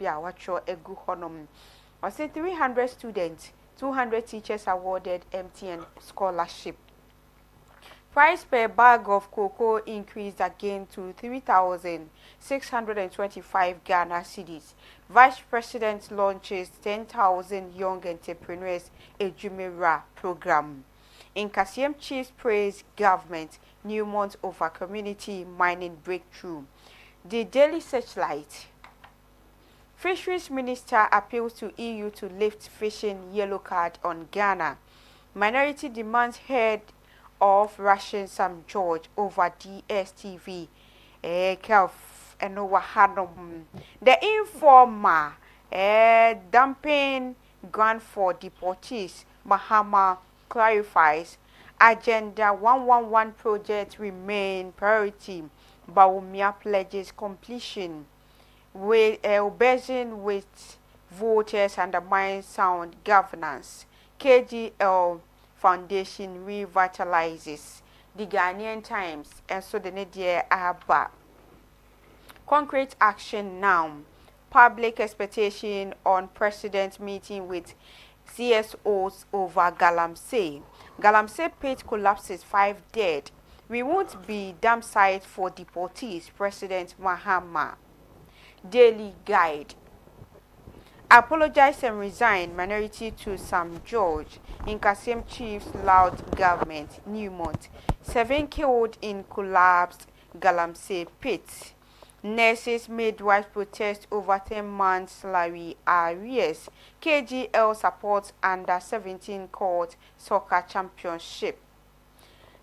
bi a wacho egu honom. I say 300 students, 200 teachers awarded MTN scholarship. Price per bag of cocoa increased again to 3,625 Ghana cedis. Vice President launches 10,000 young entrepreneurs Ejumera program. In Kasiem Chiefs praise government new month over community mining breakthrough. The Daily Searchlight. Fisheries Minister appeals to EU to lift fishing yellow card on Ghana. Minority demands head of Russian Sam George over DSTV. The informer dumping grant for deportees. Mahama clarifies Agenda 111 project remain priority. Bawumia pledges completion. With obsession with voters undermine sound governance. KGL Foundation revitalizes the Ghanaian Times and so the Nadia Abba. Concrete action now. Public expectation on president meeting with CSOs over Galamsey. Galamsey pit collapses, 5 dead. We won't be dam site for deportees, President Mahama. Daily Guide. Apologize and resign, minority to Sam George. In Kasem Chiefs loud government, Newmont. 7 killed in collapsed Galamsey pit. Nurses, midwives protest over 10 months salary arrears. KGL supports under 17 court soccer championship.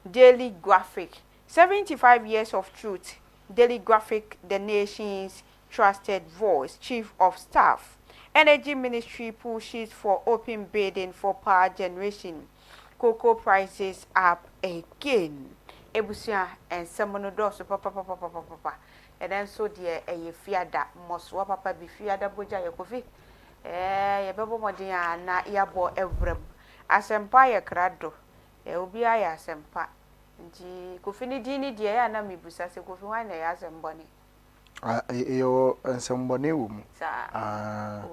Daily Graphic. 75 years of truth. Daily Graphic, the nation's trusted voice. Chief of Staff. Energy Ministry pushes for open bidding for power generation. Cocoa prices up again. Ebusia and Semono Dosso papa. And then so dear a fiada must swap papa be fiada boja yakofi. Ye bebo modia na yabo evrem. Asempa ye krado. Ubia ya asempa. Nji kofini dini dia ya na mibusa se kofi wan ya asemboni. Yo nsemboni wo mu.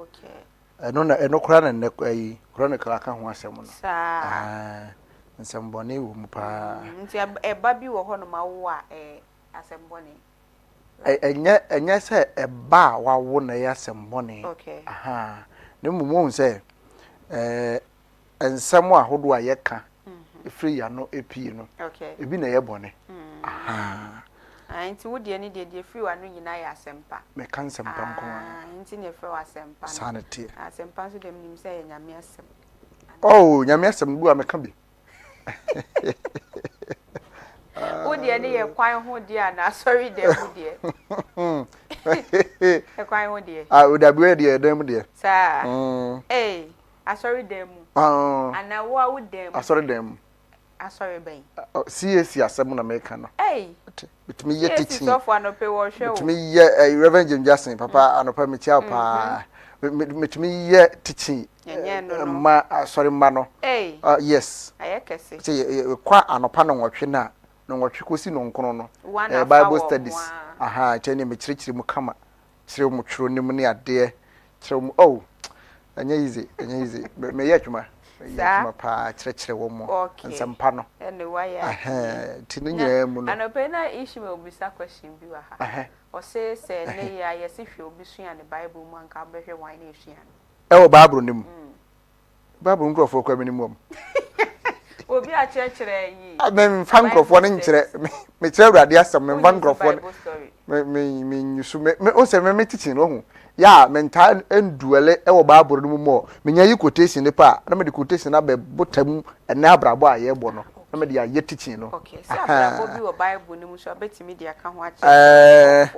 Okay. Eno kura na chronicle aka ho asem no. Nsemboni wo mu pa. Nti eba bi wo ho no ma wo a asemboni. Enye se eba wa wo na ya asemboni. Okay. Ne mumu se ensem ahodo a ye ka efri ya no epi no. Okay. Ebi na ye bone. Nti wo de ni de free wa no nyina ya asempa. Me kan sempa nko nti ne free wa asempa. Sanity. Asempa so dem nim say nyame asem. Oh, nyame asem bu a me ka bi. Wo de ni ye kwan ho de na sorry dem wo de. E kwan ho de. O da bi de dem de. Sa. Asori dem. Ana wo dem. Asori dem. Asori ben. CAC asem na me ka no. Bitimi ye teaching. So for no pay wo hwe. Bitimi ye Reverend Jim Jackson papa anopa me tia pa. Bitimi ye teaching. Ma asori ma no. Yes. Ayekese. Say kwa anopa no nwotwe na nwotwe kosi no nkono no. Bible studies. Tell me chirichiri mu kama. Chire mu tworo nim ne ade. Chire mu easy. Me ye twuma. Ma pa chire wo mo. Nsampa no. Tinu nyɛ mu no. Anope na issue me obisa question bi wa ha. O say ne ya yesi hwe obisua ne Bible mu anka behwe wan na esua no. Wo Bible nim. Bible nkrofo kwa minim mu. Obi a kyerɛkyerɛ yi. Me fa nkrofo no nkyerɛ. Me kyerɛ Awurade asɛm me fa nkrofo no. Me nyusu me o se me teaching no ho. Ya mental enduele wo Bible no mu mo. Me nya yi quotation ne pa. Na me de quotation na be botam ene abrabo a ye bo no. Na me de ya teaching no. Okay. So abrabo bi wo Bible no mu so abetimi de aka ho akyerɛ.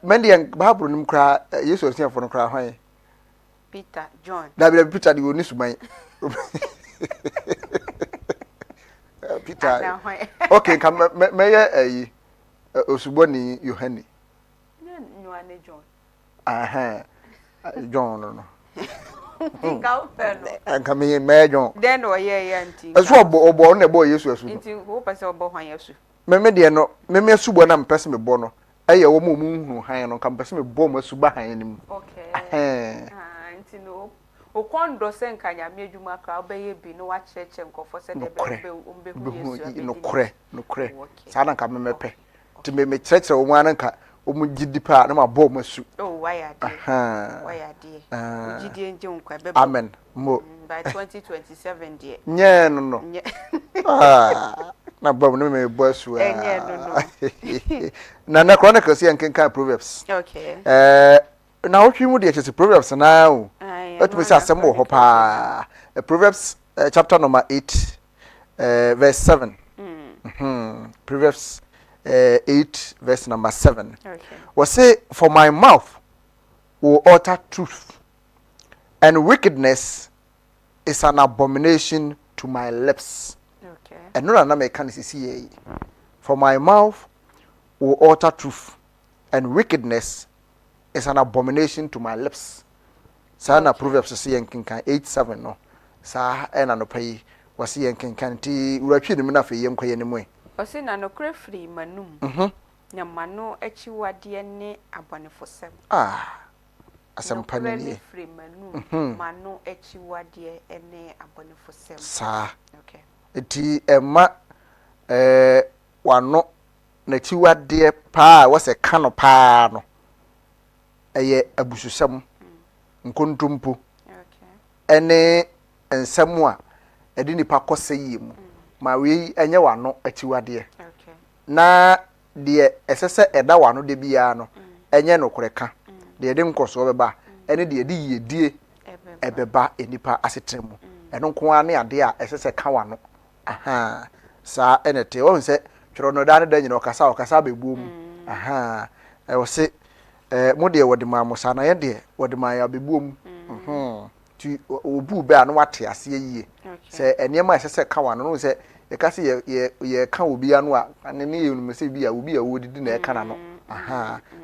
Men de Bible no mu kra Yesu osiafo no kra hwan. Peter, John. Da bi Peter de oni suman. Peter. Okay, come me ye osuboni Yohane. No ane John. John no. Go fellow. And come in me John. Then o ye anti. Eso obo na bo Yesu asu. Nti wo pese obo hwan Yesu. Me de no, me subo na mpese me bo no. eye wo mu hunu han no kan pese me bom asuba han nim okay nti no okondo se nkanya me adwuma kra obeye bi no wa cheche nkofo se de be umbehu yesu no kre sa na kan memepe ti me cheche wo mu ananka omu gidipa na ma bom asu why ade gidie nje nkwa be amen mo by 2027 dear nye no na bom no me bo asu na Chronicles yan kan Proverbs okay na wotwi mu de chese Proverbs na o otu se asem wo pa Proverbs chapter number 8 verse 7 Proverbs 8 verse number 7 okay we say for my mouth will utter truth and wickedness is an abomination to my lips okay and no na me kan see for my mouth will utter truth and wickedness is an abomination to my lips. Sana Proverbs say yenkinkan 8:7 no. Sa ena no pai wase yenkinkan ti uratwi ne na fe yenko ye ne mu. Osi na no kre free manum. Na mano achiwade ne abonefosem. Asem panini. Free manum. Mano achiwade ne abonefosem. Sa. Okay. Eti emma wano na chiwade pa wase kano pa no. Eye abususam nkontompo okay ene ensam a edi nipa kose yemu ma we enye wano achiwade okay na de esese eda wano de bia no enye no koreka de de nkoso beba ene de de yedie ebeba enipa asetremu eno nko ane ade a esese ka wano sa enete o nse tworo no da ne da nyina okasa bebuom wo se mode wode ma musa na ye de wode ma ya bebuom ti obu be anu wate ase yie se enema sese ka wano no se ye ka se ye ka obi anu a ne ye no se bi a obi a wodidi na e ka na no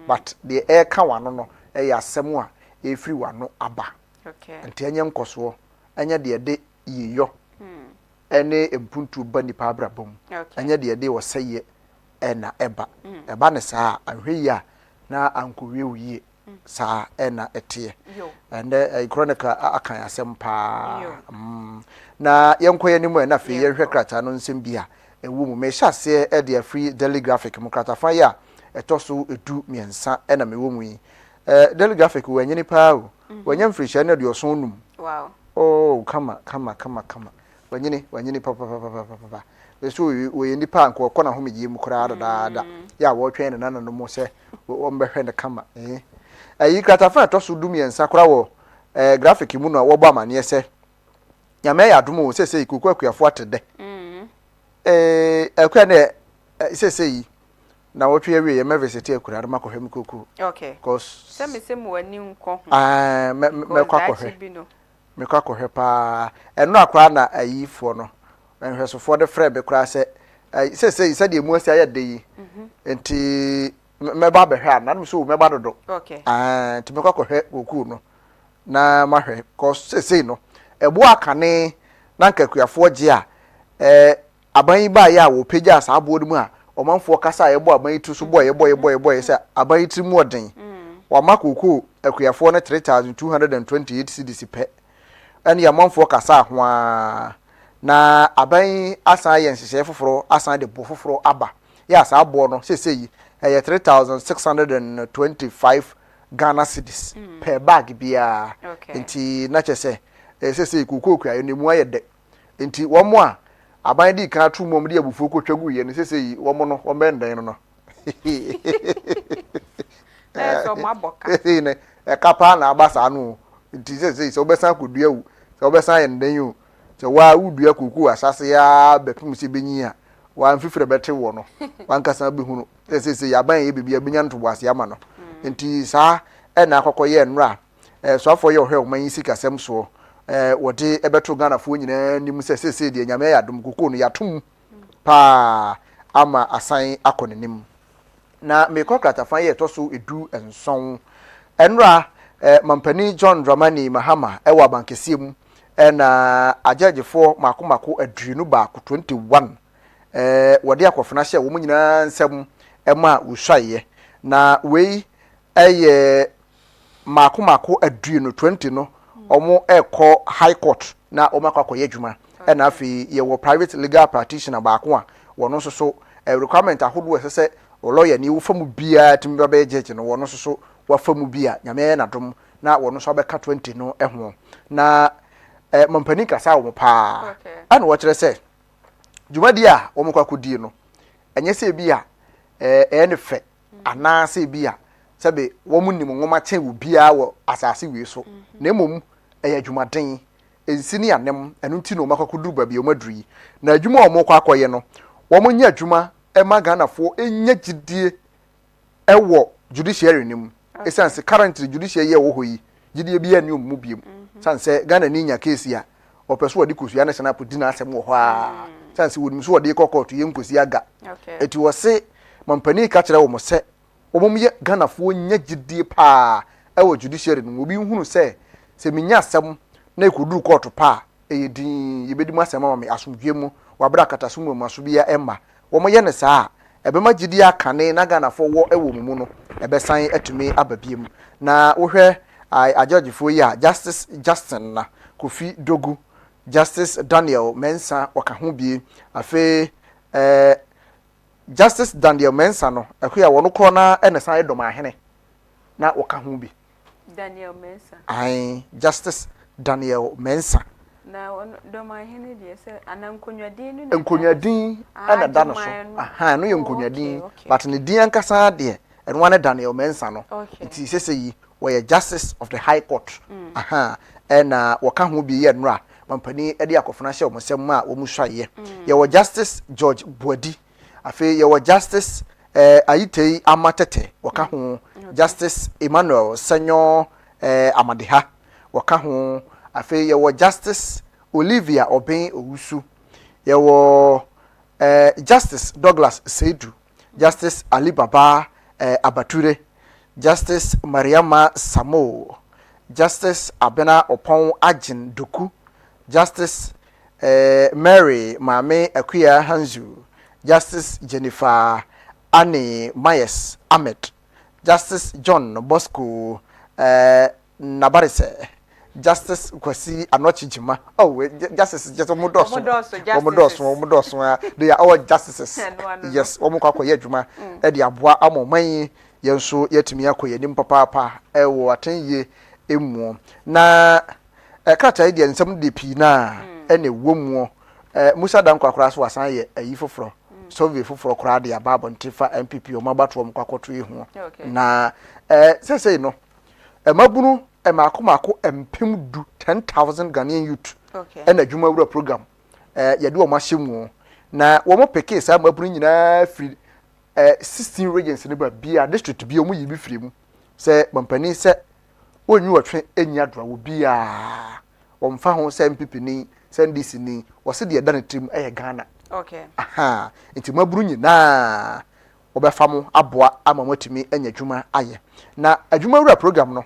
but the e ka wano no e ya asem a e free wano aba okay enti enye nkoso enye de yiyo ene empuntu ba nipa abrabom enye de wo seye ena eba eba ne saa ahwe a na ankowie uye sa ena etie ande Chronicle akan asem pa na yenkoye nimu na fe yehwe krata no nsem bia ewu mu me hyase e de free daily graphic mu krata fa ya etoso edu miensa ena mewo mu yi daily graphic wanyini pa o wanyam free share na de oson num wow oh kama wanyini pa beso we nipa anko kɔ na homegye mu kora da ya wo twɛn na no mo sɛ wo mbɛhwɛ ne kama ayi kratafa to so dum yensa kora wo graphic mu no wo bɔ amane sɛ nyame ya dum wo sɛ ikuku akuafo atede akua ne sɛ na wo twe awie ye university akura ma kɔhwɛ mu koku okay cause sɛ me sɛ mo ani nkɔ me kwa kɔhwɛ pa ɛno akora na ayifo no enhwesofo de frɛ be kura sɛ sɛ de mu asi ayɛ de yi enti meba behwɛ ana no so meba dodo okay enti me kwakɔhwɛ oku no na mahwɛ cause sɛ no ɛbo akane na nkakuafo gye a aban ba ya wo pagya sa abo mu a ɔmanfo kasa yɛbɔ aban itu so bɔ yɛbɔ sɛ aban itu mu ɔden wa makoku akuafo no 3228 cedis pɛ ɛne amanfo kasa ho a na aban asan yɛ nhyehyɛ foforo asan de bo foforo aba ya sa abo no sesei ɛyɛ 3625 Ghana cedis per bag bia nti na kyɛ sɛ sesei kokoku ayo ne mu ayɛ de nti wo mo a aban di kan atu mom de abufuo kotwa gu ye ne sesei wo mo no wo bɛndan no so maboka ne kapa na abasa no nti sesei so besan kodua wu so besan yɛ ndan yu so wa udua kuku asase ya bepum se benyi a wa mfifire bete wo no wankasa behunu sesei aban ye bibia benya ntoboase ama no nti saa na akɔkɔyɛ nnura so afɔ yɛ ohwɛ o man sika sem so wode ebeto Ghana fo nyina nim sesei de nyame ya dom kuku no yatom pa ama asan akɔnenim na me kɔkrata fan yɛ toso edu enson nnura mampani John Dramani Mahama ɛwɔ abankɛsiem na ajajefo mako adrinu ba 21 wode akofena hye wo nyina nsem ema wo hwaye na wei eye mako adue no 20 no omo ekọ high court na omo akwakoye adwuma na afi ye wo private legal practitioner baako a wono so requirement ahodo esese lawyer ni wo famu bia timba be judge no wono so wa famu bia nyame na dom na wono so abeka 20 no eho na mampani kasa wo pa ana wo kire se dwumadi a wo mkwakodi no enye se bia ne fe ana se bia sebe wo mu nim nwoma chen wo bia wo asase wi so na emom adwumaden ensini anem enu nti no makwakodu ba bia o maduri na adwuma o mkwakwaye no wo mo nya adwuma ema Ghanafo enya gidie ewo judiciary nim esanse currently judiciary ye wo hoyi gidie bia ni omu biem sanse Ghana ni nya case ya opeso wadi kusu ya national put na asem wo ho a sanse wonim so wadi kokot ye nkosi aga eti wo se mampani ka kire wo mo se wo mo ye Ghanafo nya gidie pa ewo judiciary nim obi hunu se minya asem na ekudu court pa eyedin yebedi mu asem ma me asomdwe mu wabra kataso mu asobia emma wo mo ye ne saa ebema gidi akane na Ghanafo wo ewo mu no ebesan atumi ababiem na wo hwe ajojifo yi a Justice Justin na Kofi Dogu, Justice Daniel Mensah wakaho bie afi Justice Daniel Mensah no ekoya wono kro na enesan edom ahene na wakaho bi Daniel Mensah Justice Daniel Mensah na dom ahene die se anankonwadin no enkonwadin ana da no so no ye enkonwadin but ne din ankasa de eno ane Daniel Mensah no iti sese yi we Justice of the High Court na wakaho bi ye nra mampani edi akofuna hye omosem a omuhwaye ye wo Justice George Buadi afi ye wo Justice Ayitei Amatete wakaho Justice Emmanuel Sanyo Amadeha wakaho afi ye wo Justice Olivia Oben Owusu ye wo Justice Douglas Seidu, Justice Ali Baba Abature, Justice Mariama Samo, Justice Abena Opon Ajin Doku, Justice Mary Mame Akuya Hanzu, Justice Jennifer Annie Myers Ahmed, Justice John Bosco Nabarise, Justice Kwasi Anochijima. Oh, Justice just Omodos. They are all justices. Yes, Omukwakoye Juma. Edi aboa amoman yenso yetimi akoye nim papa ewo atenye emu. Na krata ide nsem de pi na ene womu. Musa Dan kwakora so asan ye ayi foforo. Sovi foforo kora de ababo ntifa MPP o mabato omkwakoto ihu. Na sese no mabunu emako empem du 10,000 Ghanaian youth and adwuma wura program yede o mahyemu na wo mo peke sa mabunu nyina free 16 regions ne ba bia district bia mu yibi free mu se mampani se onyu watwe enya dra wo bia wo mfa ho se MPP ni se NDC ni wo se de dan tim Ghana nti mabunu nyina wo be famo aboa amamotimi enya adwuma aye na adwuma wura program no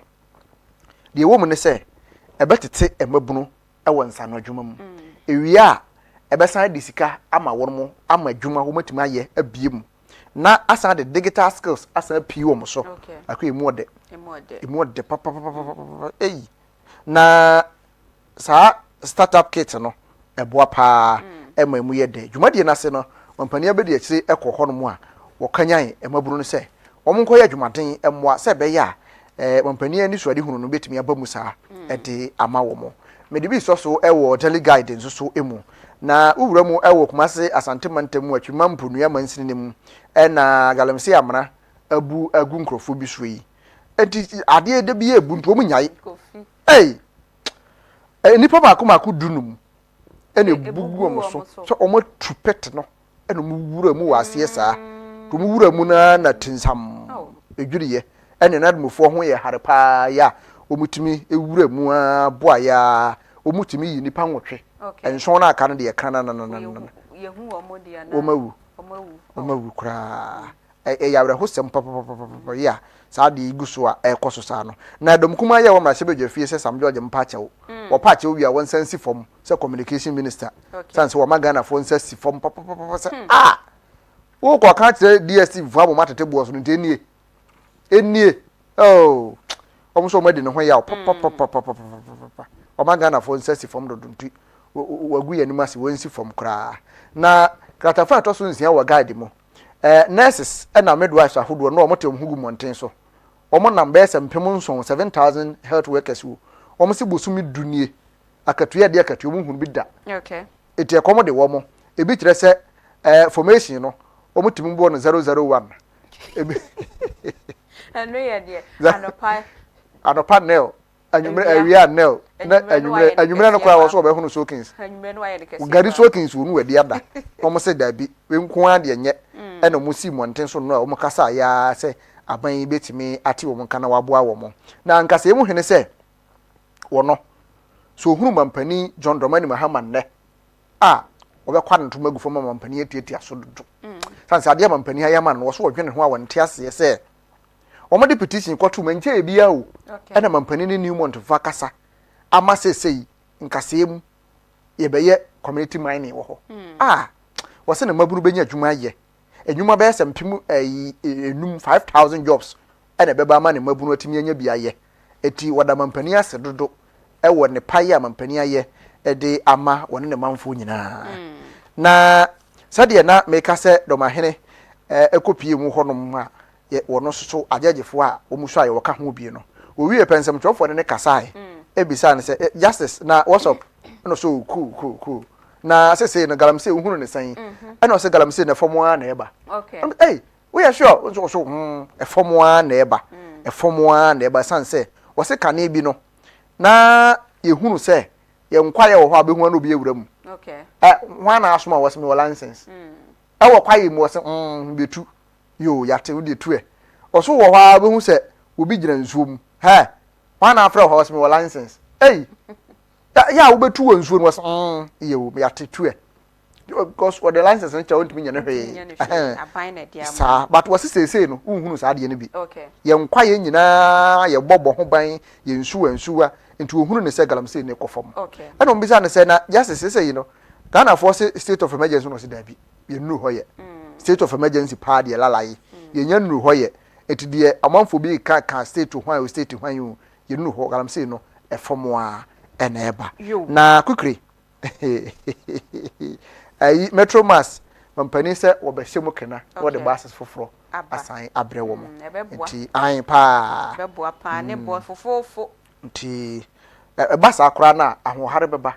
de wo mu ne se ebetete emabunu ewo nsano adwuma mu ewia ebesan de sika ama wormo ama adwuma wo matimi aye abiem na asan de digital skills asan pii wo mo so akwa emu de papa na sa startup kit no eboa pa emamu ye de dwumade na se no mampani abedi akire ekoho no mu a wo kanyan emabunu ne se wo mo nkoye dwumaden emoa se be ya mampani ani so ade hunu no betimi abamu saa ede ama wo mo mede bi so ewo daily guidance so emu na uwura mu ewo Kumase Asante Mantamu atwima mponua mansini mu na galamse amra abu agu nkrofo bi so yi enti ade de bi ebu nto mu nyai nipa mako dunum ene bugu mo so omo tupet no ene mu wura mu wase saa to mu wura mu na tinsam edwuriye ene nadmufo ho ye harepa ya omutimi ewura mu aboa ya omutimi yi nipa nwotwe enso na aka no de kana na yehu omodi ana omawu kra yawre hosem papa ya saa de iguso a ekoso saa no na dom kuma ya wo mrahye bedwafie se Sam George mpachewo wo pache wi a won sansi fom se communication minister sanse wo magana fo sansi fom papa se wo ko ka kire DSTV fo abo matete bo so ntenie enie oh almost already no ya papa o magana for nsesi from do ntu wagu ya nimasi wonsi from kra na kratafa to so nsia wa guide mo nurses na midwives ahodo no omote omhugu monten so omo number mpem nson 7000 health workers wo omo se bosumi dunie akatuya de akatuya mu hunu bi da okay eti ekomo de wo mo ebi kire se formation no omo timi bo no 001 ebi anu ye de anopa nel anyumre awia nel na anyumre no kwa wo so obehunu soakins anyumre no aye de kese gari soakins wo nu wadi ada omo se da bi we nko ade nye ena mo si monten so no omo kasa ya se aban betimi ate wo nka na waboa wo mo na nkasa emu hene se wono so hunu mampani John Dramani Mahama ne obekwa ntoma gu foma mampani etieti asododo sanse ade mampani ayama no wo so odwene ho a wonte ase se omo de petition kwato manche bia o ena mampani ni Newmont vakasa ama sesei nkasa emu ye beye community mining wo ho wo se na maburu benya adwuma ye adwuma be se mpem enum 5000 jobs ena beba ama ne maburu atimi anya bia ye eti wada mampani ase dodo ewo ne paye mampani aye ede ama wone ne manfo nyina na sade na meka se domahene ekopie mu honom a wono so agagefo a omuso aye woka ho bie no owie pensem twofo ne kasae ebisa ne se justice na what's up no so cool na sese no galamse uhunu ne san na o se galamse na fomo a na eba okay hey we are sure so fomo a na eba fomo a na eba sanse wo se kane bi no na yehunu se ye nkwaye wo ho abehu na obi ewura mu okay hwa na asoma wo se me license wo kwaye mu wo se betu yo yate wo de tu oso wo ho abehu se obi gina nsuo mu hwa na afra ho se me license hey ya wo betu wo nsuo no wo se yo yate tu because what the license ncha won't mean anything aban na dia sa but wo se no unhunu sa de ne bi okay ye nkwaye nyina ye bobo ho ban ye nsuwa nti ohunu ne se galamse ne kofom okay ana ombisa ne se na justice say no Ghana for state of emergency no se da bi ye nuru hoye state of emergency party ye lalaye ye nya nuru hoye eti de amanfo bi ka state to hwan o state hwan yo ye nuru ho galamse no efomo a ena eba na kukri ayi Metromas mampani se wo be hyemu kena wo de buses foforo asan abre wo mo nti ayin pa beboa pa ne bo fofofo nti basa akora na ahohare beba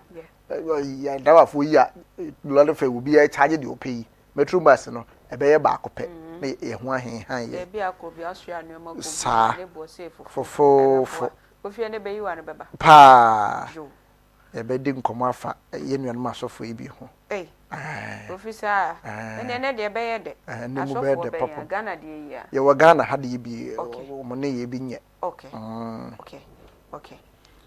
ya dawafo yi a lole fe obi ya charge de opei Metrobus no ebeye ba akopɛ na ye ho ahen han ye bi akobi asua no mago ne bo se fofofo ofie ne beyi wa ne beba pa ebe di nkomo afa ye nuan masofo yi bi ho ofisa ne de beye de asofo be papa Ghana de ya ye wa Ghana ha de bi mo ne ye bi nye okay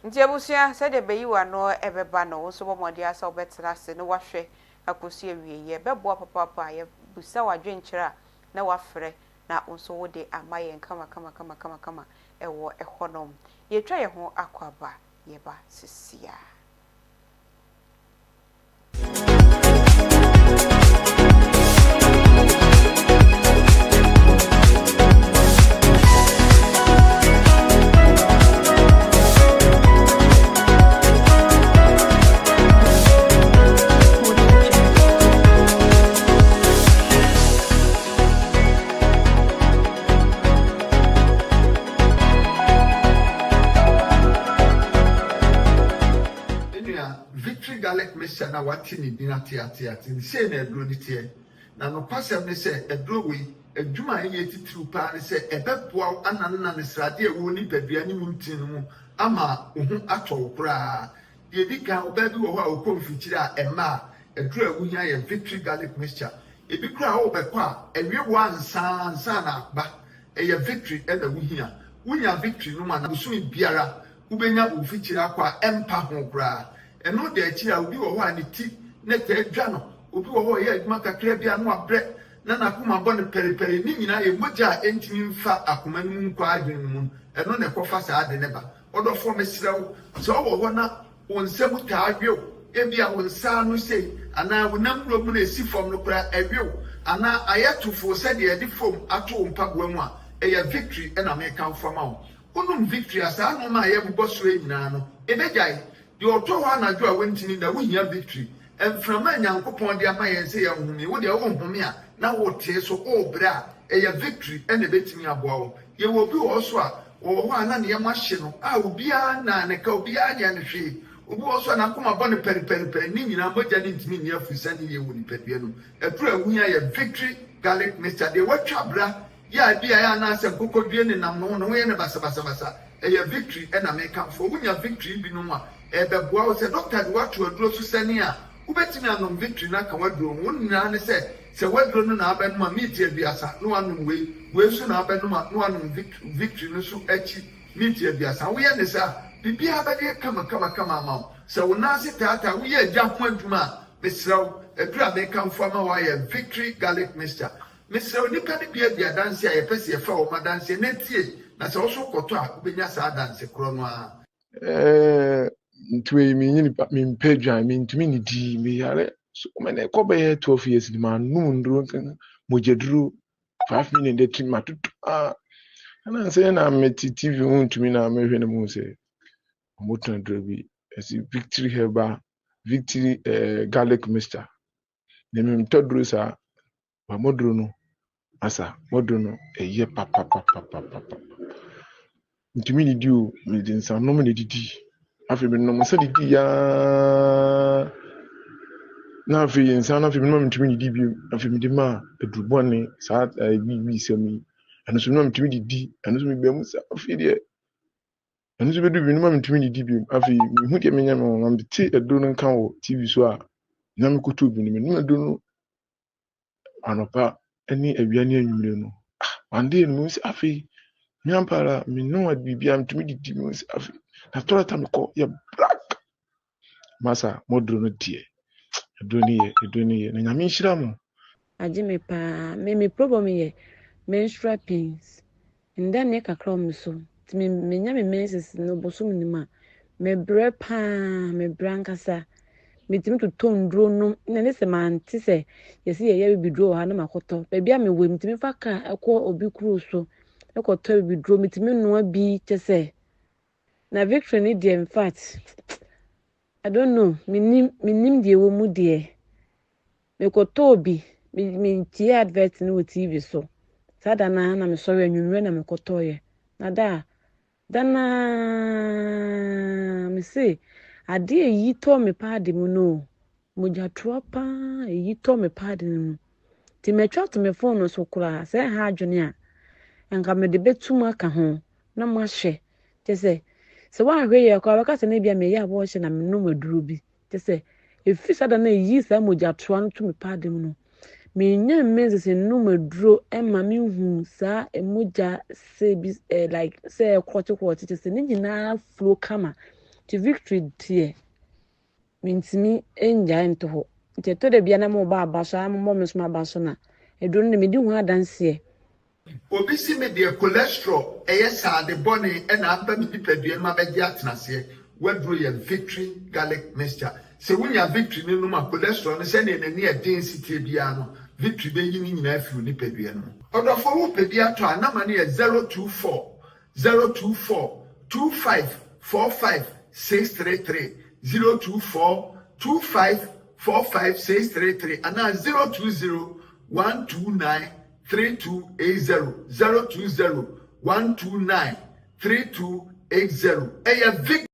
nti abusia se de beyi wa no ebeba no so bomode asa obetra se no wahwe akosi awie ye bebo papa ye busa wadwenkyira na wafre na onso wo de amaye kama ewo ehonom ye twa ye ho akwaba ye ba sisia na wati ni dina tia ni se na edro ni tie na no pasem ni se edro we adwuma ye titru pa ni se ebeboa ananna ni srade ewo ni badua ni muntin mu ama ohu atwo kura ye dika obabi wo ho a okomfikyire a ema edro ewu nya ye victory garlic mixture ebi kura ho bekwa ewie wo ansa na ba eye victory e na wuhia wunya victory no ma na busumi biara ubenya ofikyire akwa empa ho kura eno de achi a obi wo ho ani ti na tedwa no obi wo ho ye adwuma kakra bia no abre na nakoma bɔ ne periperi ni nyina ye mogya entimi mfa akoma no nkwa adwen mu eno ne kofa saa de ne ba odofo mesrew so wo ho na wonsem ta adwew ebia wonsa no sei ana wonam mu na esi fom no kura adwew ana ayatufo sɛ de edi fom ato mpagoa mu a a victory and American from out. Unum victory as I know my ever boss rate now. Ebejai, the Ottawa and I went in the win victory. And from my young upon the Amaya and say, what your own Homia, now what tears so all bra, a victory and a bit me about. You will be also, or one and your machine. I will be a nan, a cobia and she. Who also an akuma bonne peri nini na moja ni ntimi ni afusani ye woni pediano e pro awunya ye victory garlic mixture de watwabra ya bia ya na se kokodue ni nam no no ye ne basa e ye victory e na make am for wunya victory bi no a e beboa wo se doctor de watu aduro so sani a ubetimi anom victory na ka waduro wonna ne se waduro no na abenu ma meet biasa no anum we so na abenu ma no anum victory no so achi meet biasa wo ye ne sa Bibia bade kama ma. So when I sit tata we are jump one ma. Mr. Edra may come from a victory garlic mixture. Mr. Nipa bia bia dance ya pese fa o ma dance netie. Na so also koto a benya sa dance krono a. Ntwe mi nyini mi mpedwa mi ntumi ni di mi yare. So mene ko be 12 years ni ma num nduro mojeduru 5 minutes de tim matutu. Ana say na meti TV ntumi na mehwe ne mu say. Moton drobi as victory herba victory garlic mixture nem todru sa wa modru no asa modru no eye papa ntimi ni diu mi din sa no me didi afi bi no so didi ya na afi insa na afi bi no ntimi ni didi bi afi mi di ma edrubone sa bi semi anu so no ntimi didi anu so mi be mu sa afi de anu so be du bi no ntimi didi bi afi mi hu de menya me am ti edro no kan wo TV so a na me kutu bi ni me edro no anopa ani awiane anwumre no ande no si afi mi ampara mi no adibia ntimi didi mi si afi na torata me ko ya black masa modro no die edro ni ye na nyame nhira mo aje me pa me problem ye menstrual pains nda ne kakra mo so me nyame menses no bosum ni ma me bre pa me brankasa me timi to tondro no na ne se manti se yesi ye bibidro ha na makoto ba bia me we me timi fa ka ekọ obi kru so ekoto bibidro me timi no abi tese na victory ni de in fact I don't know minim de wo mu de me koto obi me tie advert no TV so sada na me sorry anwumre na me koto ye na dana me say ade yi to me paade mu no moja tropa yi to me paade mu ti me twa to me phone so kura say ha adwene a enka me de betum aka ho na mo ahwe te say se wa hwe ye kwa baka se na bia me ya bo hye na me no maduro bi te say efi sada na yi sa moja troa no to me paade mu no me nya meze no maduro e ma me hu sa emoja se bi like say kwoti te say ni nyina flow kama ti victory tie mintimi enja ento ho te to de bia na mo ba abaso mo me so abaso na eduro ne me di hu adanse obi si me de cholesterol sa de boni e na aba mi padua ma be di atenase waduro ye victory garlic mixture se wunya victory ni no ma cholesterol no se ne ni density bia no victory be yin nyina afiru ni padua no odofo wo padua to anama ne 024 25 45 633 024 25 45 633 and now 020 129 3280 020 129 3280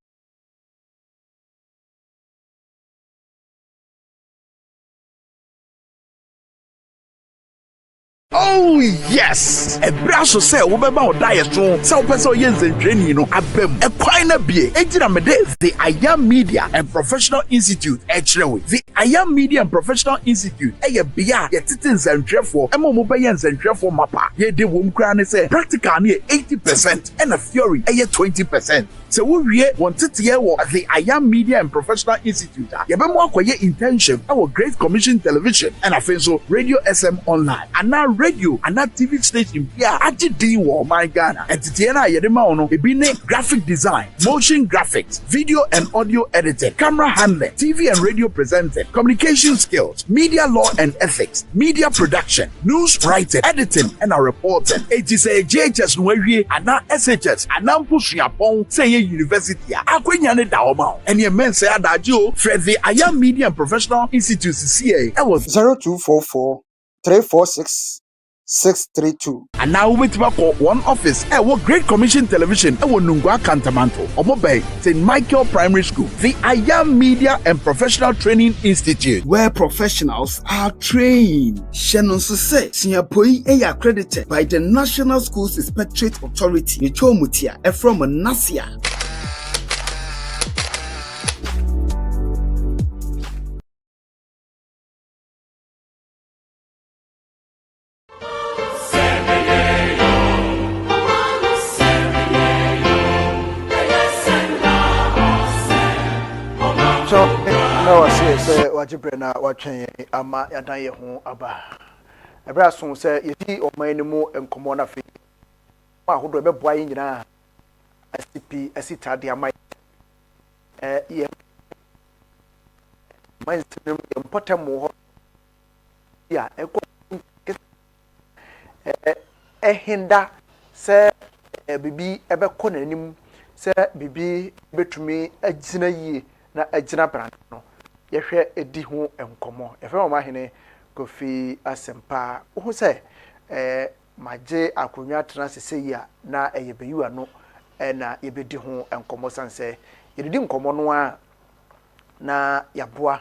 Oh yes! A brush of say we beba o diet so say person yen training no abem. A kwina bie ejira mede the Ayam Media and Professional Institute Echrewe. The Ayam Media and Professional Institute eye bia ye titin zentrefo e mo be yen zentrefo mapa. Ye de wom kra ne say practical ne 80% and a theory eye 20%. So we wanted to hear what the IAM Media and Professional Institute. Yabemo akoye internship our Great Commission Television and afenso Radio SM Online. And now radio and now TV station. Yeah, actually wo my Ghana. And titiena yedema ono ebine graphic design, motion graphics, video and audio editing, camera handling, TV and radio presenting, communication skills, media law and ethics, media production, news writing, editing and reporting. It is a JHS Nwewie and now SHS and now Pushiapon say university. Akwenya da oma. And your men say adagio for the IAM Media and Professional Institute CA. I was 0244 346 632. And now we call one office. What Great Commission Television. Nungwa Cantamanto. Omobe St. Michael Primary School. The IAM Media and Professional Training Institute, where professionals are trained. Shannon Suse, Singapore accredited by the National Schools Inspectorate Authority. Nichomutia, from Nasia. So now I say wajibrena watchen ama yadan ye ho aba. Ebra so say yedi oman ni mu enkomo na fe. Ma hodo be boa yin nyina SCP asitade ama ye man sinem important mo ho ya hinda se bibi ebe ko nanim se bibi betumi agina yie na agina brand no yehwe edi ho enkomo efe o ma hene Kofi Asempa wo se maje akonwa tena sese ya na eyebeyiwa no na yebedi ho enkomo sanse yedi nkomo no a na yaboa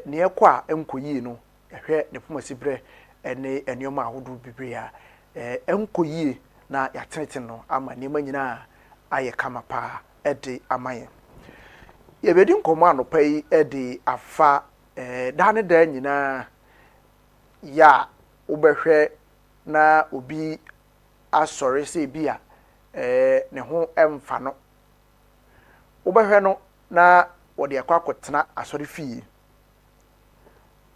ne ekwa enkoyi no yehwe ne pomasibre ene enioma ahodo bibre a enkoyi na yateneten no ama ne manyina aye kama pa ede amaye yebedi nkomo anopai ede afa dane da nyina ya ubehwe na obi asore se bia ne ho emfa no ubehwe no na wode akwakotena asore fie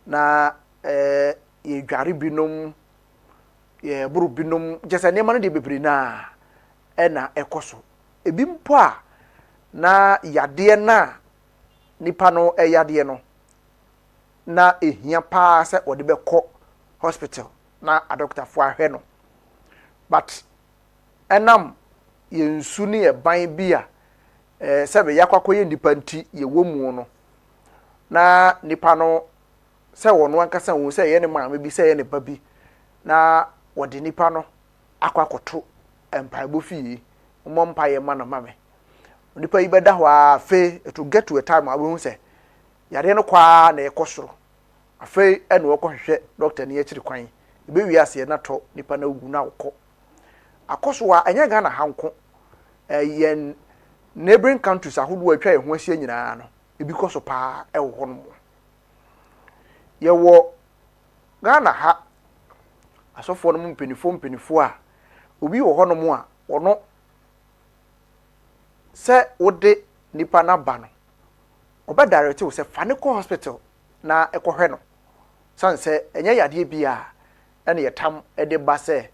na ye dware binom ye buru binom jesa ne ma no de bebre na na ekoso ebi mpo a na yade na nipa no yade no na ehia pa se wode bekọ hospital na a doctor fo ahwe no but enam yensu ne ban bia sebe yakwakoye nipa nti ye womu no na nipa no se wono ankasa wo se ye ne maame bi se ye ne babi na wode nipa no akwakoto empaibo fie mo mpaye ma no mame nipa yi beda ho afe to get to a time abu se yare no kwa na ekosoro afe ene wo kohwe doctor ne yakiri kwan ebe wi ase na to nipa na ogu na wokọ akoso a anya Ghana hanko yen neighboring countries ahodo atwa eho asie nyina no ebi koso pa e wo hono ye wo Ghana ha asofo no mpinifo a obi wo hono mu a ono se wode nipa na ba no oba direct wo se Fanico Hospital na ekohwe no sanse enye yade bia ene yetam ede ba se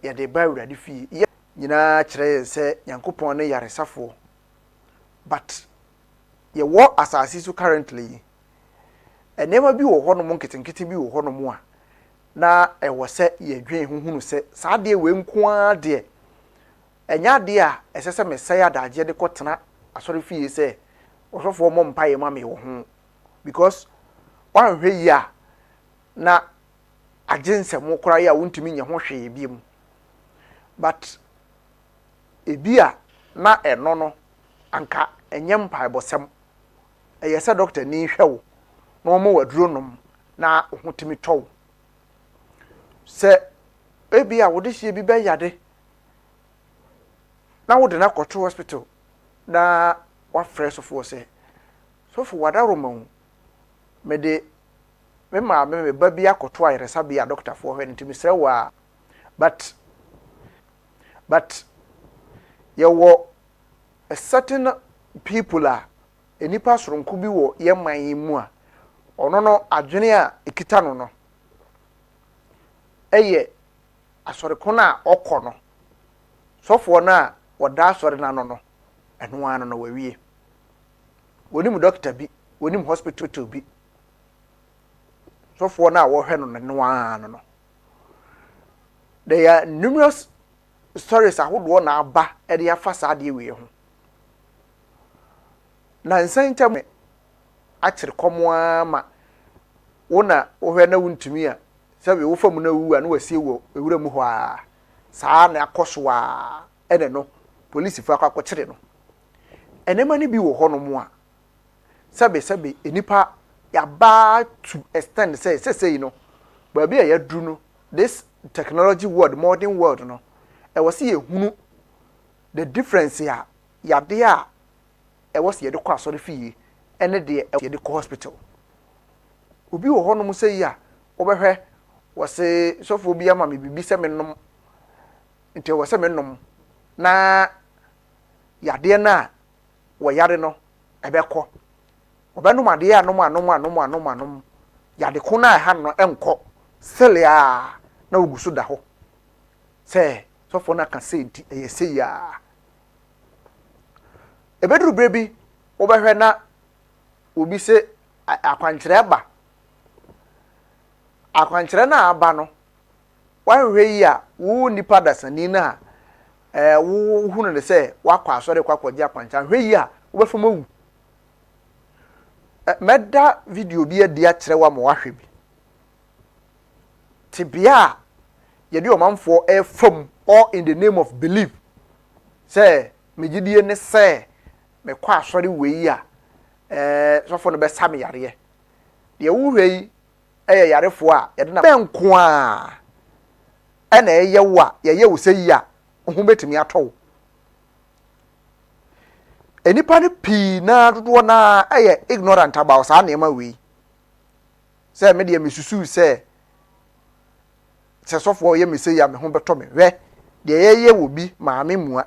yade ba urade fi nyina kire se Yankopon ne yaresafo but ye wo asase su currently enema bi wo hono mo nketenkete bi wo hono mo a na ewo se ye dwen huhunu se saade we nkoa de enya de a esese mesaya adaje de kotena asori fi se osofo mo mpaye ma me wo ho because one hwe ya na agense mo kora ya wontumi nya ho hwe bi mu but ebia na eno no anka enye mpaye bosem eyese doctor ni hwe wo na omo waduro nom na ohotimi tow se ebia wode hie bi be yade na wode na koto hospital na wa fresh of se so for wadaro ma mede me ma me ba bia koto ayeresa bia doctor for hwe ntimi sre wa but ye wo a certain people a enipa soronko bi wo yeman yi mu a ono no adwene a ekita no no eye asore kona okọ no sofo na oda asore na no no eno ano no wawie wonim doctor bi wonim hospital bi sofo na wo hwe no no ano no there are numerous stories ahodo na aba e de afa saade we ho na nsantam akire komoa ma wona wo hwe na wuntumi a sabe wo fam na wu a na wasie wo ewura mu ho a saa na akoso a ene no police fa akakire no enema ni bi wo ho no mu a sabe enipa ya ba to extend say no ba bi ya dru no this technology world modern world no e was ye hunu the difference ya de a e was ye de kwa so de fie ene de ye de ko hospital obi wo ho no mu say ya obehwe wose sofo bi ama me bibi se menom nti wo se menom na ya de na wo yare no ebekọ obenum ade a nom ya de ko na ha no enko selia na ogusu da ho se sofo na ka se nti eye se ya ebedru brebi obehwe na obi se akwankyere ba akwankyere na aba no wanhwe yi a wo nipa dasani na wo hunu ne se wakwa asore kwakwaje akwankyere hwe yi a wo befo mawu meda video bi adi a kyerɛ wa ma wahwe bi tibia ye di omanfo fam all in the name of belief say megidie ne say me kwa asore we yi a sofo no be sam yare de wo hwe yi yarefo a ye de na benko a na eye wa ye wo se yi a ho betimi atɔ enipa ne pi na dodo na ignorant about sa na ema we say me de mesusu say sofo ye me se ya me ho beto me hwe de ye wo bi maame mua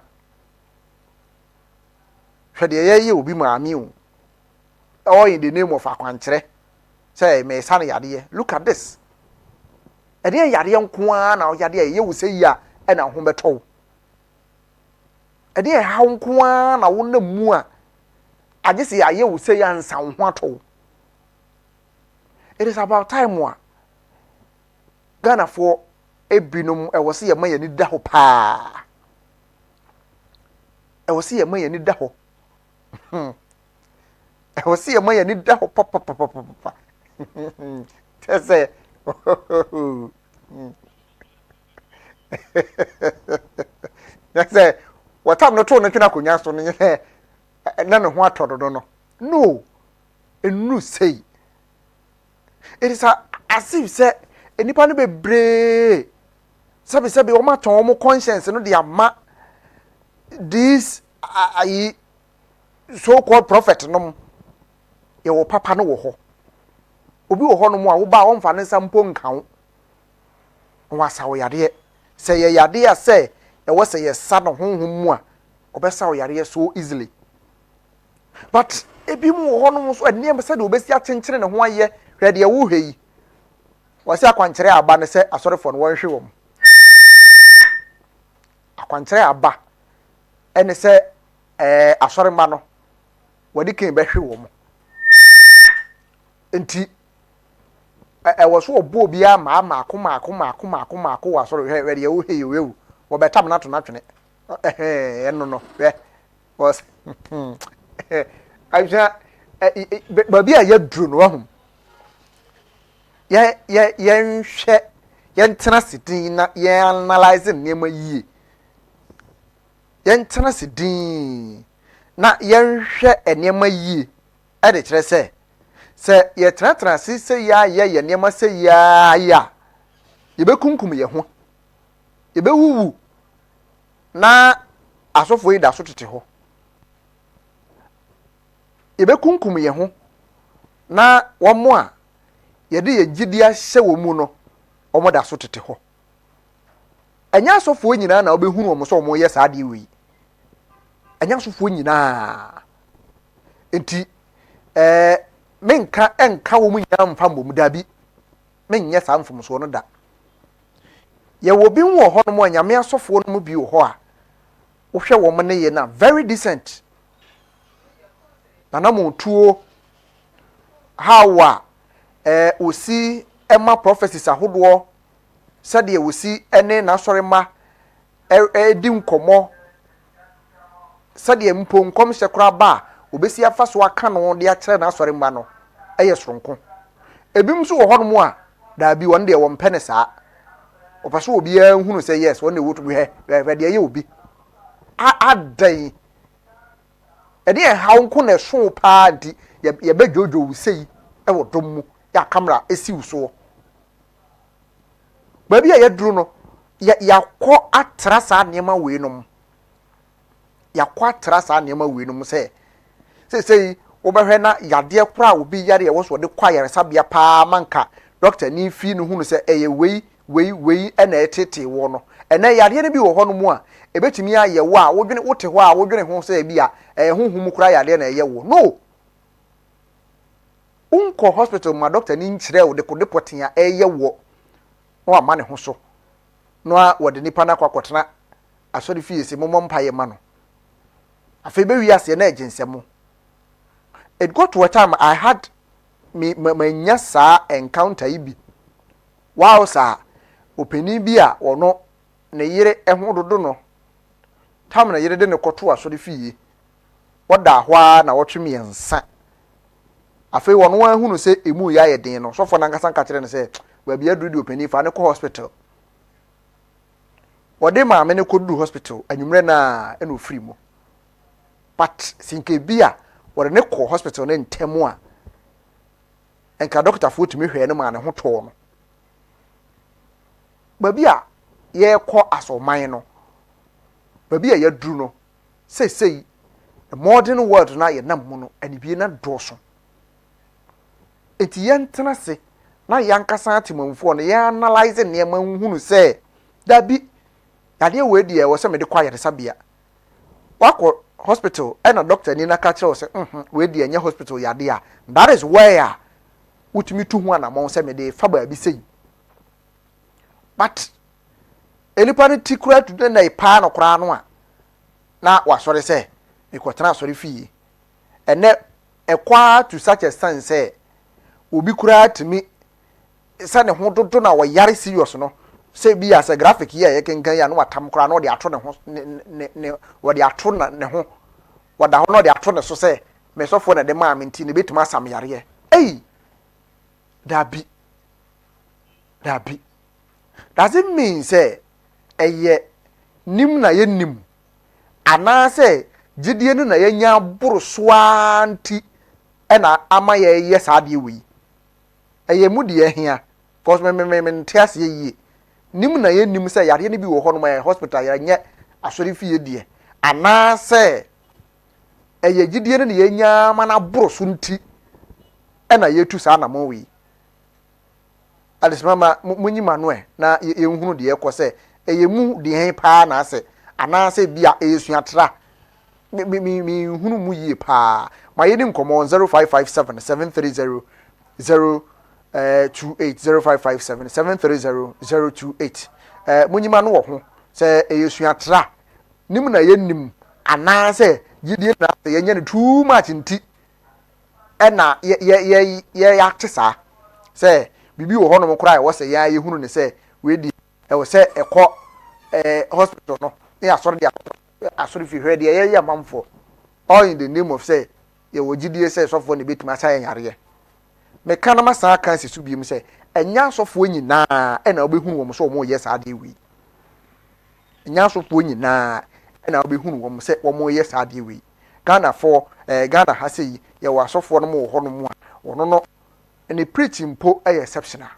hwe de ye obi maame o all in the name of akwankyere say me sa na yade look at this e de yade nko a na yade ye wo se ya na ho beto e de ha nko a na wo na mu a age se ye wo se ya nsa ho ato it is about time wa Ghana for ebinum e wo se ye mayani da ho pa e wo se ye mayani da ho e wo se ye mayani da ho pa tese tese watam no to no twena konya so no ye na ne ho atododo no enu sei it is as if say enipa no bebre sabi o ma ton o conscience no de ama this so called prophet no ye wo papa no wo ho obi wo ho no mu a wo ba wo mfa ne sampo nka wo wasa wo yade say ye yade a say e wo say ye sa no honhom mu a obesa wo yade so easily but ebi mu wo ho no so ene say de obesi achenchere ne ho aye hwede ye wo hweyi wasi akwankyere aba ne se asorefo no wonhwe wom akwankyere aba ene se asorema no wadi ken behwe wom enti woso obo obi ama maako wasoro hwede ye wo heyi wewu wo betam na to na twene eno no hwe was aja babi a ye dru no ahum yenhwe yentena sidin na ye analyze nneema yie yentena sidin na yenhwe nneema yie e de kire se ye tena se ya ye nneema se ya ye bekunkum ye ho ye bewuwu na asofo yi da so tete ho ye bekunkum ye ho na womo a yede ye gidia hye wo mu no omo da so tete ho anya asofo nyina na obehunu omo so omo ye saade wi anya sofo nyina enti menka enka wo mu nyina mfa mbom da bi menye sa mfomso no da ye wo bi wo ho no mo nyame asofo no mu bi wo ho a wo hwe wo ne ye na very decent na mo tuo hawa osi ema prophecies ahodo sade osi ene na sori ma di nkomo sade mpo nkom hye kora ba obesi afa so aka no de akere na sori ma no eye soronko ebim so wo ho no mo a da bi won de wo mpene saa opaso obi ahunu say yes won de wotu bi he de ye obi adan ede ha nko na so pa di ye be jojo wo sei e wo dom mu ya camera esi uso ba bi ya duru no ya kɔ atra saa nneɛma wei nom ya kɔ atra saa nneɛma wei nom sɛ wo bɛhwɛ na yadeɛ kora obi yare wo so de kwa yare sabia pa manka doctor ni fi no hunu sɛ ɛyɛ wei ɛna ɛtete wo no ɛna yadeɛ no bi wɔ hɔ no mu a ebetumi ayɛ wo a wodwene wote hɔ a wodwene ho sɛ bi a honhum kora yadeɛ na ɛyɛ wo no unko hospital ma doctor ni nkyerɛ wo de kode potia ɛyɛ wo no ama ne ho so no a wode nipa na kwakotena asori fie se momom paye ma no afi be wiase na aginsemo. It got to a time I had me nyasa encounter ibi wow sa openi bi a ono ne yire eho dodo no tam na yire de ne koto asori fie woda hwa na wotwe miensa afei wono wan hunu se emu ya ye den no sofo na nkasa nka kire ne se ba bia duru di openi fa ne ko hospital wode ma me ne ko duru hospital anwumre na eno free mo but sinke bia wode ne ko hospital ne ntemu a enka doctor fo tumi hwe ne ma ne ho to no ba bia ye ko asoman no ba bia ya duru no sei the modern world na ye nam mu no ani bi na doso enti yentena se na yankasa atemamfo no ya analyze ne ma hunu se da bi yade we die wo se me de kwa yare sabia wako hospital and doctor ni na ka kire wo se we die nya hospital yade a that is where utumi tu hu anamon se me de fa ba bi sei but enipa ne tikura tu na ipa no kra no a na wasore se ikotena sori fie ene ekwa to such a sense say obi kura timi sa ne ho dodo na wo yare serious no say bi as a graphic here ye kenkan ya no watam kura no de ato ne ho ne wo de ato na ne ho wada ho no de ato ne so say me sofo na de ma menti ne betuma asam yare dabi does it mean say eye nim na ye nim ana say gidie no na ye nya boro soanti ena ama ye saade wi eye mu de ehia cause me ntiase ye nim na ye nim say yare ne bi wo ho no ma hospital ya nye asori fie die ana say eye gidie no na ye nya mana boro so nti ena ye tu sa na mo wi alismama munyi manwe na ye nhunu de ekọ se eye mu de hen pa na ase ana se bia esu atra mi hunu mu yi pa ma ye ni nkomo 0557 730 028 0557 730 028 munyi manu wo ho se esu atra nim na ye nim ana se gidie na ye nya ne too much nti ena ye aktesa se bibi wo hono mkra wo se ya ye hunu ne se we di e wo se ekọ hospital no e asori fi hwe de ye ya mamfo all in the name of say ye wo gidie se sofo ne betima sa yare me kana masa kan se su bi mu se enya sofo nyina e na obehunu wo so mo ye sa de wi enya sofo nyina e na obehunu wo se wo mo ye sa de wi Ghana for Ghana ha se ye wo asofo no mo ho no mu a wono no any preaching po exceptional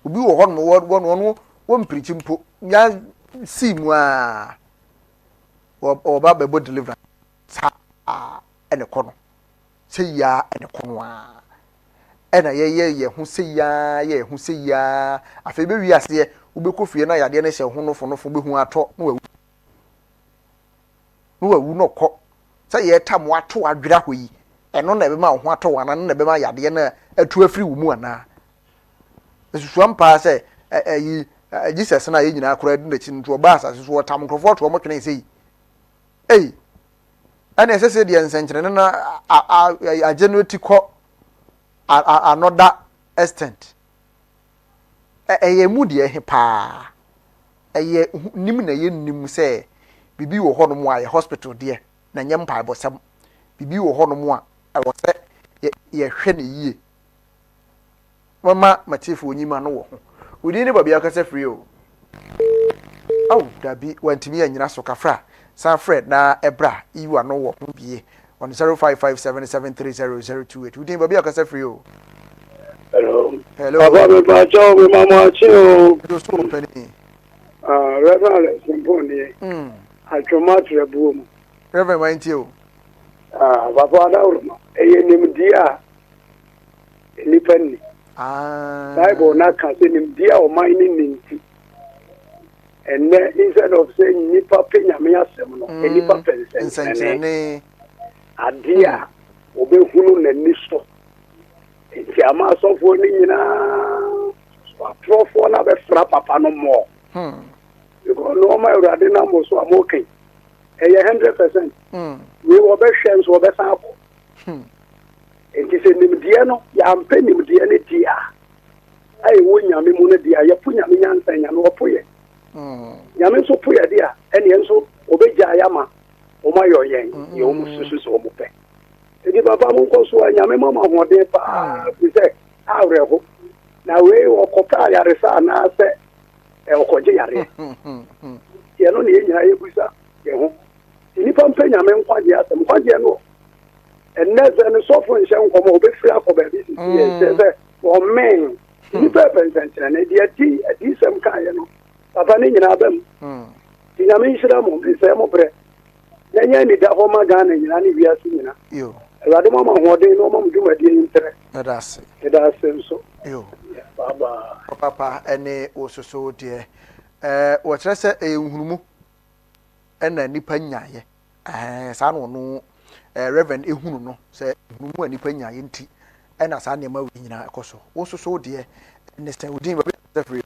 ubi wo hon wo preaching po nya simu a o ba be deliverance sa ene kono sei ya ene kono a ena ye hu sei ya afa be wi ase ube kofie na yade ne hye ho no fo be hu ato no no wa wu no kɔ sɛ yɛ tam wato adwira hɔ yi ɛno na ɛbɛma wo ho atɔ wana no na ɛbɛma yadeɛ na atu afiri wo mu ana esusua mpa sɛ ɛyi Jesus na yɛ nyinaa kora di n'akyi nto ɔba asase so ɔtam nkrɔfoɔ to ɔmo twene sɛ yi ei ɛna ɛsɛ sɛ deɛ nsɛnkyerɛnne na agye no ti kɔ another extent ɛyɛ mu deɛ ɛhe paa ɛyɛ nim na yɛ nim sɛ bibi wɔ hɔ no mu a yɛ hospital deɛ na nyɛ mpaebɔsɛm bibi wɔ hɔ no mu a ɛwɔ sɛ yɛhwɛ ne yie mama matifo onyima no wɔ ho wodi ne babia kasa free o dabi wantimi anyina so kafra san fred na ebra iwa no wɔ ho bie on 0557730028 wodi babia kasa free o hello baba me ba cho me mama chi o do so pani reverend simponi atwoma trebuo mu reverend mind you baba da uruma eye nimdia nipanni Bible na ka say nimdia o man ni ninti and instead of saying nipa penya me asem no nipa pensene adia obehunu na niso ti ama sofo ni nyina profo na be fra papa no mo because no ma urade na mo so amoken 100% we will be shames will be sample enti se nimdie no ya ampe nimdie ne dia ai wo nyame mu ne dia ya pu nyame nyansa nyame wo poye nyame so poye dia ene enso obegya ya ma o ma yo yen ye o mususu so mo pe edi baba mo nko so nyame mama hode pa bi se awreho na we wo kopa yare sa na se e okoje yare ye no ne nyina ye busa ye ho nipa mpe nyame nkwaje asem nkwaje no eneze ne sofo nhyɛ nkɔmɔ obefiri akɔ baabi sisi sɛ ɔmen nipa pɛnsɛnkyerɛ ne deɛ adi sɛm kaeɛ no papa ne nyinaa bɛm nti nyame nhyira mo sɛ mo brɛ yɛnyɛ nida hɔ ma Ghana nyinaa ne wiase nyinaa awurade mo ama hoɔden na ɔma mo dwumadie yi nterɛ ɛda ase nso papa ɛne ososo deɛ wɔkyerɛ sɛ ɛyɛ nhunumu ɛna nipa nyaayɛ saa na ɔno Reverend ehunu no sɛ nhunumu a nipa nyaayɛ nti ɛna saa nneɛma wɔ nyinaa ɛkɔ so ososo deɛ ne sɛ odin babi free.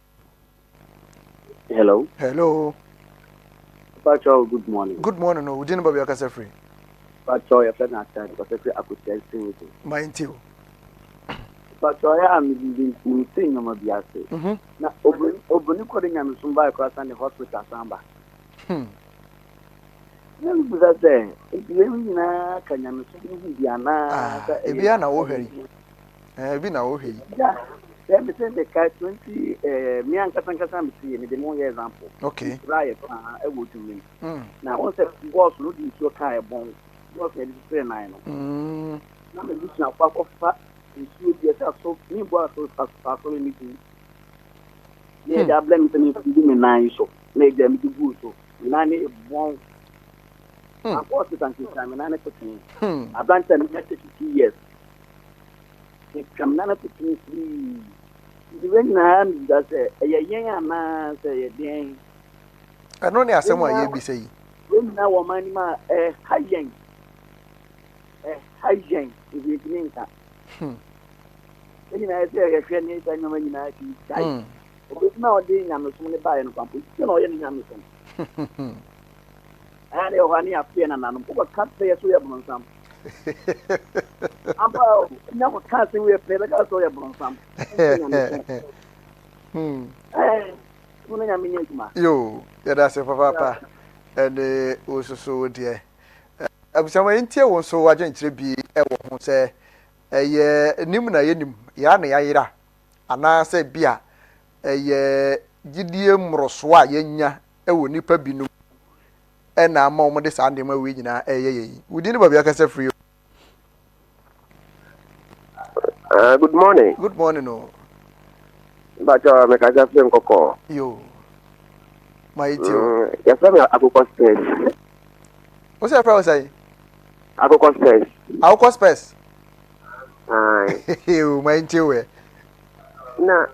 Hello Pacho, good morning. Good morning. No, odin babi akasa free. Pacho, your friend at time because I akutia sing with you. Mind you. Pacho, I am in sing no mabiase. Na obuni ko de nyame sumba akwa san the hospital samba. Nem buza se, ebi na kanyame sumba biana ebi na wo hwari. Ebi na wo hwari. Yeah. Let me say the guy 20 me and Katan me see the more example. Okay. Right, I would do me. Now once a boss look into a car bone, was a little nine. Now the mission of Papa Fat is you yourself so me was so meeting. Yeah, they are blaming me for doing 9 so make them do good so 9 one. Of course, it can time and I I've done 10 years. It come none of the things the when I am that a young man say again. I don't know someone you be saying. When now a man a high young is the evening. When I say a friend is I know when I die. But nowadays I'm not only buying a company, you know, any Amazon. And they are near Pian and I'm cut pay as we have on some. About never casting we pay like I saw your bronze. Yo, that's a papa, and also so dear. I was somewhere in Tia was so agent to be ever say a year Nimuna Yenim, Yana Yaira, and I said Bia, a year Gideon Roswa Yenya, a nipa binu. And now, Mamma, this Sunday, my wedding, we didn't have a free. Good morning. Good morning, no. But make I just think Coco. Yo, my dear. Yes, I'm a Coco Space. What's your problem say? Coco Space. Coco Space. Aye. You, my dear. Na,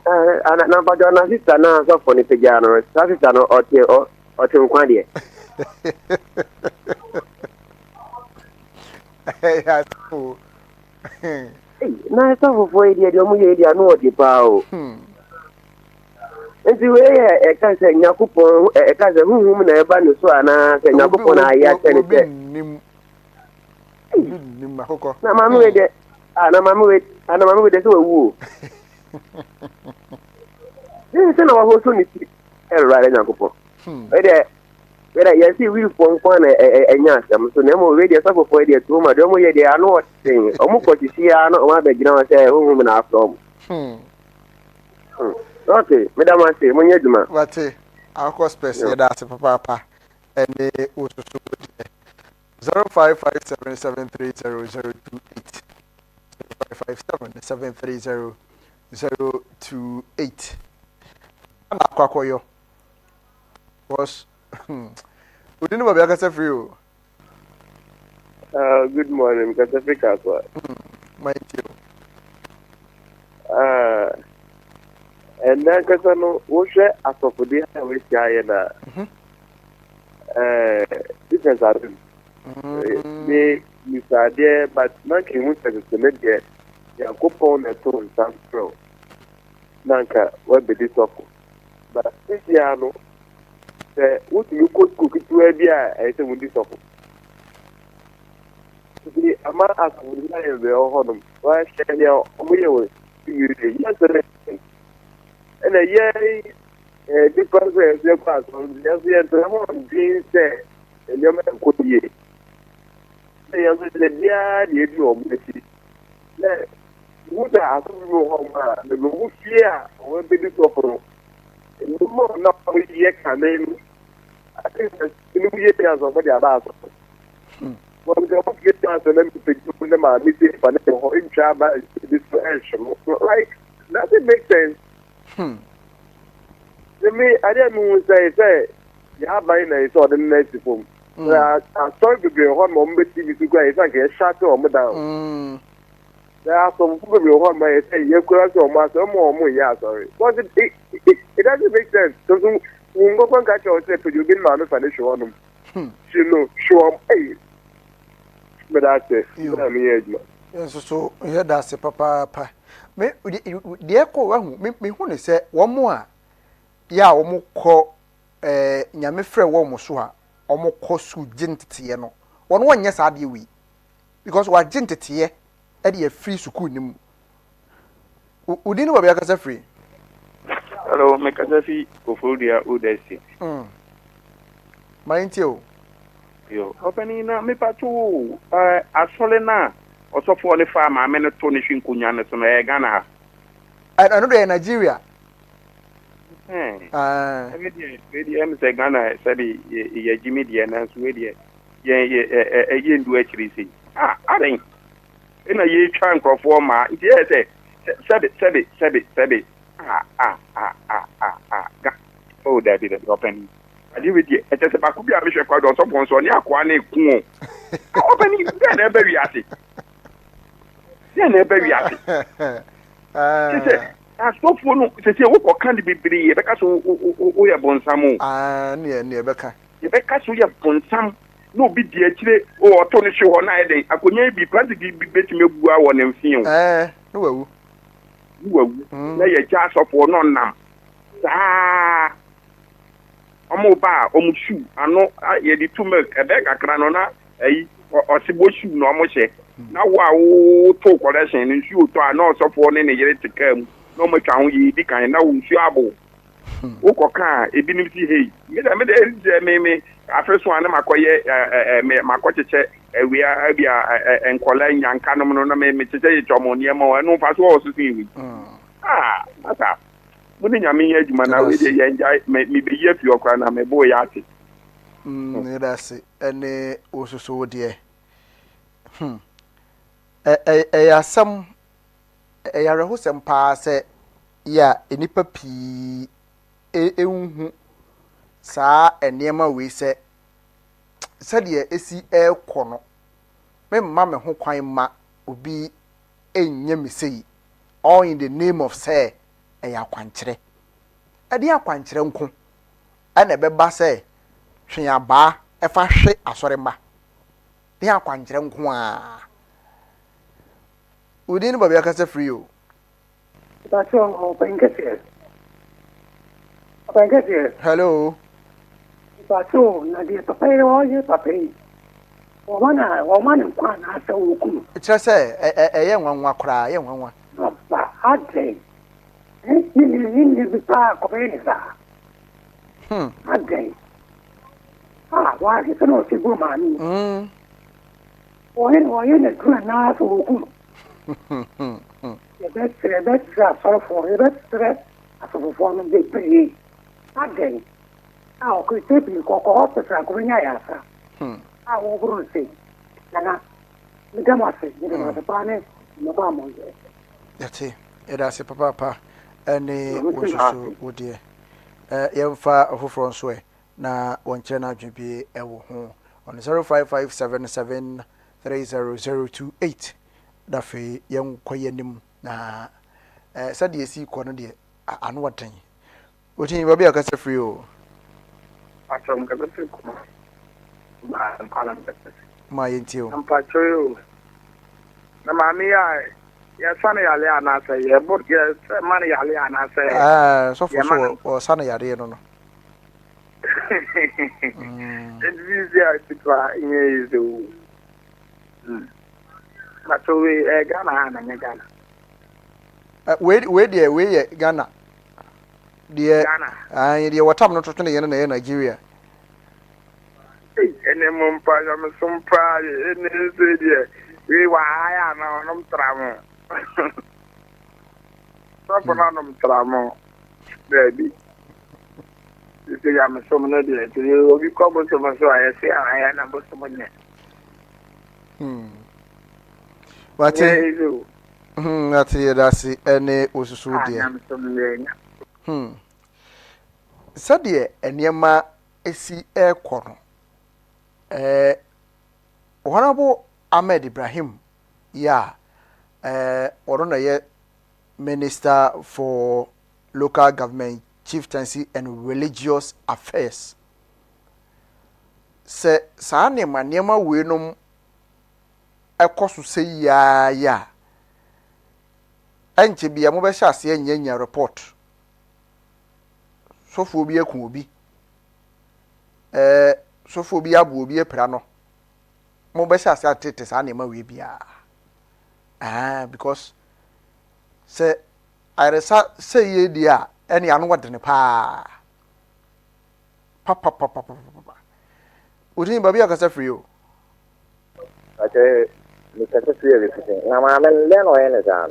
na, but your sister now so funny to January. Sister no or Kwandie. Yeah, so. Na esa fofo edi edi omo ye edi anu odi pa o. Enti we e ka se Nyankopon e ka se huhum na eba no so ana se Nyankopon na ya tene te. Nim akoko. Na mama we de ana mama we de so wu o. Se na wa ho so ni ti e ra Nyankopon. We de yes we pon na enya asem so na mo we de so fofo edi to ma de mo ye de anu odi. Omo ko ti sia na o ma be gina wa se huhum na afro. Okay, madam I say money duma. What our cost person that's papa and also 0557730028 0557730028 and akwakoyo was we didn't know about free you. Good morning, Kasafika. Mind you. And then Kasano, Osha, as of the day, we say, different are they are there, but not in which is the media. They are coupon and so on, some pro. Nanka, what be this of? But this year, no, what you could cook it to a beer, I say with this of. The amount of the Honum, why shall you away? Yes, and a year different way of your class on just the Dramon being said, and your man could be. They are the year you do of the city. What are home, the move here, will be this offer. No more not with yet, and then I think in years of what they are about. Well, they won't get us and then to put them out, this is financial in Java, this like, doesn't make sense. To me, I didn't know say, you have buying a sort of nice form. I'm sorry to be a home on the TV to go, it's like a shadow on the down. There are some people who want my say, you could also master more, yeah, sorry. But it doesn't make sense. So, we go and catch yourself to you, been man financial on them. You know, show them, but that's it. So, yeah, that's a papa. Me, dear, me, who say one more. Ya omo ko nyame frɛ wo mo so a omo ko su gintete no wono wonye sa de wi because wa gintete e de free school nim udi no ba bia kasa free. Hello, me kasa fi Ofodia Udesi. Mind you yo opening na me patu asole na osofo le fa ma me no to ne hwinkunya ne so na Ghana ha I know the Nigeria. Maybe I'm saying Ghana said ye Jimmy the and so ye do actually see. I think in a year trying for former, yes, said it. Oh, that didn't open. I did with you. It is about Kubia Bishop called on someone so near Kwane Kumo. Opening, then a very happy. Then a very happy. I stop for no to say what can be brave because we are Bonsamu. Near Becca. Because we have Bonsam, no be the actually or Tony Show on I day. I could be practically be betting me one and film. No, you will lay a chance of one on now. Ah, a mobile, shoe. I know I had to make a bag a cranona, or Sibo shoe, no more. Now, wow, talk correction and shoe to an also for any year to come. No much on ye, the kind of shabble. Okoka, a binity hay. Me, I first one, my coach, we are and calling young Canamon, me to say Tomonemo, and no pass also see me. That's up. When you mean, man, I will enjoy me be here for your crown, I'm a boy artist. That's it, and also so dear. Some. Eyare ho sempa se ya enipa pi ehunhu saa enema we se de esi ekono memma me ho kwan ma obi enye me sei all in the name of say eya kwankere ade akwankere nko ana beba se twen aba ɛfa hwe asɔre mba ne akwankyerɛ nko a udin baabi akasa free o Paso, hello Paso, na dia papai oye papai. Wamana kwa na asa wuku. kyerɛ sɛ ɛyɛ nwanwa koraa ɛyɛ nwanwa Ba ade. Ni bi pa ko be sa. Ade. Wa ke no si bu mani. Oye na kwa na asa wuku. That's for no be pay. Ade. Ko te bi ko hospital ko nya ya sa. Wo buru se. Nana. Mi da ma se, mi da pa ne, mo ba mo ye. yɛte yɛda ase papa ɛne wosusu wodie yɛmfa afoforɔ nso na wɔnkyerɛ no adwe bi ɛwɔ ho ɔno 0557730028 da afei yɛnkɔ yɛnim na sɛdeɛ ɛsi kɔ no deɛ ano wɔden wotin baabi a kasa firi o ma yɛntie o na maame ya sane yale anasa ye bod ye mane yale anasa so for o sane yare no no it is ya sitwa inyezo ma so we Ghana na nya Ghana we ye Ghana de de watam no toto ne ye na Nigeria ene mumpa ya musumpa ene se de we wa ya na onom tramo so na onom tramo baby ise ya musum no de te obi ko bo so so ayese aya na bo so monye wate ate dasi ene osusu de sade eniema esi ekoro Honorable Ahmed Ibrahim Orona ye Minister for Local Government, Chieftaincy and Religious Affairs. Se saa nneɛma wei nom ɛkɔ so sɛ ya ɛnkyɛ bia mo bɛhyɛ ase nya report sɔfo bi aku obi sɔfo bi abo obi apra no mo bɛhyɛ ase atete saa nneɛma wei bia because sɛ ayɛresa sɛ yɛ di a ɛne ano wɔdene paa papa Udin babi akasa free o. Ate ni kasa free le fite. Na ma men le no ene dan.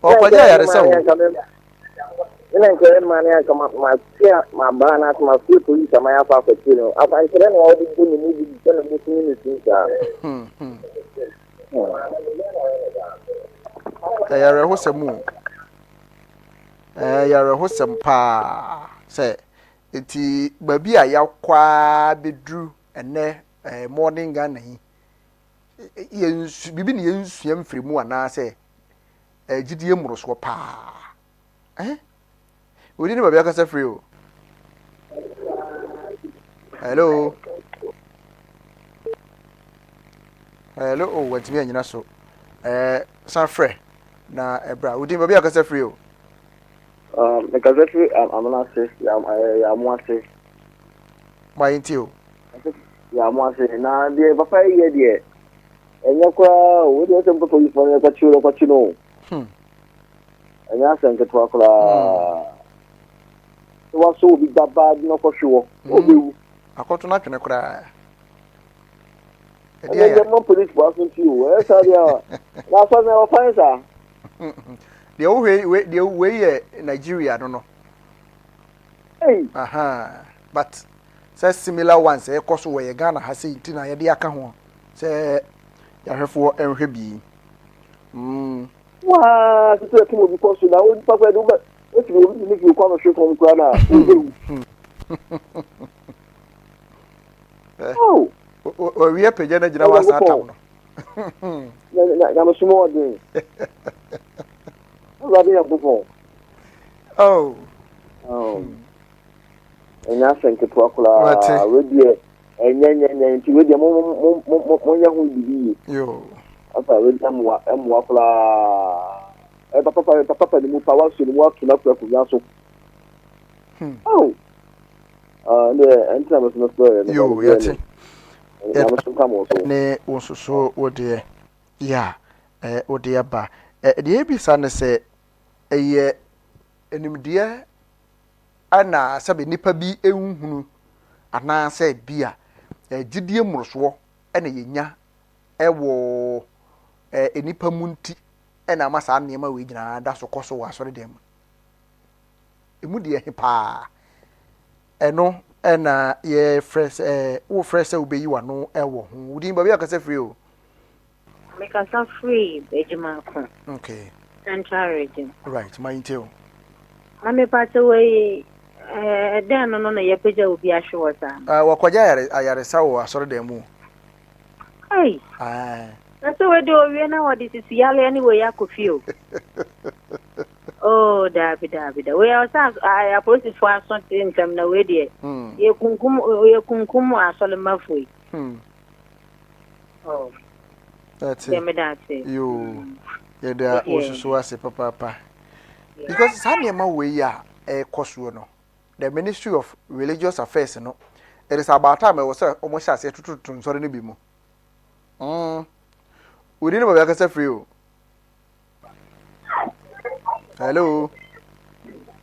O kwa ja yare sawo. Ina nke mani aka ma tia ma ba na ma free police ma ya fa fa tino. Afa nkere no odi bu ni bi bi na mu tini ni tinka. Yare hosemu. Yare hosem pa se eti babi a yakwa bedru ene morning Ghana yi yensu bibi ne yensu yamfremu ana se gidie moroso pa odi ne babi akasa free o hello oh watimi anyina so san frɛ na ebra odi babi akasa free o because I'm not safe. I'm more safe. My intio. Yeah, I'm more safe. Now, the papa here, dear. And you cry, what do you think for you for what you know? And you think to talk. Was so big that bad, no for sure. I got to not cry. And then the police wasn't you. Where's the that's what never finds her. The old way Nigeria, I don't know. Hey. But says similar ones, a course where Ghana has seen Tina Yadiaka. Say, you have for every be. Wow, it's a thing because you know, Papa, what you make you come from Ghana. Oh, we are paying a general town. I'm a small thing. Oh. And I think it's Wakula. enya nti we de mo nya hu bibi yo asa we de mo kula papa ni mu pa wa so ni mu atu na kura kunya so oh ne entra mo no so yo yati ne wososo wode ya wode ba de ebisa ne se eye enimdia ana sabe nipa bi ehunhunu ana se bia gidie moroso ena yenya ewo enipa munti ena masa anema we nyina da so koso wa sore dem emu de hepa eno ena ye fresh wo fresh obeyi wa no ewo ho wudin ba bia kase free o make us free ejima ko okay central region right my intel ame pato we dan no na ye peja obi ahwe wasa wakwaja ayare sawo asore dem mu ai so we do we na what this is yale anyway yakofio oh dabi we also I process for something come na we there ye kunkum asole mafui oh that's it you ye da osusu ase papa because sanema we ya kosuo no the Ministry of Religious Affairs no it is about time we say almost as tutu nsore no bi mu we didn't have a free you. Hello.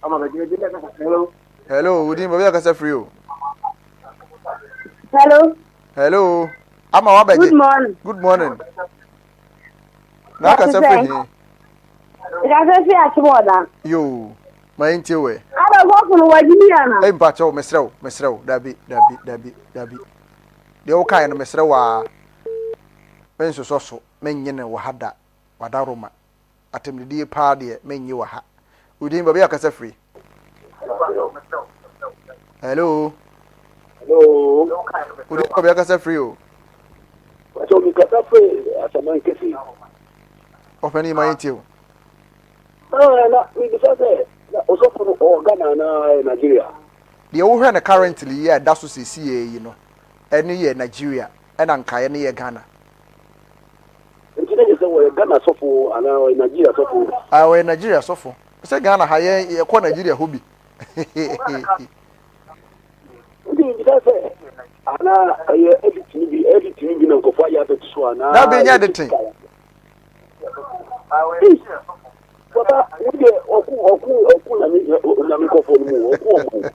Hello, we didn't have a free you. Hello. I'm a good morning. Good morning. Naka free. Yo, my intiwe. I don't go for Wajimiana. I'm pacho, Mesro, Dabi. The old kind of Mesro. Menso soso menyene wo hada wadaroma atemdie pa de menye wo ha udin ba bia kasa free hello udin ba bia kasa free o so mi kasa free asaman kesi openi my intio na mi bisa se osofo o Ghana na Nigeria de wo hwe na currently ye da so sisi yi no eni ye Nigeria ena nkae ne ye Ghana Ghana sofo ana Nigeria sofo we Nigeria sofo se Ghana ha ye ko Nigeria hobi ndi bisa ana ye editing bi na nkofo ya betu ana na be nya editing baba ndi oku na mi nkofo mu oku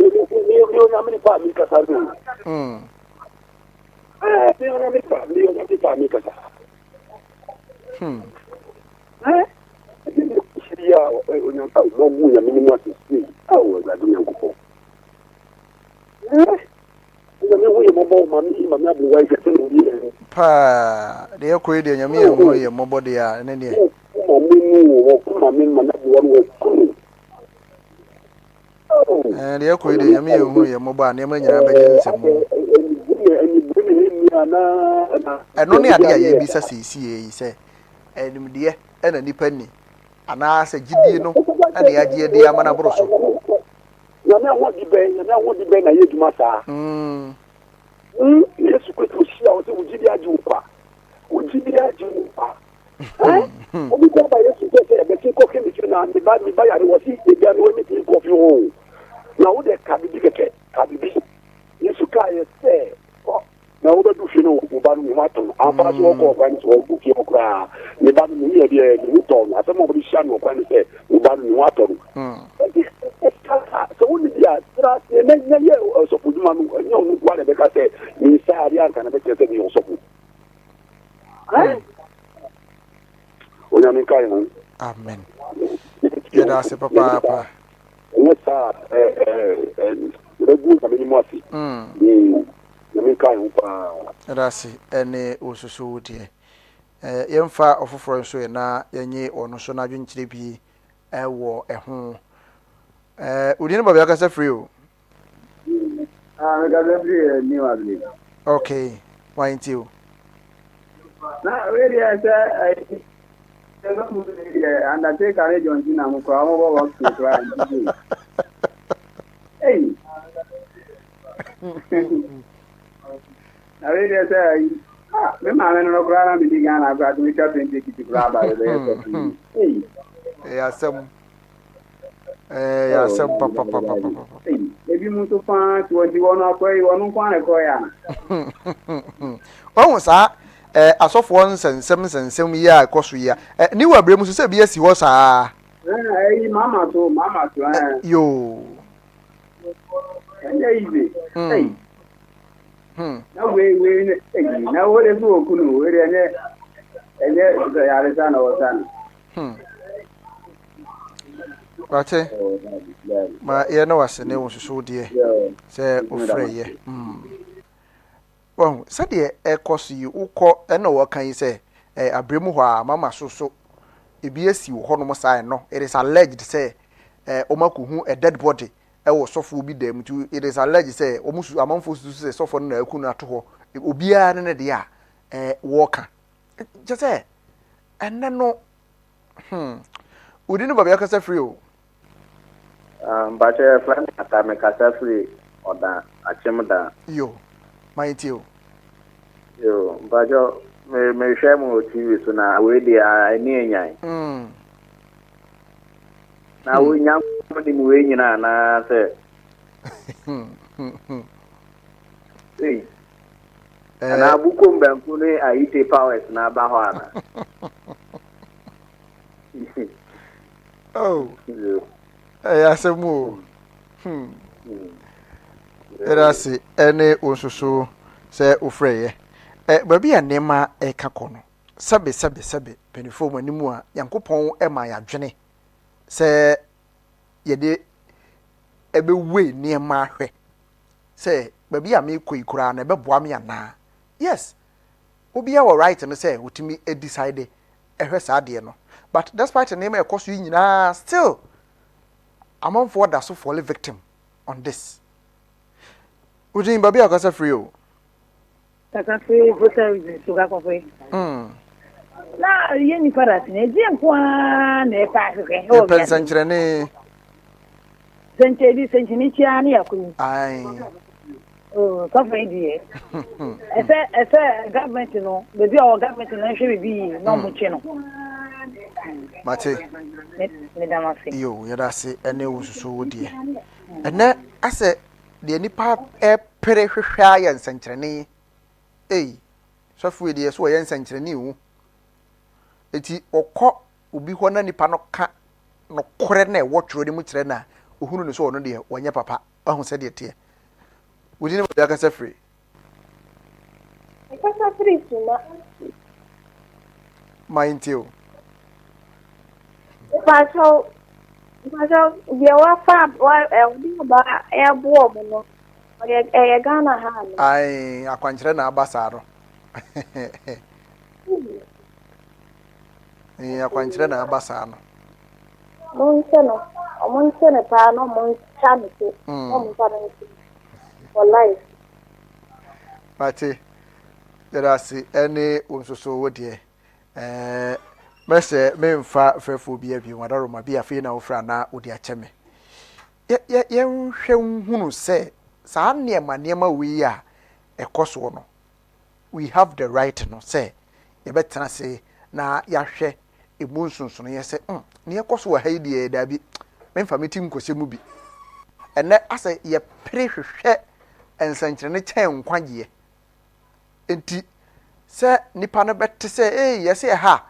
ni na mi pa mi kasaru pa de ko ide nyame ho ye mobode ya ne ne de ko ide nyame ho ye moba ne ma nyina ba nsem eno ne ade a ye bisa sisi yi se enimde ena nipa ni ana se gidie no ade agye de amana boroso na wodi be na ye duma sa Yesu Kristo shia o se ujidi aji ukwa obi ko ba Yesu Kristo e be ti ko kemi ti na ni ba ya ri wo si e ga no ni ti ko fi o na wo de kabibi keke kabibi Yesu ka ye se na wo do fi no wo ba no ma to ampa so ko kwa ni so ku ki okra ni ba no ni e de ni to na se mo bi sha no kwa ni se wo ba no ni wa to so wo ni dia tra se na ye so pu duma no nyo no kwa le be ka se ni sa ari an kana be se ni so pu onya mi kai no amen yeda se papa ni sa regu ka mi mo afi mi kai upa rasi ene osusu die yemfa ofoforo nso na yenye ono so na adwenkyire bi ewo eho udin baba yakasa free o me ga free ni wa believe okay why ain't you na really I undertake arrange on na mo ko amo bo work to try hey Na we dey say me ma me no kura na me di Ghana kura to me tell 20 kiti kura ba le. Asem. Asem papa. Ebi mu to fa 21 akwai wonu kwa na ko ya na. Ohun sa asofo nsensem yi a ikoso yi a ni wa bremu so se bi asi ho saa. Mama to yo. Easy. Na we na wo le so okunu we re enye ya le sana o sana. Bache. Ma ye na wase ne wo susu de se ofre ye. Well, said the cost you uko eno wakan yi say abremu ho a mama so ebiesi wo hono sai no it is alleged say omakuhu a dead body wo sofo bi dem to it is alleged say omusu amanfo su say sofo na akunu ato ho obiara ne de a woka just say enne no udi no baba yakasa free o but friend ata me kasa free oda achemda yo my tio yo bajo me share mo TV so na we dey ani enyan na we nyam di mu we nyina na se na buko mbanku ne ayite powers na ba ho ana oh asemu era si ene osusu se ofreye baby anema eka kono sabe penifo manimu a yankopon ema ya dwene se yede ebewe niema hwe se baby a me koikura na beboa me ana yes obi a right no say utimi decide ehwe saade no but despite name ekoso nyina still among for that so fall victim on this udin baby akasa free o Kaka free voter suga ko free na yeni para tine je kwa na pa ke o pensan kirene sencheni chiani yakuni ai so free die ese government no be our government no hwe bi no mu chi no mate me damase yo yadase ene wususo wodie ene ase de nipa pere hwehwa ya nsankyerene sofu de so ya nsankyerene wu eti okọ obi ho na nipa no ka no kore na wotro de mu kire na ohunu ne so ono de wanya papa ahu se de te wudi ne ba ka se free Kasa free suma mindio Paso ye wa fa wa udi ba bo mo no e Ghana ha no ai akwankyere na abasaro akwankyere na abasaro Monse pa no moncha ne ko mo pa ne for life Mate derasi ene onsoso wodie mese memfa frefo bia bi wadaro ma bia fe na ofra na odi acheme ye nhwe hunu se saa niema wi a ekoso no we have the right no say ye betena se na yahwe emunsunsun ye se ne ekoso wa haidi da bi memfa metim kosemu bi ene ase ye pere hwehwe ensankyere ne chen nkwagie enti se nipa no bette se ye se ha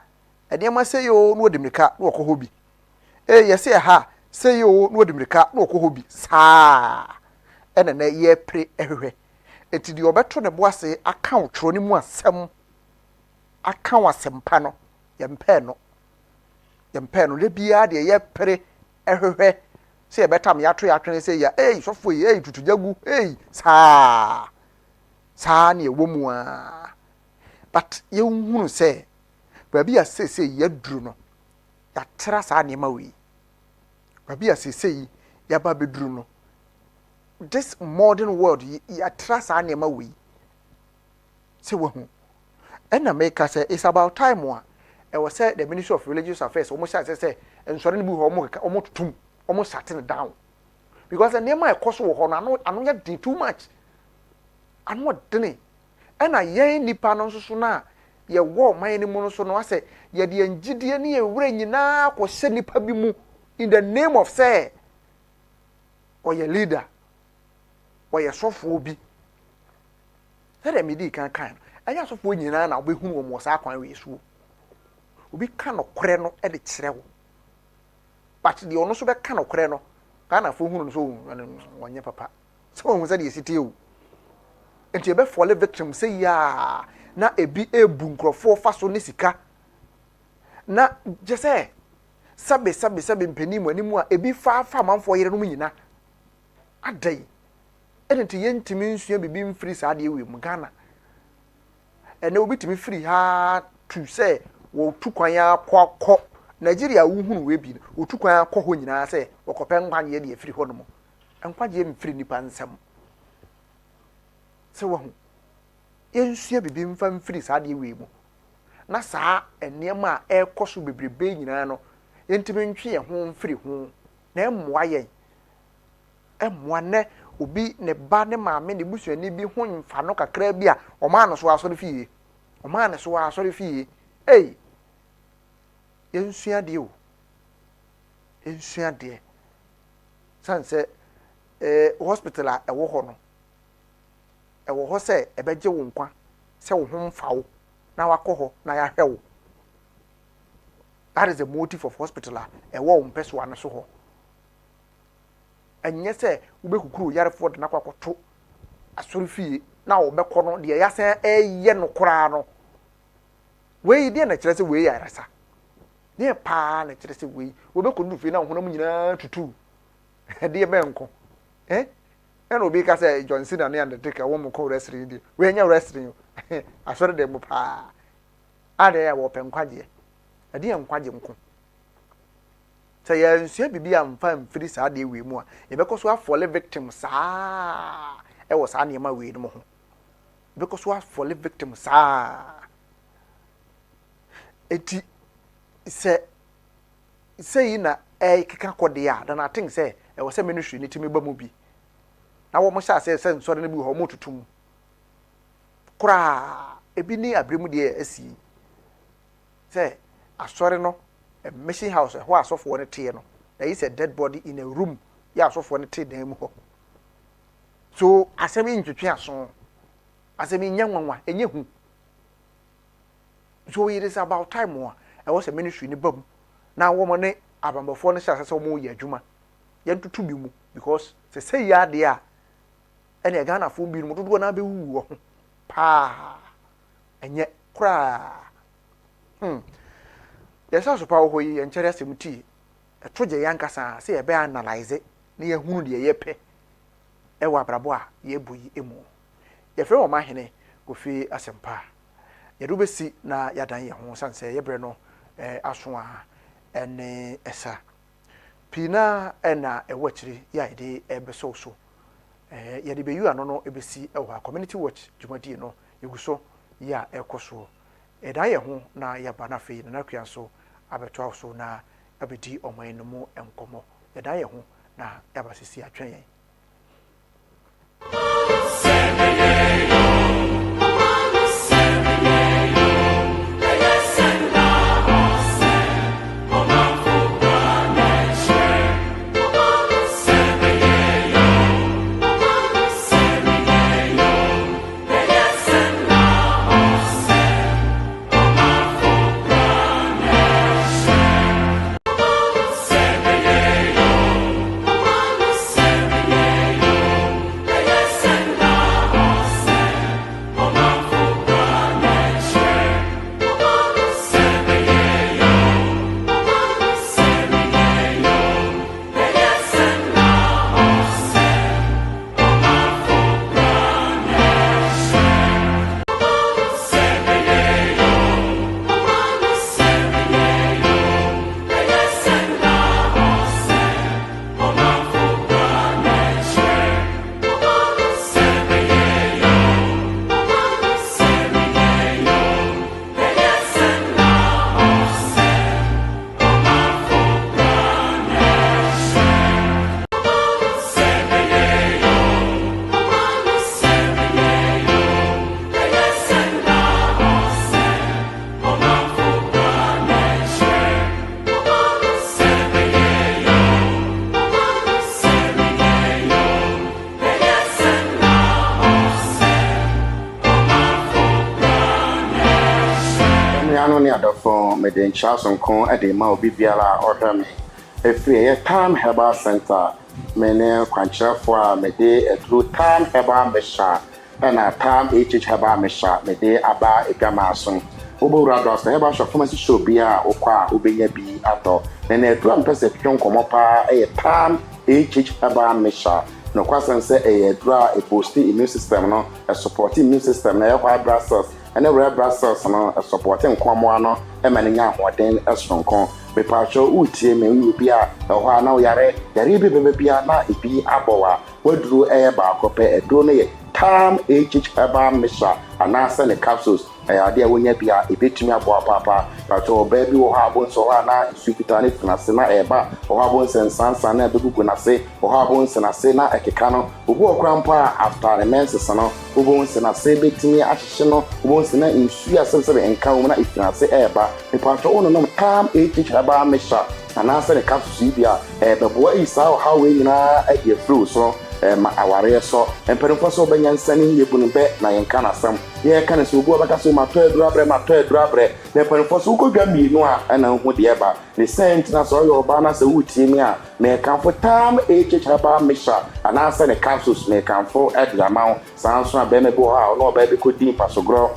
edema se yo no odimrika no okoho bi ye se ha se yo no odimrika no okoho bi saa ene na ye pre ehwe enti di obeto ne boase aka otro ni mu asem aka wasempa no ye mpe no le bia de ye pre ehwe se ye betam ya to ya twene se ya sofo ye tutujagu saa ne wo mu a but ye hunu se baby asese ye duru no ya tra saa ne ma wi baby asese ya ba beduru no this modern world ya tra saa ne ma wi se wo hu ena make say it's about time one e was say the Ministry of Religious Affairs almost say ensure ni bi ho omo tutum omo shutting down because the name my cost wo ho no anu ya too much ano dene ɛna yɛn nipa no nso so na ye wo man ni mu no so no ase ye de ngidie ne ye wura nyinaa ko hye nipa bi mu in the name of say or your leader or your sofo bi say me di kan anya sofo nyinaa na obehunu wo mo sa kwan we so obi ka no kore no e de kire wo but the ono so be ka no kore no ka na fo hunu no so wonye papa so won say de siti o enti be fall victim say ya na ebi ebu nkrofo fa so ne sika na je say sabe mpanimu animu a ebi fa manfo yere no nyina adai enti yentimi nsua bibi mfiri saa de we mu Ghana ene obi timi free ha to say wo tukwan ya kwakọ Nigeria wo hunu we bi wo tukwan ya kwọ ho nyina say wo kopẹ nkwaje de free ho no mo nkwaje mfiri nipa nsam se wo hu yensua bibi mfa mfiri saa de we mu na saa enema a ekoso bebrebe nyina no yentimi ntwe ye ho mfiri ho na emmoa yen emmoa ne obi ne ba ne maame ne busuani bi ho mfa no kakra bi a o ma no so asori fie o ma ne so asori fie yensua de o yensua de sanse hospital a ewo ho no ewo ho se ebeje wo nkwa se wo ho mfa wo na wakọ ho na ya hwe wo. That is the motive of hospital ewo umpeso ane so ho enye se ubekukuru yarefo de na kwakoto asori fie na obekọ no de ya se eye no kora no we de na kire se we yaresa ne pa na kire se we obekọ du fie na honam nyina tutu de be nko ena obi ka se Johnson na ne Undertaker wo mo ko wrestling di we nya wrestling asori de mo pa ade ya wo penkwaje ade nkwaje nko say ya nsua bibi amfa mfiri saa de we mu a ye bekoso afole victim saa e wo saa ne ma we no ho bekoso afole victim saa eti say na keka kode ya da na think say e wo say ministry ni timi ba mu bi na wo mo sha say nsore ne bi ho mo tutum kura ebi ni abremu de asi say asore no a machine house ho asofo ne tie no there is a dead body in a room ya asofo ne tie dan mu ho so asemi ntwetwe aso asemi nyanwanwa enye hu so it is about time one I was a ministry ni bam na wo mo ne abambofo ne sha sese mo ye adwuma ye ntutu bi mu because say ya de a ene Ghana fo bi no dodo na be wu wo pa enye kra yes so pa wo yi enchere asemuti etoje yankasa se ye be analyze ne ye hunu de ye pe e wa brabo a ye buyi emu ye fre wo ma hene Kofi Asempa ye do besi na yadan ye ho sanse ye bre no aso a ene esa pina ena ewachiri ya ide ebeso so ye de beyu ano no ebesi ewa community watch jumadi no yeguso ya ekoso eda ye ho na ya bana fe na nakua so abeto so na abedi oman no mu enkomo eda ye ho na ya basisi atwen yen no ne adofo me den chaso nko ade ma obi biara order me efiri Tam Herbal Center me ne kwankyerefo a me de edru Tam Herbal Mesha na Tam Herbal Mesha me de aba egamaso obowura dos Herbal shop pharmacy shop bia okwa obenya bi ato na edru am pese twon komopa Tam Herbal Mesha no kwasan se edru a boost immune system no support immune system na white blood cells and red blood cells no supporting kwamo no e maninya hoden esronko me pacho utie me ubi a ho na yare bi bia na ibi abowa waduru ba akope edro no ye Tam Herbal Mesha anasa ne capsules ade a wonya bia ebetumi aboa papa pacho baby wo ha bon so na sukita ne finase na eba wo ha bon sensansa na begugu na se wo ha bon senase na ekeka no obu okrampa after the menses no wo bon senase betumi ahye no wo bon sena insu asebsebe enka wo na ifinase eba me pacho ono no Tam Herbal Mesha anasa ne capsules bia bebo isa ha we nyina ade flu so ma aware so emperemfo so benya nsani yebunu be na yenka na sam ye ka na so obu abaka so ma to adurabre na emperemfo so ko dwa mienu a na hu de eba ne sent na so yo ba na se wutie mi a me kanfo Tam Herbal Mesha anasa ne capsules me kanfo adurama sanso be me bo ha no ba be ko din pasogro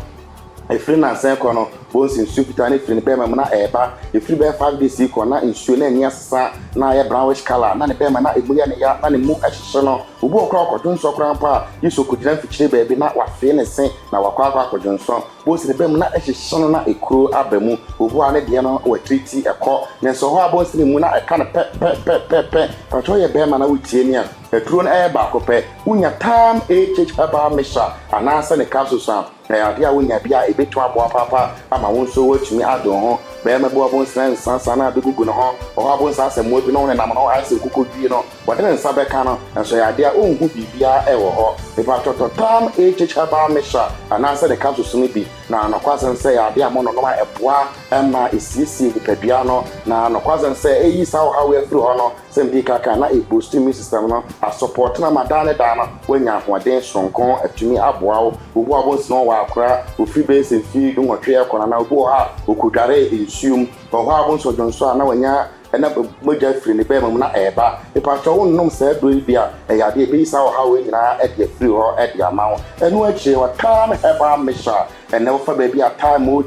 efiri na nsen ko no bonsi nsupita ne firi ne be ma na eba efiri be 5 days ko na nsuo na ni asesa na ya brownish color na ne be ma na emuya ne ya na ne mu ahihye no obu okra okodun so kra pa yiso kodira mfikyire be na wafe ne sen na wakwa akodun so bonsi ne be ma na ahihye no na ekuro abamu obu a ne de no wa treat ekọ ne so ho abonsi ne mu na eka na pe pato ye be ma na wutie ni a eturo na ba akopɛ unya Tam Herbal Mesha anasa ne capsules a na ade a wonya bia ebetu aboa papa ama won so watumi adon ho be ma bo abon sansa na begugu no ho o abon sansa mo bi no ne nam no ase kokodwie no wode ne nsa beka no enso ya ade a onhu bibia ewo ho e pa toto Tam Herbal Mesha anasa ne capsules no bi na anokwasen se ya ade a mo no ma eboa ma esisi dipabia no na anokwasen se eyi sa ha we afiri ho no se mbi kaka na e boost immune system no a support na madane dana wanya hoden sonko atumi aboa obu abon sno wa akra ofi base fi do nwotwe ekona na obu ha okudare ensum ho abon so jonso na wanya ena moja free ne be mam na eba e pato wonnom se do bia e yade be isa ha we nyina e de free ho e de amawo enu achi wa Tam Herbal Mesha ene wo fa ba bia time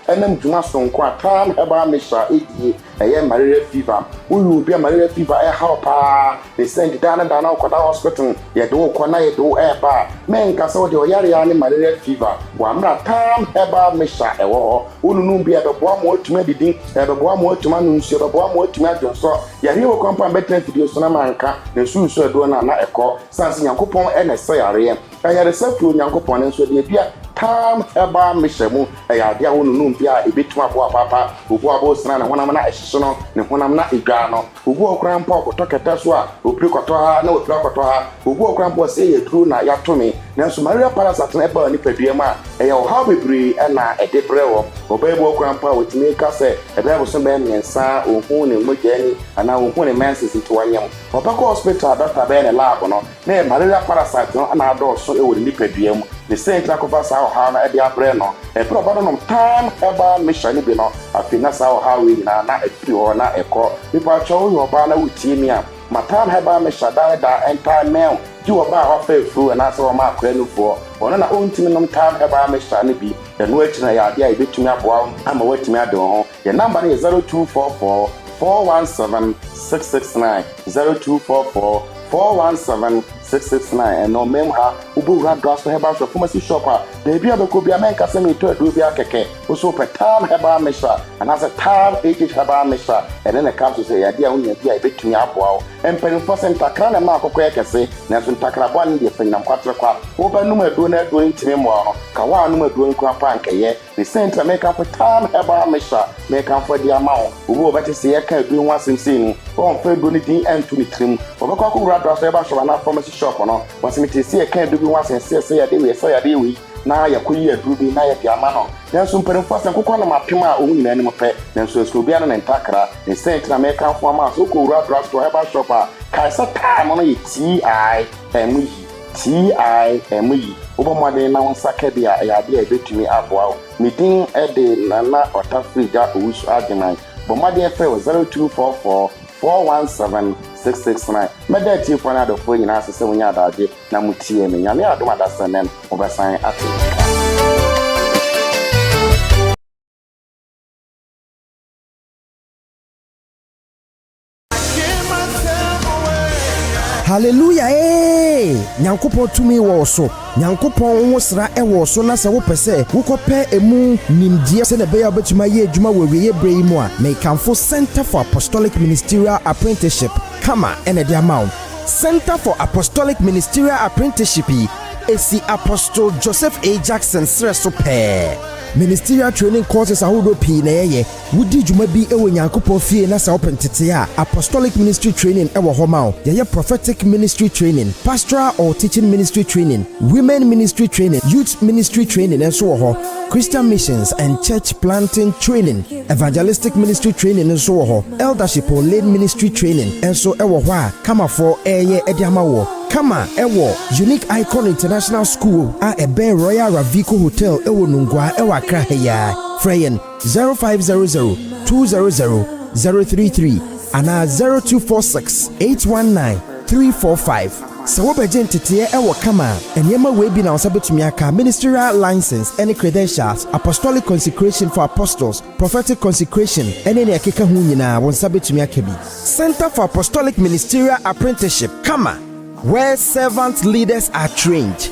enam djuma sonko Tam Herbal Mesha edie eye malaria fever ulu bia malaria fever e ha pa they send dana okoda hospital ye do kona ye do eba men ka so de oyare ya ni malaria fever wa mra Tam Herbal Mesha e wo unu bia be boa mo otuma didi e be boa mo otuma nsuo be boa mo otuma adwonso yare wo kwampa betre video so na manka nsuo do na ekọ sanse yankopon e na se yare ayare safu yankopon nsuo de bia Tam Herbal Mesha mu ya dia wonu no bia ebetu aboa papa obu abo sna na honam na ehyeso no ne honam na edwa no obu okran mpa okotoketa so a opri koto ha na opri koto ha obu okran mpa se ye true na ya tumi na so malaria parasite na eba ni padua ma ya o ha bebri na edeprewo obebu okran mpa wotimi ka se ebe bo so be nyensa ohun ne mogani ana ohun ne menses into wanyam obako hospital doctor be ne lab no na malaria parasite no na ado so e wo ni padua mu the same trakofa sa ha na e dia bre no e pro ba no Tam Herbal Mesha ni bi no afina sa ha we na efiri ho na ekọ people cho yo ba na wutie mi a Tam Herbal Mesha da entire mail ji wo ba ha fa efuru na sa wo ma akra nu fo ono na ontimi no Tam Herbal Mesha ni bi e no echi na ya dia e betumi aboa ama watimi ade ho ye number is 0244 417 669 0244 417-669 and no mem ha ubu ra Grass Herbal Shop pharmacy shop a de bia be ko bia men ka se me to do bia keke o so pe Tam Herbal Mesha and as a Tam Herbal Mesha and then the capsule say ya dia unya bia e betumi aboa o empen for center kra na ma akokọ ekese na so ntakra bo an de fenam kwatre kwa wo ba num adu na adu ntimi mo no ka wa num adu nkwa pa nkeye the center make up for Tam Herbal Mesha make up for dia ma o wo ba te se ye ka adu nwa simsin o fa adu ni din entu ni trim o ba ko ra Grass Herbal Shop na pharmacy shop no wasimiti se ye ka adu nwa sense ya de we so ya de we na yakoyi adubi na ya piama no nanso mperemfo asan kokwa na mapem a ohun na anim pe nanso eskrobia na ntakra ne sent na make afo ama so ko wura Grass Herbal Shop a kaisa time no ye ti ai emu yi TIME ubomade na wonsaka dia ya dia betumi aboa meeting de nana otafrija usu agenan bomade fe 0244 417 669 meda ti fona do fo nyina asese munya adaje na mutie me nyame adoma da sanen obesan ate. Hallelujah, Nyankopɔn tumi wɔ so. Nyankopɔn wo sra ɛwɔ so na sɛ wo pɛsɛ wo kɔpɛ emu nimdie sɛ na bɛyɛ obetuma yɛ adwuma wɔ wiye brɛ mu a Mekamfo Center for Apostolic Ministerial Apprenticeship kama ɛna de ama wo. Center for Apostolic Ministerial Apprenticeship esi Apostle Joseph A. Jackson srɛ so pɛɛ. Ministerial training courses ahodo pii na yeye wudi dwuma bi ewo Nyankopɔn fie na sa opentete a apostolic ministry training ewo ho ma o yeye prophetic ministry training, pastoral or teaching ministry training, women ministry training, youth ministry training enso wo ho, Christian missions and church planting training, evangelistic ministry training enso wo ho, eldership or lay ministry training enso ewo ho a kama for eye ediama wo. Kama ewo Unique Icon International School a ebe Royal Ravico Hotel ewo Nungwa ewa Accra heya. Freyen 0500-200-033 ana 0246-819-345. Sawo beje ntete ewo kama enyema we bi na osabetumi aka ministerial license any credentials, apostolic consecration for apostles, prophetic consecration any ne akeka hu nyina won sabetumi aka bi. Center for Apostolic Ministerial Apprenticeship kama where servant leaders are trained.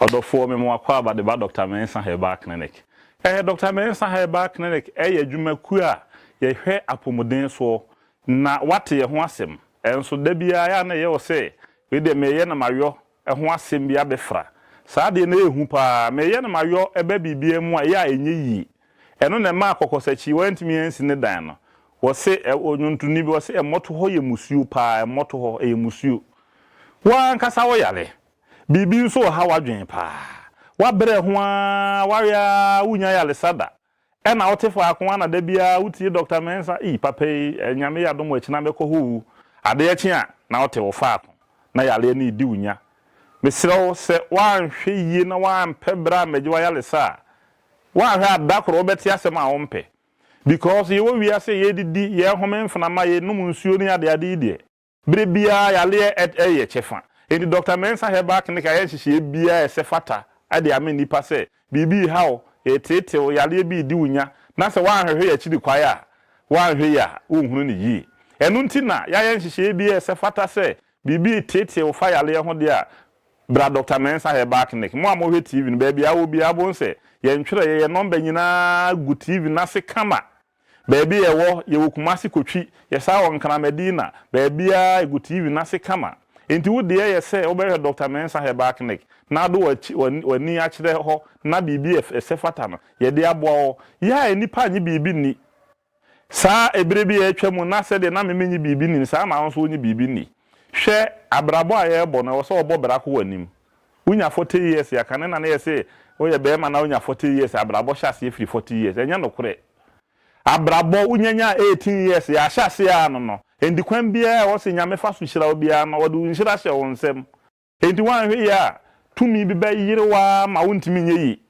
Odofo me mo akwa ba de ba Dr. Mensa Herbal Clinic. Dr. Mensa Herbal Clinic adwumaku a ye hwe apomuden so na wate ye ho asem. Enso da bia ya na ye wo se we de meye na mayo ho asem bia befra. Saa de na ehu pa meye na mayo eba bibia mu a ya enye yi. Eno na ma kokosachi wantimi ensi ne dan no. Wo se onyuntuni bi wo se emoto ho ye musuo pa emoto ho ye musuo. Wan kasa wo yale. Bibi nso ha wadwen pa. Wa bere ho a wa ya wunya yale sada. E na wotefo akon na da bia wutie Dr. Mensa papa nyame ya dom wachi na mekọ ho. Ade ya chi a na wote wo fa akon. Na yale ni di wunya. Mesrew se wan hwe yie na wan pebra meje wa yale sa. Wan hwe adakoro obeti asem a wompe. Because ye wo wi ase ye didi ye homemfna ma ye num nsuo ni ade ade die. Bere bia yale ye chefa. Eni Dr. Mensa Herbal Clinic aye hihie bia esefata ade ame nipa se bibi hawo etete o yale bi di wunya na se wan hwehwe ya chidi kwaya wan hwe ya unhunu ni yi enu ntina ya ye hihie bia esefata se bibi tete o fa yale ho de a bra Dr. Mensa Herbal Clinic mo amohwe TV no ba bia wo bia bon se ye ntwere ye number nyina gu TV na se kama baby ye wo Kumasi Kotwi ye sa won kana Medina ba bia gu TV na se kama. Enti wo de ye se obere Dr. Mensa Herbal Clinic na do wani a kire ho na bibi esefata no ye de abo ya enipa nyi bibi ni sa ebere bi atwam na se de na memenyi bibi ni sa ma won so nyi bibi ni hwe abrabo a ye bo na wo so obo bra ko wanim unya 40 years ya kan na ye se wo ye be ma na unya 40 years abrabo hyase e free 40 years enya no kure abrabo unyanya 18 years ya hyase ya no endi kwan bia wo se nyame fa so hyira obia na wo de hyira hye wonsem endi wan hwe ya tumi bi ba yirewa ma wontimi nyeyi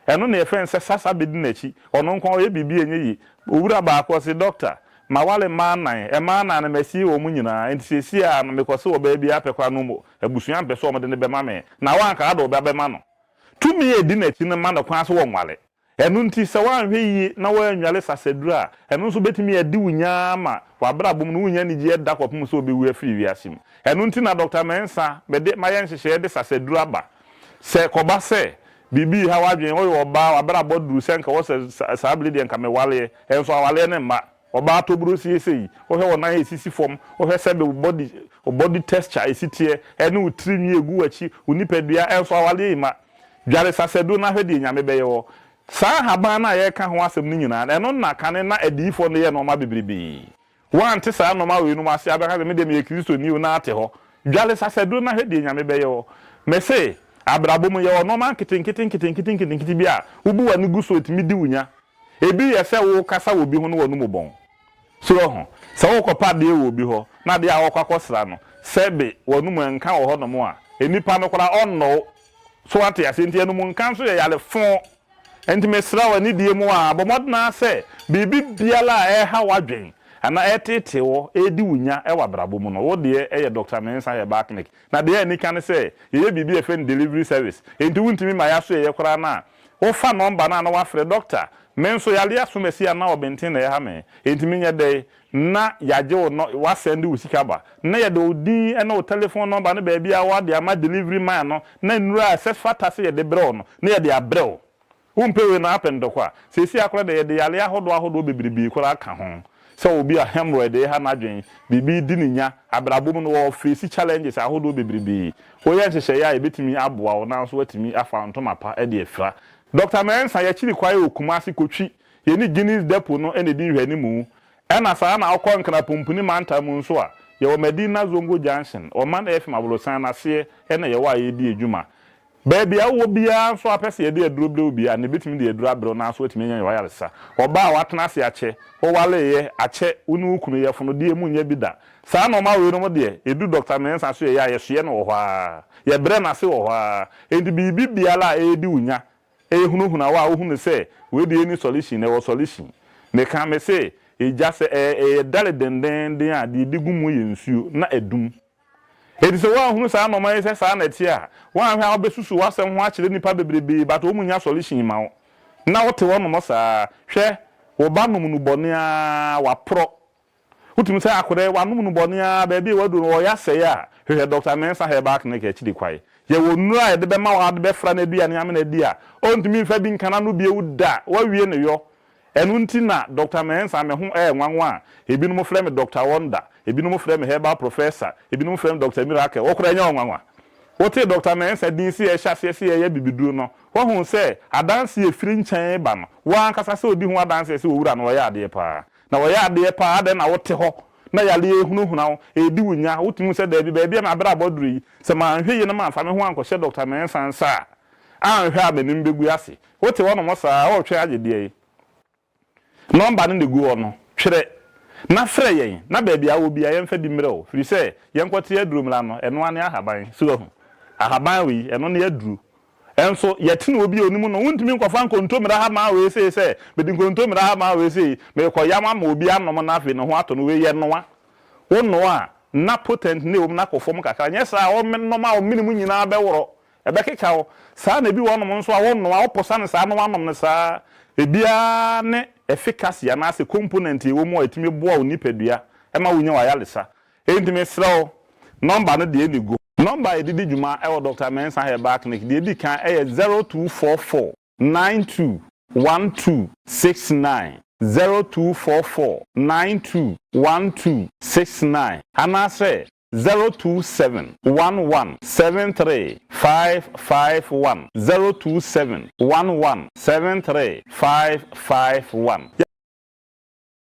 eno na efen se sasa bedi nachi ono nkwa ye bibi enyeyi owura ba ko se doctor ma wale manan e manan na mesi wo munyina enti sesi a na mekose wo ba bia pekwa no mo abusuan pese wo de ne be ma me na wan ka ado be ma no tumi ye di nachi ne ma na kwan so wo nwale enu nti se wan hwe yi na wa anwale sasedura enu nso betimi adi wunya ma wa bra bom no wunya ni je da kopum so obewu afiri wiasim enu nti na Dr. Mensa bede ma yen hyehyɛ de sasedura ba se koba se bibi ha wadwen wo oba wa bra boduru se nka wo se sabledi nka me wale enso awale ne ma oba to buru si sei wo hwe wona esisi fom wo hwe se be body texture esitie enu utri nwi egu achi unipadua enso awale ma dware sasedu na hwe de nyame beye wo sa haba na ye ka ho asem ni nyina eno na kane na adifo ne ye no ma bebrebe wan te sa no ma we no ma se abeka me de me Kristo ni na ate ho dwale sasedu na hwe de nyame beye wo me se abrabo mu ye no ma kitinkiti bia ubu wa ni guso etimi di wunya ebi yese wo kasa wo bi ho no wonu mobon so ho se wo kopa de wo bi ho na de a wo kwakosra no sebe wonu mu enka wo ho no mo a enipa no kora onno so ate asentie no mu nka so ye yale fon enti mesra wani die mu a bomodna se bibi biala ha wadwen ana etete wo edi wunya wa brabo mu no wo de Dr. Mensah Herbal Clinic na de ani kan se ye bibi efen delivery service enti wuntimi ma ya so ye kora na wo fa number na wa frɛ doctor menso yale asomasi na obenten na ha me enti minya de na yaje wo no wa send wo sika ba na ye de odin na o telephone number na ba bia wa de ama delivery man no na nura access factor se ye de brɛ no na ye de abrɛ umpewe na apendo kwa sesi akora de ye de yale ahodo bebribi kora ka ho so obi a hemorrhoid ha na dwen bibi di ninya abrabom no wo face challenges ahodo bebribi wo ye nhye ya ebetimi aboa wo na so watimi afa ntomapa e de efra Dr. Mensah ya chiri kwaye okumasi kotwi ye ni Guinness Depot no ene di hwani mu ena saa na akọ nkana pompuni manta mu nso a ye wo Medina Zongo Junction o man FM abolosan na se ene ye wa ye di edwuma baby awo bia so apese ye de aduro bre obi a ne betimi de aduro abro na so atimi nya wayaresa oba watena se ache o wale ye ache unu ukunu ye fono de emu nya bida saa no ma we no de edu Dr. Mensah so ye ya ye so ye no ho a ye bre na se ho a endi bibi biala e di unya ehunu wa ohunu se we de any solution na solution me kan me se e just dale denden a de digumu ye nsuo na edum edi se wa ohunu sa no ma se sa na ti a wa hwa obesusu wasem ho akire nipa bebrebe but o munya solution ma wo na wote wo no mo sa hwe wo ba no mu bone a wa pro utumi se akore wa no mu bone a ba bi wadu wo ya se ya hwe Dr. Mensah Herbal Clinic e chidi kwai ye wonura ye de be ma wa de be fra na aduane ame na di a ontumi fa bi nkana no bi ewuda wa wie ne yo enu nti na Dr. Mensah me ho nwanwa ebi no mo frɛ me Dr. Wonder ebi no mo frɛ me Herbal Professor ebi no mo frɛ me Dr. Miracle wo kora nya nwanwa wote Dr. Mensah din si e hyase se ye bibidu no wo hu se adanse e firi nkyɛn ba no wa ankasa se odi hu adanse se owura no wo ya ade pa na wo ya ade pa ade na wote ho na yale ehunu edi wunya wotimu se da bi na abra boduru yi se ma hwe yi na ma fa me ho anko she Dr. Mensah sa anhwe abanim begu ase wote wono mo sa wo hwe agede yi number no de gu ono hwere na frɛ yen na ba bia wo bia yen fa di mre o firi se yen kwete aduru mla no eno ane ahaban so ho ahaban wi eno ne aduru enso yetene obi onimu no wuntimi nkwafa nkontomra ha ma we se be di nkontomra ha ma we se me koyama ma obi anom na afi ne ho ato no we ye noa wono a na potent ne na kofom kakra nyesa o menoma o minimu nyina be woro ebe keka o saa na bi wonom nso a wono a oposa ne saa no anom ne saa ebia ne efficacy ya na ase component ewo mu etimi boa onipadua e ma wonya wa yalesa entimi sraw number no de enigo number edidi juma e wo Dr. Mensah Herbal Clinic de edi kan e 0244 921269 0244 921269 anase 02711735551 02711735551.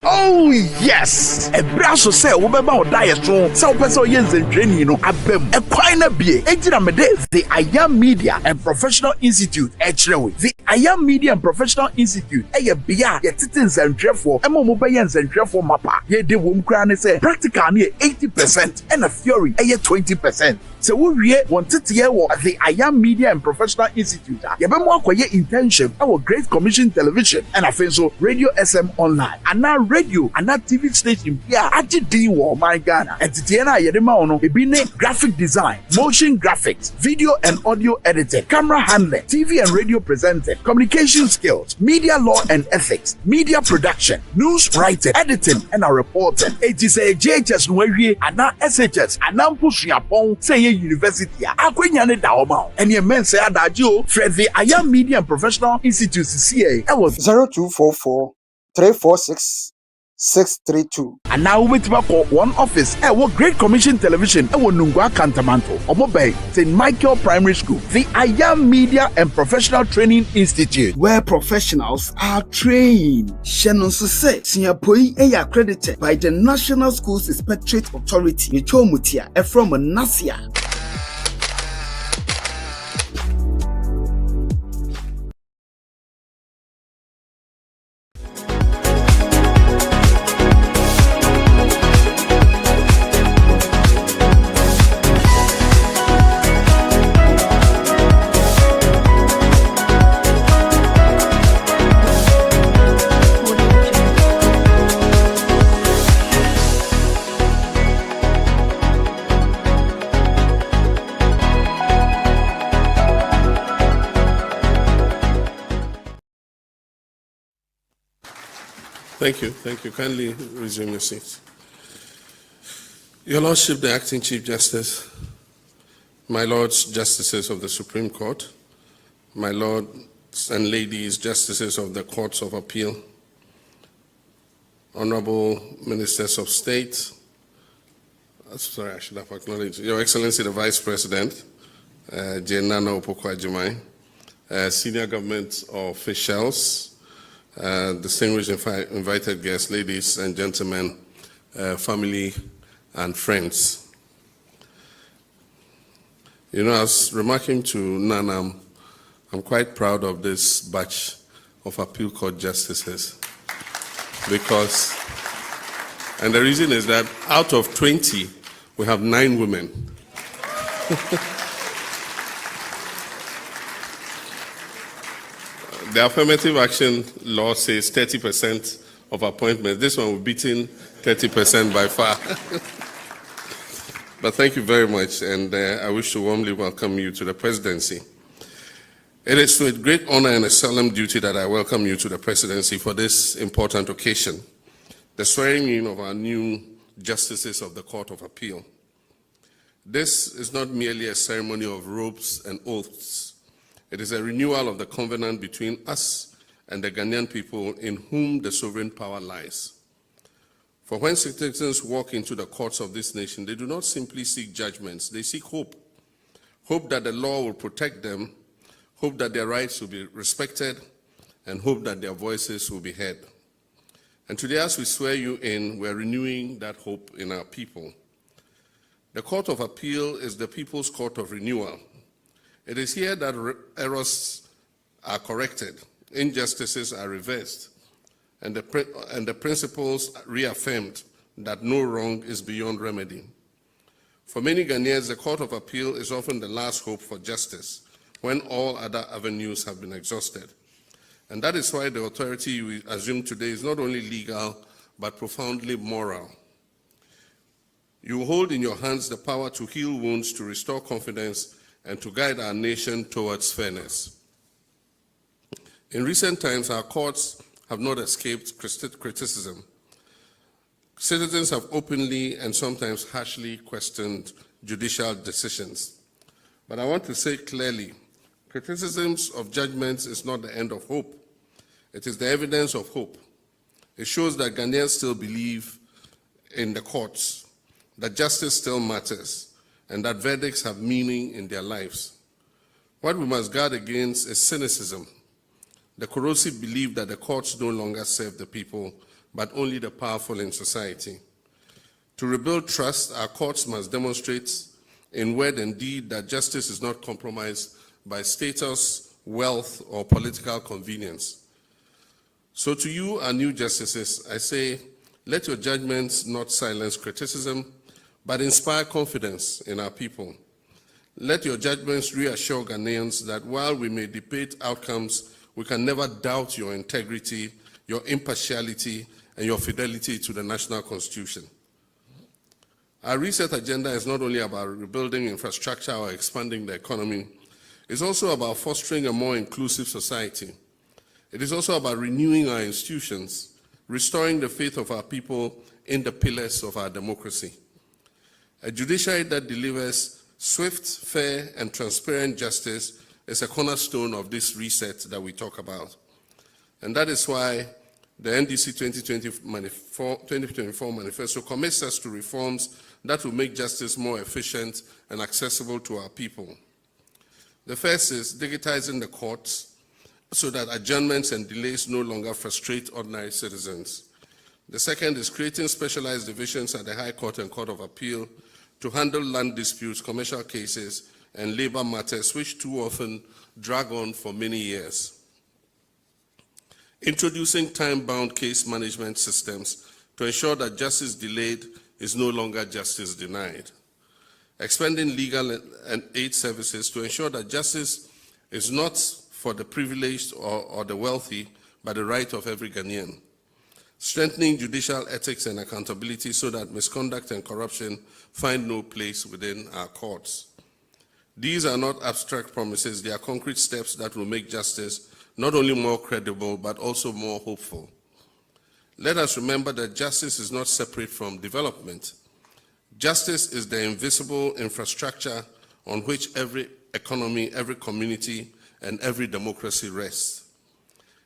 Oh yes! Ebraso say we be ba diet so say person yenzen training no abem. E kwan na bie ejira mede the Ayam Media and Professional Institute Echrewe. The Ayam Media and Professional Institute e bia ye tete nzantwefo e mo be nzantwefo mapa. Ye de wom kra ne say practical ne 80% and a theory e 20%. So we want tete ye wo the Ayam Media and Professional Institute. Ye be mo akoye internship our Great Commission Television and afenso Radio SM Online. And now radio and that TV station yeah agidi wo my Ghana entity na yede ma ono ebi ne graphic design, motion graphics, video and audio editing, camera handling, TV and radio presenting, communication skills, media law and ethics, media production, news writing, editing and reporting. It is a JHS no wie ana SHS ana mpusuapon say university akwenya ne da oma and ye men say adaji o Fred the Ayam Media and Professional Institute CA I was 0244 346 632. And now we call one office. What Great Commission Television. Nungwa Cantamanto. Omobay St. Michael Primary School. The Ayam Media and Professional Training Institute, where professionals are trained. Shannon Sose, Singapore accredited by the National Schools Inspectorate Authority. Nichomutia, from Nasia. Thank you. Thank you. Kindly resume your seats. Your Lordship, the Acting Chief Justice, my Lords Justices of the Supreme Court, my Lords and Ladies Justices of the Courts of Appeal, Honorable Ministers of State, sorry, I should have acknowledged, Your Excellency the Vice President, Jane Nana Opoku-Agyeman, senior government officials, distinguished invited guests, ladies and gentlemen, family and friends. You know, I was remarking to Nana, I'm quite proud of this batch of appeal court justices because, and the reason is that out of 20, we have 9 women. The affirmative action law says 30% of appointments. This one we're beating 30% by far. But thank you very much, and I wish to warmly welcome you to the presidency. It is with great honor and a solemn duty that I welcome you to the presidency for this important occasion, the swearing in of our new justices of the Court of Appeal. This is not merely a ceremony of robes and oaths. It is a renewal of the covenant between us and the Ghanaian people in whom the sovereign power lies. For when citizens walk into the courts of this nation, they do not simply seek judgments, they seek hope. Hope that the law will protect them, hope that their rights will be respected, and hope that their voices will be heard. And today, as we swear you in, we're renewing that hope in our people. The Court of Appeal is the people's court of renewal. It is here that errors are corrected, injustices are reversed, and the principles reaffirmed that no wrong is beyond remedy. For many Ghanaians, the Court of Appeal is often the last hope for justice when all other avenues have been exhausted. And that is why the authority we assume today is not only legal, but profoundly moral. You hold in your hands the power to heal wounds, to restore confidence, and to guide our nation towards fairness. In recent times, our courts have not escaped criticism. Citizens have openly and sometimes harshly questioned judicial decisions. But I want to say clearly, criticisms of judgments is not the end of hope. It is the evidence of hope. It shows that Ghanaians still believe in the courts, that justice still matters, and that verdicts have meaning in their lives. What we must guard against is cynicism, the corrosive belief that the courts no longer serve the people, but only the powerful in society. To rebuild trust, our courts must demonstrate in word and deed that justice is not compromised by status, wealth, or political convenience. So to you, our new justices, I say, let your judgments not silence criticism, but inspire confidence in our people. Let your judgments reassure Ghanaians that while we may debate outcomes, we can never doubt your integrity, your impartiality, and your fidelity to the national constitution. Our reset agenda is not only about rebuilding infrastructure or expanding the economy, it's also about fostering a more inclusive society. It is also about renewing our institutions, restoring the faith of our people in the pillars of our democracy. A judiciary that delivers swift, fair, and transparent justice is a cornerstone of this reset that we talk about. And that is why the NDC 2024 manifesto commits us to reforms that will make justice more efficient and accessible to our people. The first is digitizing the courts so that adjournments and delays no longer frustrate ordinary citizens. The second is creating specialized divisions at the High Court and Court of Appeal to handle land disputes, commercial cases, and labor matters, which too often drag on for many years. Introducing time-bound case management systems to ensure that justice delayed is no longer justice denied. Expanding legal and aid services to ensure that justice is not for the privileged or the wealthy, but the right of every Ghanaian. Strengthening judicial ethics and accountability so that misconduct and corruption find no place within our courts. These are not abstract promises, they are concrete steps that will make justice not only more credible, but also more hopeful. Let us remember that justice is not separate from development. Justice is the invisible infrastructure on which every economy, every community, and every democracy rests.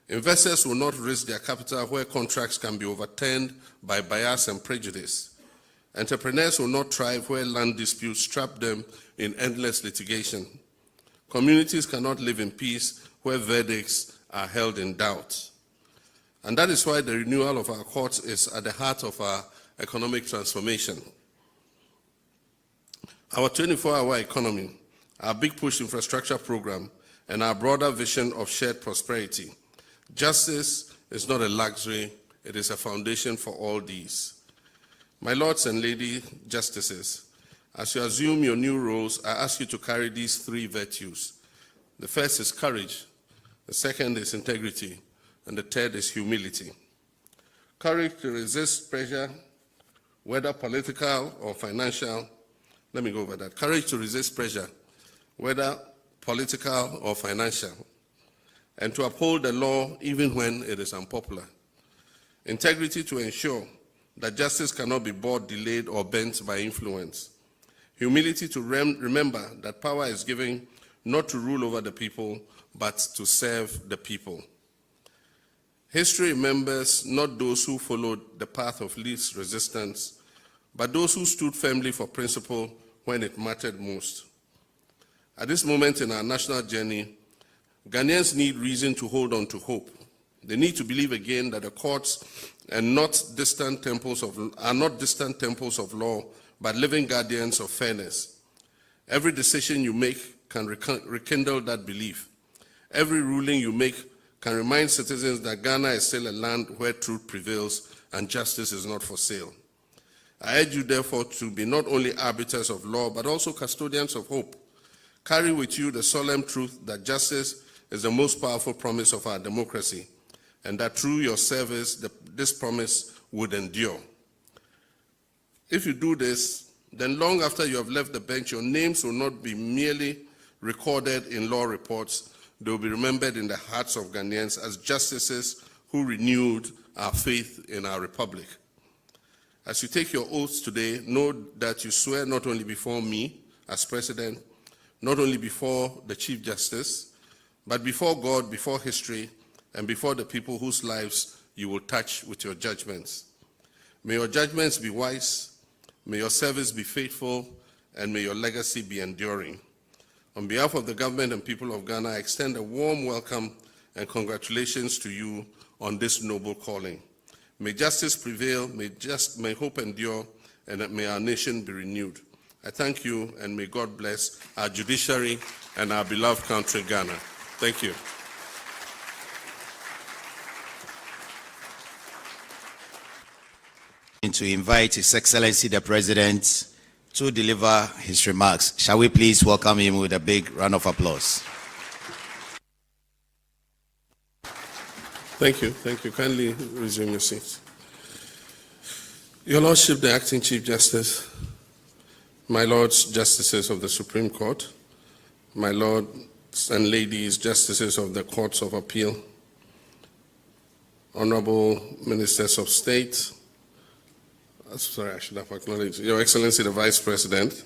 Investors will not risk their capital where contracts can be overturned by bias and prejudice. Entrepreneurs will not thrive where land disputes trap them in endless litigation. Communities cannot live in peace where verdicts are held in doubt. And that is why the renewal of our courts is at the heart of our economic transformation. Our 24-hour economy, our Big Push infrastructure program, and our broader vision of shared prosperity. Justice is not a luxury, it is a foundation for all these. My lords and lady justices, as you assume your new roles, I ask you to carry these three virtues. The first is courage, the second is integrity, and the third is humility. Courage to resist pressure, whether political or financial. Let me go over that. Courage to resist pressure, whether political or financial, and to uphold the law even when it is unpopular. Integrity to ensure that justice cannot be bought, delayed, or bent by influence. Humility to remember that power is given not to rule over the people, but to serve the people. History remembers not those who followed the path of least resistance, but those who stood firmly for principle when it mattered most. At this moment in our national journey, Ghanaians need reason to hold on to hope. They need to believe again that the courts are not distant temples of law, but living guardians of fairness. Every decision you make can rekindle that belief. Every ruling you make can remind citizens that Ghana is still a land where truth prevails and justice is not for sale. I urge you, therefore, to be not only arbiters of law, but also custodians of hope. Carry with you the solemn truth that justice is the most powerful promise of our democracy, and that through your service, this promise would endure. If you do this, then long after you have left the bench, your names will not be merely recorded in law reports, they will be remembered in the hearts of Ghanaians as justices who renewed our faith in our republic. As you take your oaths today, know that you swear not only before me as president, not only before the Chief Justice, but before God, before history, and before the people whose lives you will touch with your judgments. May your judgments be wise, may your service be faithful, and may your legacy be enduring. On behalf of the government and people of Ghana, I extend a warm welcome and congratulations to you on this noble calling. May justice prevail, may hope endure, and may our nation be renewed. I thank you, and may God bless our judiciary and our beloved country, Ghana. Thank you. To invite His Excellency the President to deliver his remarks. Shall we please welcome him with a big round of applause? Thank you. Thank you. Kindly resume your seats. Your Lordship, the Acting Chief Justice, my Lords Justices of the Supreme Court, my Lords and Ladies Justices of the Courts of Appeal, Honorable Ministers of State, sorry, I should have acknowledged, Your Excellency the Vice President,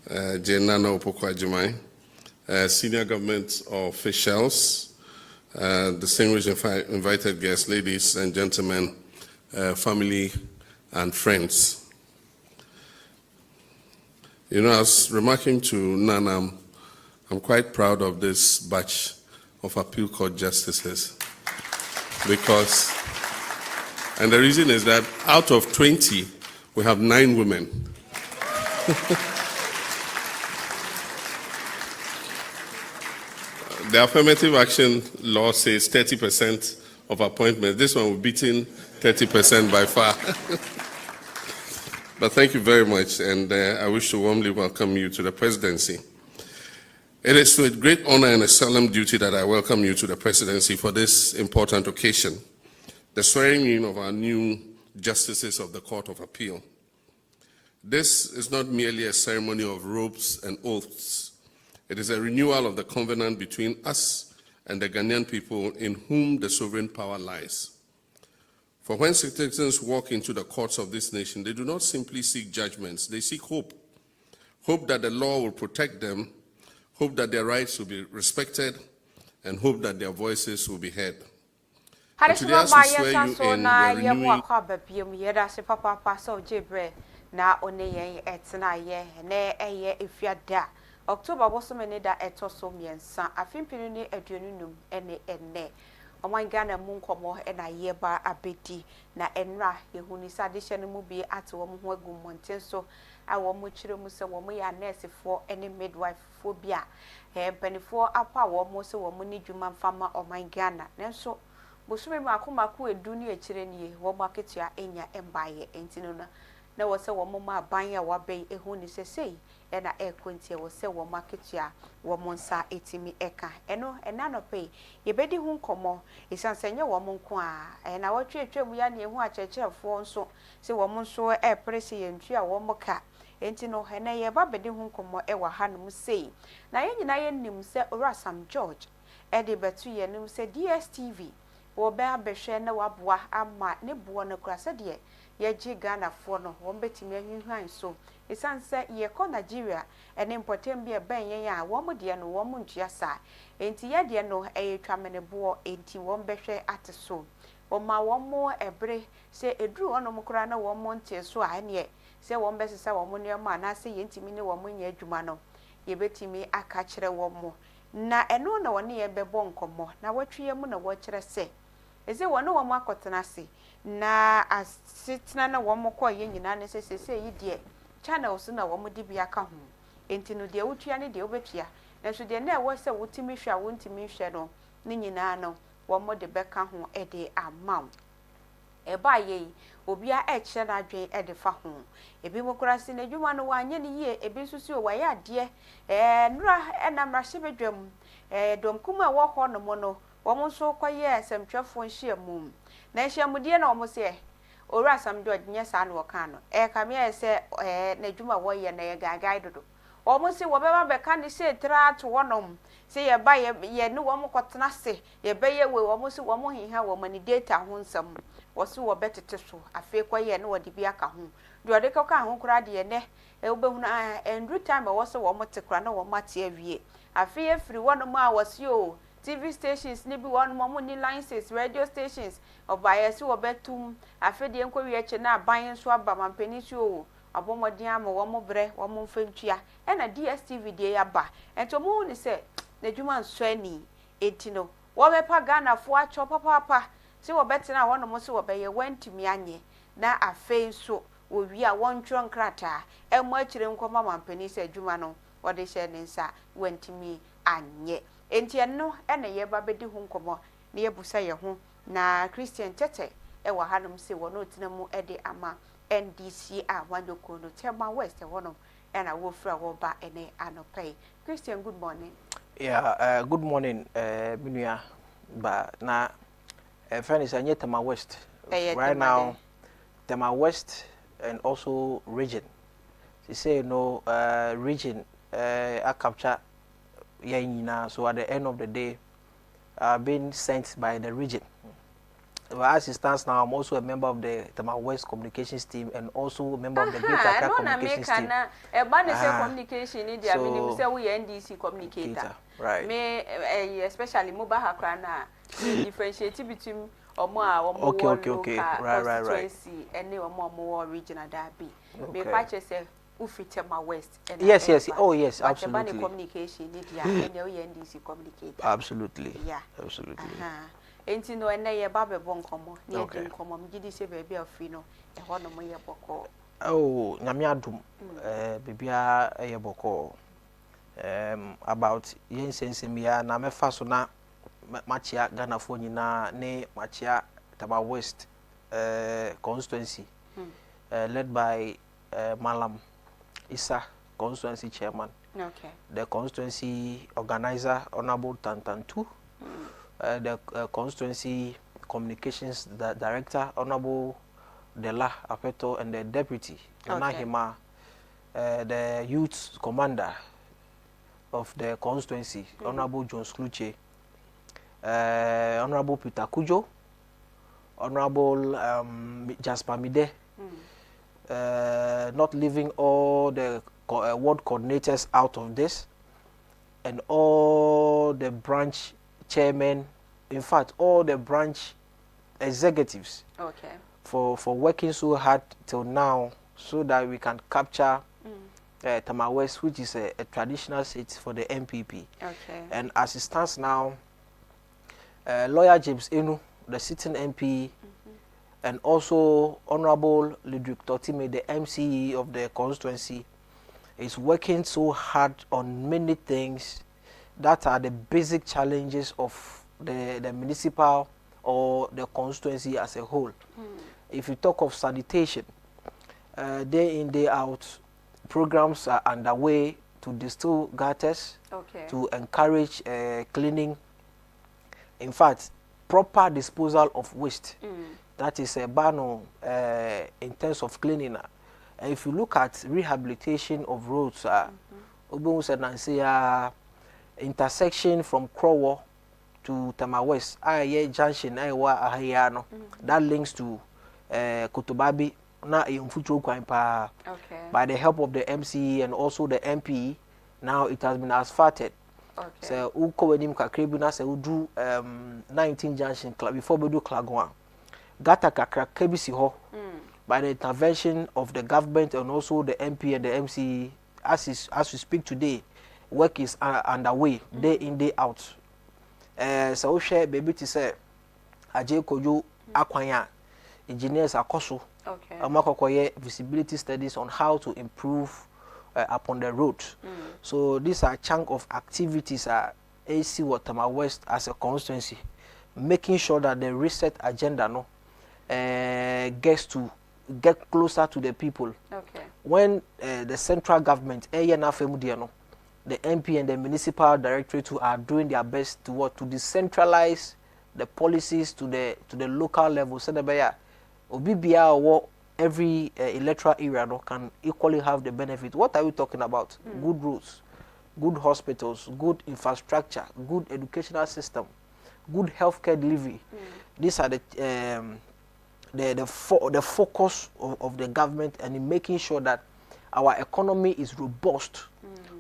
Jane Nana Opoku-Agyeman, senior government officials, distinguished invited guests, ladies and gentlemen, family and friends. You know, I was remarking to Nana, I'm quite proud of this batch of appeal court justices because, and the reason is that out of 20, we have 9 women. The affirmative action law says 30% of appointments. This one we're beating 30% by far. But thank you very much, and I wish to warmly welcome you to the presidency. It is with great honor and a solemn duty that I welcome you to the presidency for this important occasion, the swearing in of our new justices of the Court of Appeal. This is not merely a ceremony of robes and oaths. It is a renewal of the covenant between us and the Ghanaian people in whom the sovereign power lies. For when citizens walk into the courts of this nation, they do not simply seek judgments, they seek hope. Hope that the law will protect them, hope that their rights will be respected, and hope that their voices will be heard. And today, as we swear you in, we're renewing na oneye etna ye na eye efiada October bosomene da etoso miensa afimpinu ni aduonunum ene oman Ghana mu nkomo na ye ba abedi na enra yehuni sadehye no mu bi ate wo ho agummonten so a wo mu kire mu se wo mu ya nurse fo ene midwife fo bia penifo apa wo mu se wo mu ni dwuma mfama oman Ghana nenso bosome makomako edu ni akire nie wo maketua enya embaye entino na wo se wo ma ban ya wa ben ehu ni sesei e na e kwentie wo se wo maketua wo monsa etimi eka eno enano pe ye bedi hu nkomo isansenye wo monko a na wo twetwem ya ne ehu akyerkyerefo nso se wo monso e presi ye ntwi a wo moka enti no ene ye ba bedi hu nkomo e wa hanum sei na ye nyina ye nim se Orasam George e de betu ye nim se DSTV wo be abehwe na waboa ama ne boɔ no kura sɛ de ye gi Ghana fo no wo betimi ahwehwan so isanse ye ko Nigeria ene important bi e ben ye ya wo mo de no wo mo ntua sa enti ye de no e twamene boɔ enti wo behwe ate so wo ma wo mo ebre se edru ono mo kura na wo mo ntie so a ne se wo besesa wo mo ne ma na se ye ntimi ne wo mo nya adwuma no ye betimi aka kire wo mo na eno na woni ye bebo nkomo na watwe mu na wo kire se eze wono wo makotena se na asitna na wo mokọ ye nyina ne sese yi de channels na wo mudi bia ka ho enti no de wotua ne de obetua na so de na wo se wotimi hwa wo ntimi hwe no ne nyina no wo mo de beka ho e de amaw e ba ye obia e kire na adwen e de fa ho ebi mokora se na dwuma no wanye ne ye ebi susu o waye ade nura e na mrahye bedwam domkuma wo ho no mo no wo mo so kwaye asemtwefo nhia mum na nhia na wo mo se Orasam George nya sa na wo kan no ka me se na dwuma wo ye na ye gagai dodo wo mo se wo be ba be kan ne se tra to wonom se ye ba ye ne wo mo kotena se ye be ye we wo mo se wo mo hiha wo mani data ho nsam wo se wo betete so afi kwaye ne wo de bi aka ho de ode ka ho kura de ne wo be hu na endru time wo se wo mo te kura na wo mate awie afi e free wonom a wo se o TV stations ni bi one more ni licenses radio stations obayesi obetum afedie nkwowi eche na aban so aba mampani so o abomodin ama wo mo bre wo mo mfentua e na DSTV die ya ba ento mo ni se na dwuma nso ani etino wo be pa Ghana fo acho papa se wo betina wo no mo se wo be ye wantimi anye na afen so wo wi a won tro nkrata e mo akire nkoma mampani se dwuma no wo de hye ne nsa wantimi anye enti enno ene ye ba bedi hu nkomo ne ye busa ye ho na Christian Tete e wa hanum se wono otinamu e de ama NDC a wanyoko no Tema West wono e na wo fra wo ba ene anopay. Christian, good morning. Yeah, good morning Minua ba na friend is anye Tema West right now Tema West and also region. She say you know region I capture so at the end of the day being sent by the region. Well, as it stands now, I'm also a member of the Tema West Communications team and also a member of the Greater Accra Communications team. Communication in the meaning say we NDC communicator. Right. Me especially mobile hakrana differentiate between okay. Right. And more regional derby. Me patch say Tema West. Yes. Oh, yes, absolutely. Communication, NDC communicator. Absolutely. Yeah. Absolutely. Enti no ene ye ba be bon komo ne ye din komo mgidi se baby afi no e ho no mo ye boko. Oh, nyame adum bibia ye boko about yen sensem ya na mefa so na machia Ghana fo nyina ne machia Tema West constituency led by Malam Isa, constituency chairman. Okay. The constituency organizer, Honorable Tantantu. The constituency communications director, Honorable Dela Apeto, and the deputy, Nana Hima, the youth commander of the constituency, Honorable John Skluche, Honorable Peter Kujo, Honorable Jasper Mide, not leaving all the ward coordinators out of this, and all the branch chairmen, in fact, all the branch executives, for working so hard till now, so that we can capture Tama West, which is a traditional seat for the MPP. And as it stands now, lawyer James Enu, the sitting MP, and also Honorable Ludwig Totime, the MCE of the constituency, is working so hard on many things that are the basic challenges of the municipal or the constituency as a whole. If you talk of sanitation, day in, day out, programs are underway to distill gutters, to encourage cleaning. In fact, proper disposal of waste. That is a ban in terms of cleaning. And if you look at rehabilitation of roads, intersection from Krowo to Tama West, junction, that links to Kotobabi, by the help of the MCE and also the MP, now it has been asphalted. So we do 19 junction before we do Klagwan. Gata kakra kebisi ho by the intervention of the government and also the MP and the MCE. As we speak today, work is underway, day in, day out. So we share baby to say Ajay Kojo Akwanya engineers akoso visibility studies on how to improve upon the road. So these are chunk of activities AC Tama West as a constituency, making sure that the reset agenda gets to get closer to the people. When the central government, the MP and the municipal directorate are doing their best to decentralize the policies to the local level, so that every electoral area can equally have the benefit. What are we talking about? Good roads, good hospitals, good infrastructure, good educational system, good healthcare delivery. These are the focus of the government, and in making sure that our economy is robust,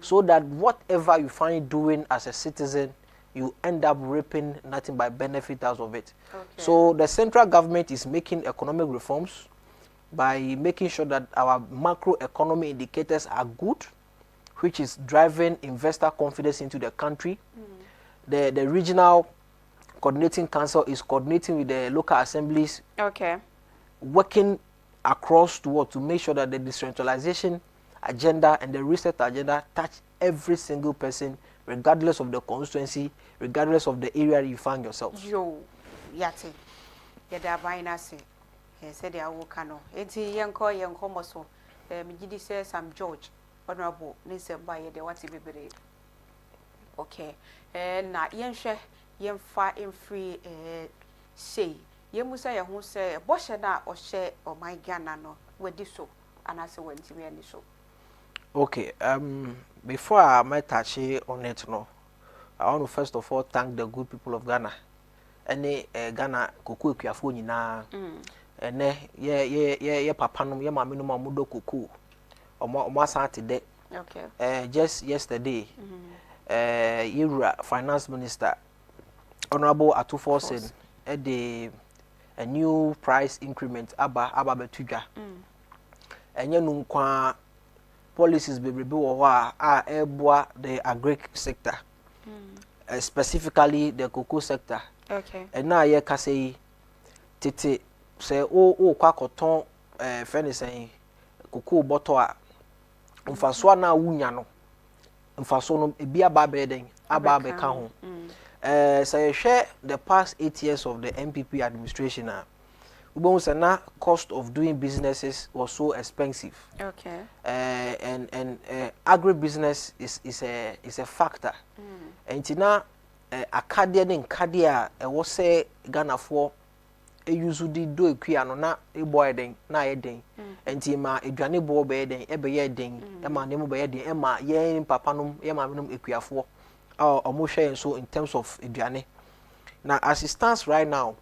so that whatever you find doing as a citizen, you end up reaping nothing but benefit out of it. So the central government is making economic reforms by making sure that our macroeconomic indicators are good, which is driving investor confidence into the country. The regional coordinating council is coordinating with the local assemblies, working across to make sure that the decentralization agenda and the reset agenda touch every single person, regardless of the constituency, regardless of the area you find yourself. Yate, yada baina se, said ya wukano. Eti yanko moso. Mijidi says Sam George, Honorable Nisa Baye de wati bibere. Okay, na yenshe yemfa free say. Yemusa ya hu say boshe na oshe o my Ghana no wedi so anase wenti me ani so. Okay, before I might touch on it, no, I want to first of all thank the good people of Ghana. Any Ghana kuku kuyafu nyina, ene ye papa no ye mama no mamudo kuku. Omo asante de. Okay. Just yesterday, Yura Finance Minister Honorable Atufosen a new price increment aba betuga. Enye nunkwa policies be eboa the agri sector, specifically the cocoa sector. And now ye can say tete say kwa koton friend saying cocoa bottle mfaso na wunya no mfaso no ebi aba be den aba be ka ho. Say share the past 8 years of the MPP administration na cost of doing businesses was so expensive. And agribusiness is a factor. And tina akadia den kadia was say Ghana for e use di do ekua no na e boy den na ye den. Enti ma edwane bo be den e be ye den e ma nemu be ye den e ma ye papa no ye ma menum ekuafo omo hwe so in terms of edwane. Now as it stands right now,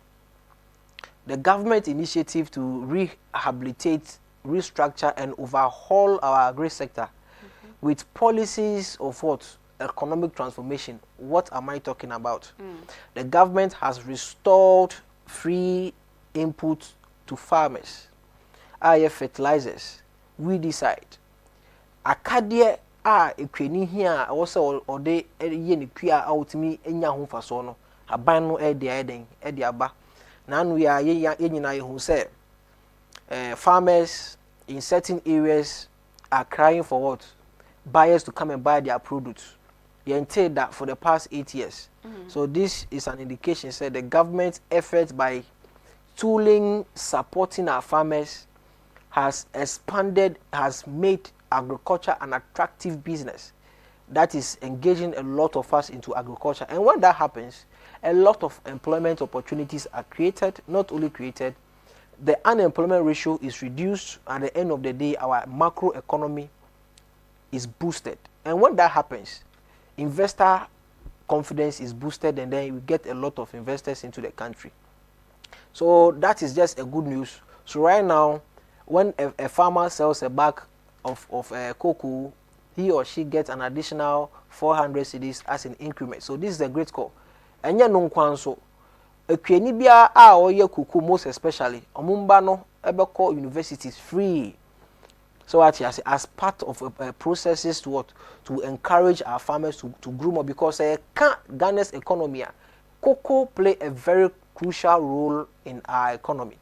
the government initiative to rehabilitate, restructure, and overhaul our agri sector with policies of what? Economic transformation. What am I talking about? The government has restored free input to farmers, IF fertilizers, weedicide, Akadia ekweni here also or de ye ne kua outimi enya ho faso no aban no e aba na anu ya ye nyina ye hu say farmers in certain areas are crying for what? Buyers to come and buy their products. You entail that for the past 8 years. So this is an indication that the government's efforts by tooling, supporting our farmers has expanded, has made agriculture an attractive business that is engaging a lot of us into agriculture. And when that happens, a lot of employment opportunities are created, not only created, the unemployment ratio is reduced. At the end of the day, our macro economy is boosted. And when that happens, investor confidence is boosted, and then we get a lot of investors into the country. So that is just a good news. So right now, when a farmer sells a bag of cocoa, he or she gets an additional 400 cedis as an increment. So this is a great call. And ya no kwanso ekweni bia a oye cocoa most especially omumba no ebeko universities free. So as part of processes to what? To encourage our farmers to grow more, because Ghana's economy, cocoa play a very crucial role in our economy.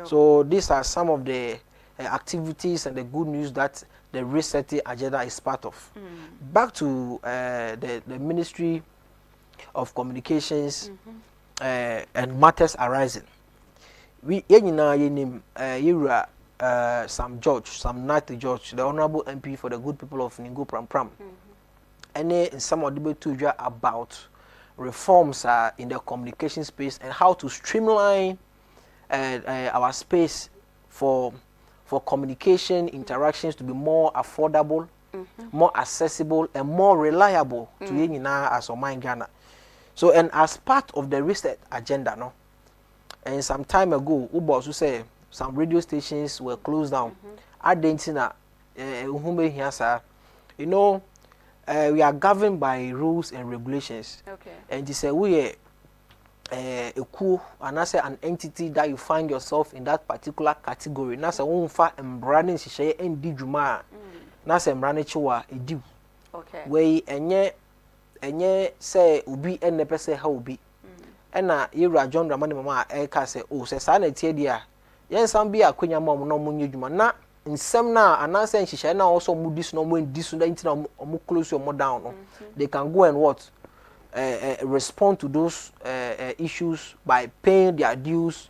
So these are some of the activities and the good news that the resetting agenda is part of. Back to the Ministry of Communications and Matters Arising. We Sam Nati George, the Honorable MP for the good people of Ningo Pram. And some of the debate about reforms in the communication space and how to streamline our space for communication interactions to be more affordable, more accessible, and more reliable to Yenina as Oman Ghana. So, and as part of the reset agenda, no, and some time ago, Ubo also say some radio stations were closed down. Adentina, you know, we are governed by rules and regulations. And they say we are a coup, and as an entity that you find yourself in that particular category. Nasa unfa embranding shishaye endi juma. Nasa embranding chwa edu. We enye say ubi enne pese ha ubi. Ena yira John Ramani mama eka say oh say sa na tie dia. Yen sam bi akwanya mom no munye juma na nsem na ananse nhihye na also mu dis no mu dis na ntina omu close your down no. They can go and what respond to those issues by paying their dues,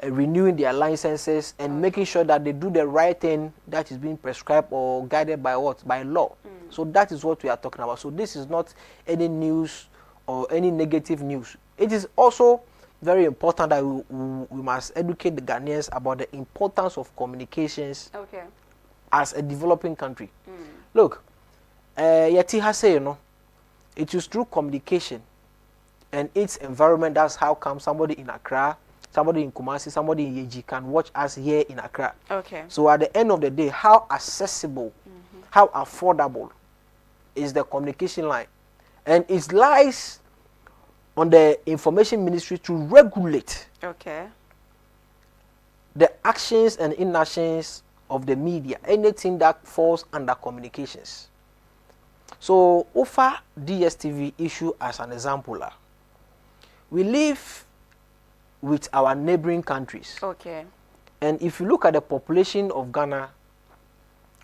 renewing their licenses, and making sure that they do the right thing that is being prescribed or guided by what? By law. So that is what we are talking about. So this is not any news or any negative news. It is also very important that we must educate the Ghanaians about the importance of communications as a developing country. Look, Yeti has said, you know, it is through communication and its environment. That's how come somebody in Accra, somebody in Kumasi, somebody in Yeji can watch us here in Accra. So at the end of the day, how accessible, how affordable is the communication line? And it lies on the Information Ministry to regulate the actions and inactions of the media, anything that falls under communications. So, offer DSTV issue as an example. We live with our neighboring countries. And if you look at the population of Ghana,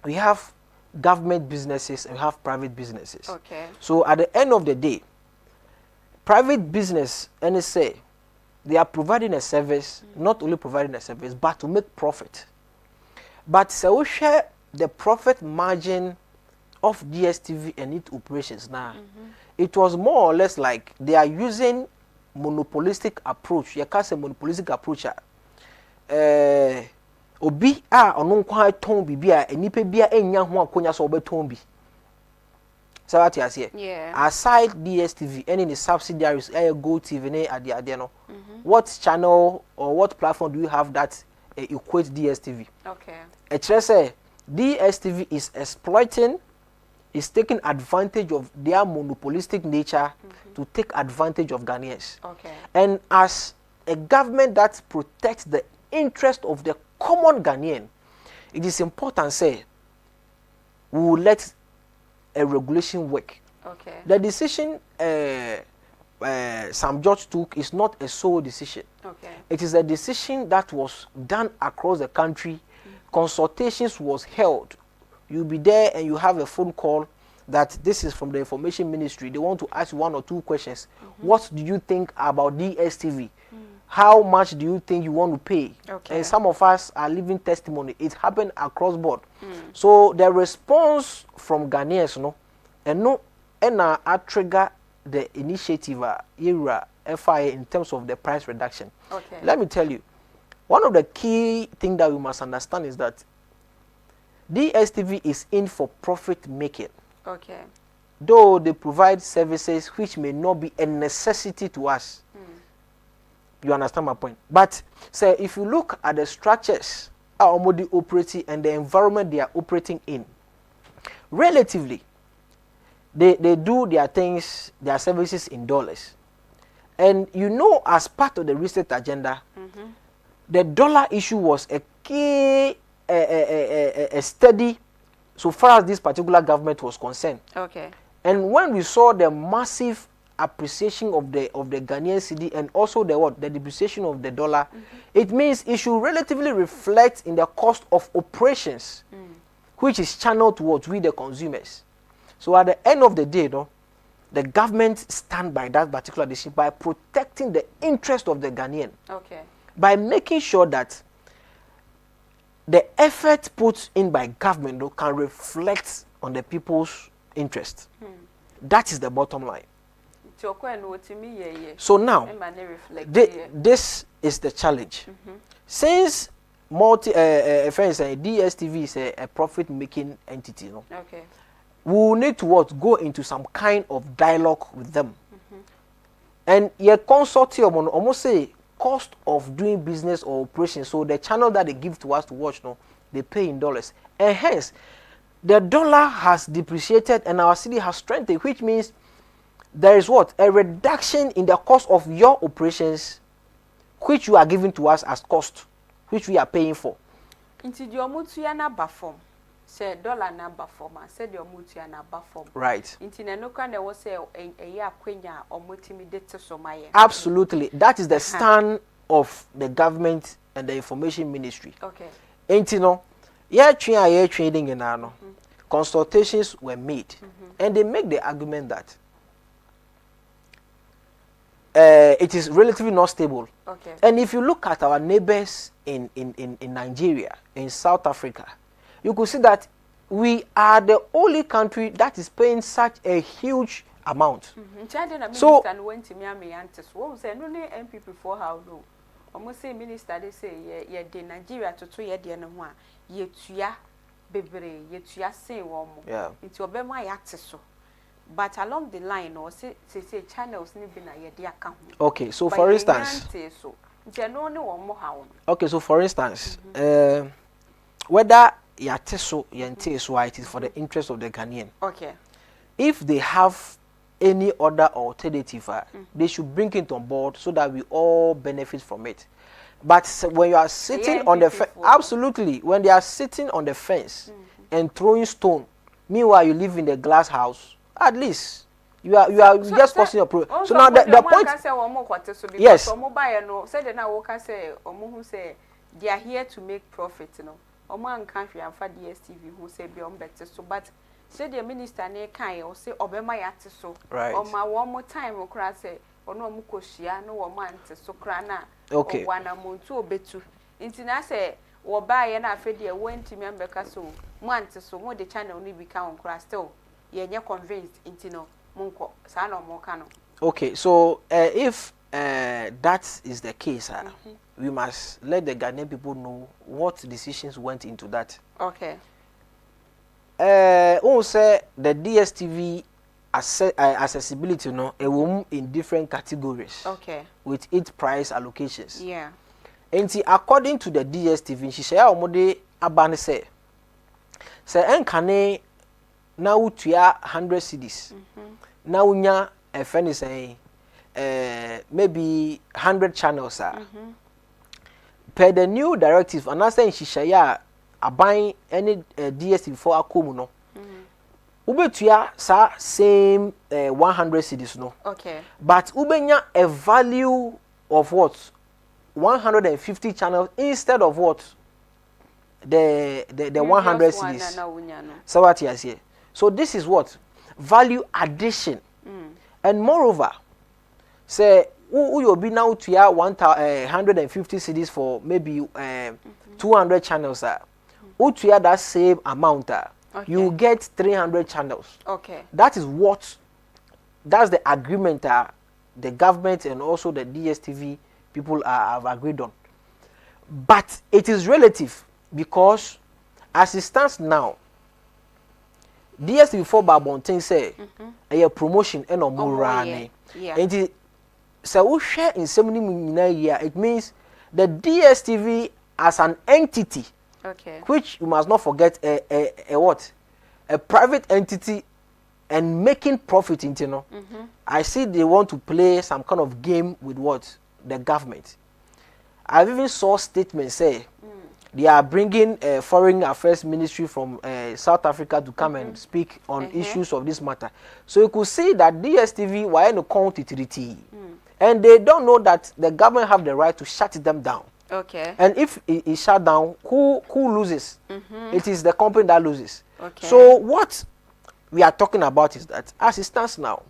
we have government businesses and we have private businesses. So, at the end of the day, private business, NSA, they are providing a service, not only providing a service, but to make profit. But so we share the profit margin of DSTV and its operations now. It was more or less like they are using monopolistic approach. You can't say monopolistic approach. Obi onon kwa ton bibia enipa bia enya ho akonya so obeton bi. So what you say? Yeah. Aside DSTV, any the subsidiaries, Go TV, what channel or what platform do you have that equate DSTV? Okay. Actually, say DSTV is exploiting, is taking advantage of their monopolistic nature to take advantage of Ghanaians. Okay. And as a government that protects the interest of the common Ghanaian, it is important say we will let a regulation work. Okay. The decision Sam George took is not a sole decision. Okay. It is a decision that was done across the country. Consultations was held. You'll be there and you have a phone call that this is from the Information Ministry. They want to ask you 1 or 2 questions. What do you think about DSTV? How much do you think you want to pay? Okay. And some of us are living testimony. It happened across board. So the response from Ghanaians, and I trigger the initiative era FIA in terms of the price reduction. Okay. Let me tell you, one of the key things that we must understand is that DSTV is in for profit making. Okay. Though they provide services which may not be a necessity to us. You understand my point? But say if you look at the structures are operating and the environment they are operating in, relatively, they do their things, their services in dollars. And as part of the research agenda, the dollar issue was a key a study so far as this particular government was concerned. Okay. And when we saw the massive appreciation of the Ghanaian cedi and also the depreciation of the dollar, it means it should relatively reflect in the cost of operations, which is channeled towards we the consumers. So at the end of the day, the government stand by that particular decision by protecting the interest of the Ghanaian. Okay. By making sure that the effort put in by government can reflect on the people's interest. That is the bottom line. So now, this is the challenge. Since DSTV is a profit-making entity, okay, we will need to go into some kind of dialogue with them. And your consortium almost say cost of doing business or operation. So the channel that they give to us to watch, they pay in dollars, and hence the dollar has depreciated and our city has strengthened, which means there is a reduction in the cost of your operations, which you are giving to us as cost, which we are paying for. Dollar number form, said your mutia number form. Right. Absolutely. That is the stand of the government and the Information Ministry. Okay. Trading in our consultations were made, and they make the argument that it is relatively not stable. Okay. And if you look at our neighbors in Nigeria, in South Africa, you could see that we are the only country that is paying such a huge amount. So, almost say minister they say ye de Nigeria to ye de no ho ye tua bebre ye tua sen wo mo nti obema ya so, but along the line or say channels ni bi na ye de aka ho. Okay, so for instance, okay, so for instance, whether yateso yenteso, it is for the interest of the Ghanaian. Okay. If they have any other alternative, they should bring it on board so that we all benefit from it. But when you are sitting on the fence, absolutely, when they are sitting on the fence and throwing stone, meanwhile you live in the glass house, at least you are just causing a problem. So now the point, yes, they are here to make profit, country and for DSTV who say beyond better so, but say the minister ne kai or say obema yate so right. Or my one more time or cry say or no mukoshia no woman to so crana okay one amount to betu intina say or buy and I fed you went to member castle months so more the channel need become crash still you're convinced intino munko san or more cano. Okay, so if that is the case, we must let the Ghanaian people know what decisions went into that. Okay. Say the DSTV accessibility no a room in different categories. Okay. With its price allocations. Yeah. And according to the DSTV, she say omode abane say enkane na utua 100 cedis. Na unya a friend is saying maybe 100 channels are. Per the new directive, and I say she share buying any DSTV for akomu no. Ubetua sa same 100 cedis no. Okay. But ubenya a value of what? 150 channels instead of what? The 100 cedis. So what you say? So this is what? Value addition. And moreover, say who you be now to 150 cedis for maybe 200 channels who to that same amount you get 300 channels. Okay. That's the agreement the government and also the DSTV people have agreed on. But it is relative because as it stands now, DSTV for Babontin say a promotion and a morane. And it so we share in 70 million year. It means the DSTV as an entity, which you must not forget a what? A private entity and making profit into no. I see they want to play some kind of game with what? The government. I've even saw statements say they are bringing a foreign affairs ministry from South Africa to come and speak on issues of this matter. So you could see that DSTV were in a country and they don't know that the government have the right to shut them down. Okay. And if it shut down, who loses? It is the company that loses. Okay. So what we are talking about is that as it stands now,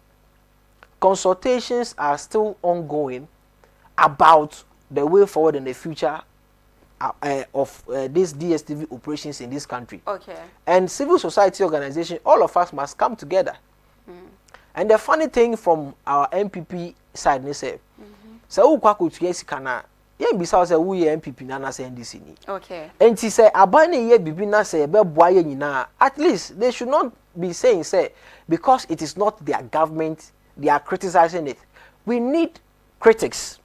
consultations are still ongoing about the way forward in the future of these DSTV operations in this country. Okay. And civil society organization, all of us must come together. And the funny thing from our MPP side, they say, so who kwaku yes kana yen bisa say who ye MPP na na say NDC ni. Okay. And he say abane ye bibi na say be boa ye nyina. At least they should not be saying say because it is not their government, they are criticizing it. We need critics.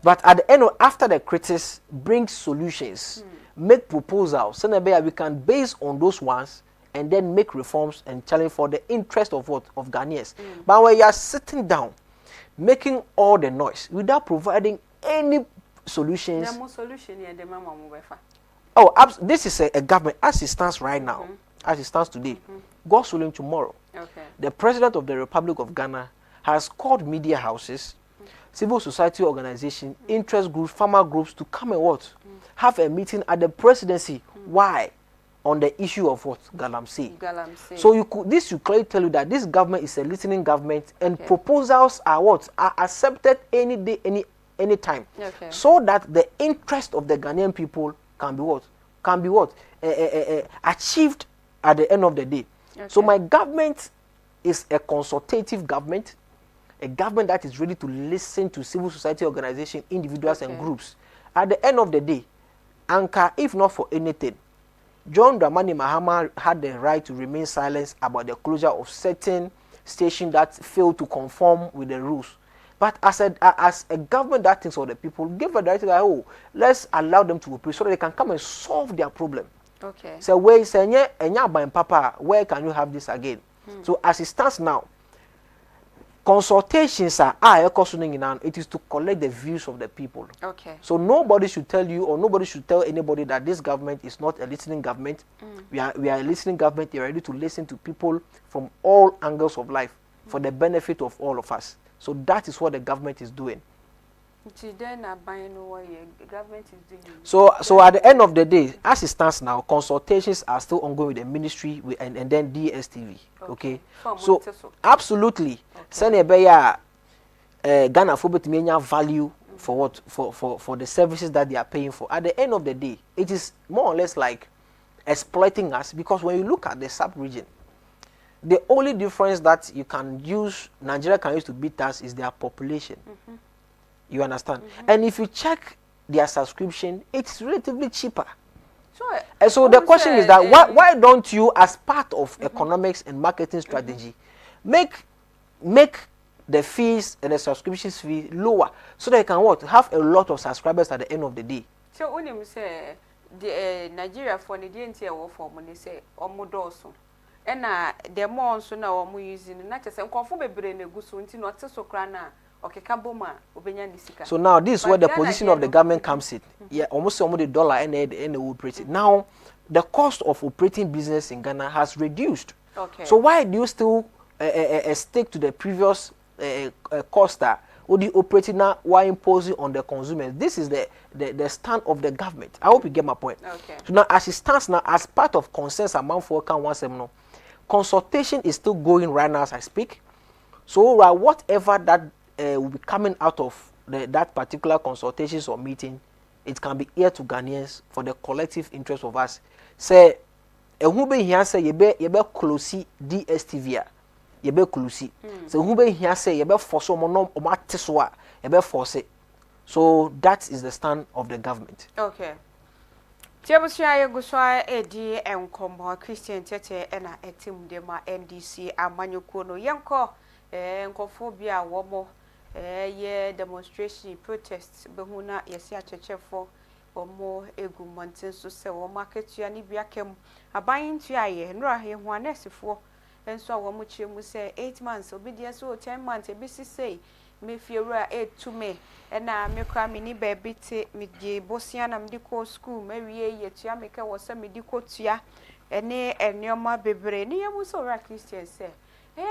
But at the end of, after the critics bring solutions, make proposals, so that we can base on those ones and then make reforms and challenge for the interest of what? Of Ghanaians. But when you are sitting down, making all the noise without providing any solutions. Oh, this is a government as it stands right now, as it stands today. God willing, tomorrow, the President of the Republic of Ghana has called media houses, civil society organizations, interest groups, farmer groups to come and what? Have a meeting at the presidency. Why? On the issue of what? Galamsey. So you could clearly tell you that this government is a listening government and proposals are what? Are accepted any day, any time. So that the interest of the Ghanaian people can be what? Can be what? Achieved at the end of the day. So my government is a consultative government, a government that is ready to listen to civil society organizations, individuals and groups. At the end of the day, Anka, if not for anything, John Dramani Mahama had the right to remain silent about the closure of certain stations that failed to conform with the rules. But as a government that thinks of the people, give a directive that, oh, let's allow them to operate so that they can come and solve their problem. Okay. So where say Papa, where can you have this again? So as it stands now, consultations it is to collect the views of the people. Okay. So nobody should tell you or nobody should tell anybody that this government is not a listening government. We are a listening government. They are ready to listen to people from all angles of life for the benefit of all of us. So that is what the government is doing. So at the end of the day, as it stands now, consultations are still ongoing with the ministry and then DSTV. Okay. So absolutely, Ghana for value for what for the services that they are paying for. At the end of the day, it is more or less like exploiting us, because when you look at the sub-region, the only difference that Nigeria can use to beat us is their population. You understand? And if you check their subscription, it's relatively cheaper. Sure. And so the question is that why don't you, as part of economics and marketing strategy, make the fees and the subscriptions fee lower so that you can what have a lot of subscribers at the end of the day. So when you say the Nigeria for the DNT or for money say omodoso. And the more so now omo using not just comfort be brain a good so not so crana okay kaboma obenya nisika. So now this is where the position of the government comes in. Yeah, almost the dollar and the operating. Now the cost of operating business in Ghana has reduced. Okay. So why do you still stick to the previous cost that would the operating now while imposing on the consumers? This is the stand of the government. I hope you get my point. Okay. So now as it stands now, as part of consensus among consultation is still going right now as I speak. So whatever that will be coming out of that particular consultations or meeting, it can be here to Ghanaians for the collective interest of us. Say, who be here say yebe close DSTV, yebe close. So who be here say yebe force omo omateswa, yebe force. So that is the stand of the government. Okay. Tiabusia yeguswa edi enkomo Christian Tete ena etim dema NDC amanyuko no yenko nkofobia womo ye demonstration protest behuna yesi achechefo omo egu mountain so se wo market ya ni biakem aban tua ye nra he ho anesifo enso a wo mu chiremu se 8 months obedience so 10 months ebisi say me fiewura etume na me kwa me ni baby te me die bosia na me di ko school me wie ye tua me ka wo se me di ko tua ene enioma bebre ni yemu so ra Christian se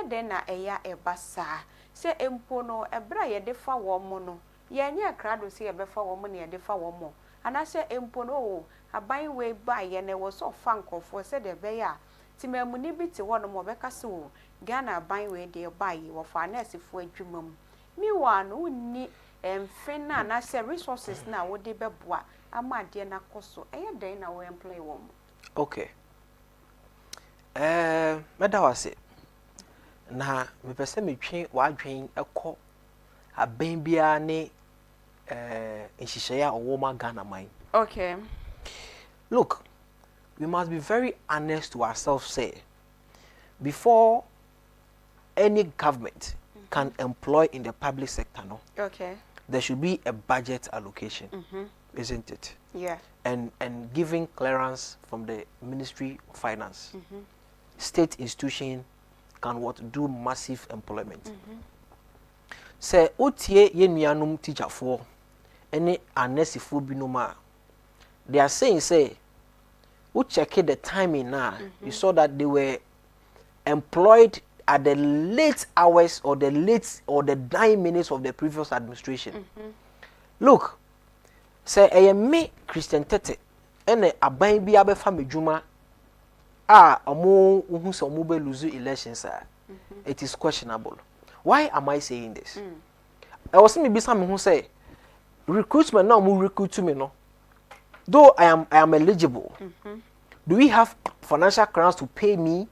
den na eya ebasa se empo no ebra ye de fa wo mo no ye nya krado se ye be fa wo mo ne ye de fa wo mo ana se empo no aban we ba ye ne wo so fa nkofo se de be ya ti mamu ni bi ti wo no mo be ka se wo Ghana aban we de ba ye wo fa na asifo adwumam mi wa no ni emfena na se resources na wo de beboa ama de na koso eye den na wo employ wo. Okay. Medawase na me pese me twen wadwen ekọ aban bia ne nhihye owo ma Ghana man. Okay. Look, we must be very honest to ourselves, say, before any government can employ in the public sector, no? Okay. There should be a budget allocation, isn't it? Yeah. And giving clearance from the Ministry of Finance. State institution can do massive employment. Say, otie ye nuanum teacher for any anesifo binuma. They are saying, say, who check the timing now, you saw that they were employed at the late hours or the 9 minutes of the previous administration. Look, say I me Christian Tete and aban bi abefa medjuma omo hu se omo be lose elections. It is questionable. Why am I saying this? I was me bisa me hu say recruitment now mo recruit me no. Though I am eligible. Do we have financial grounds to pay me?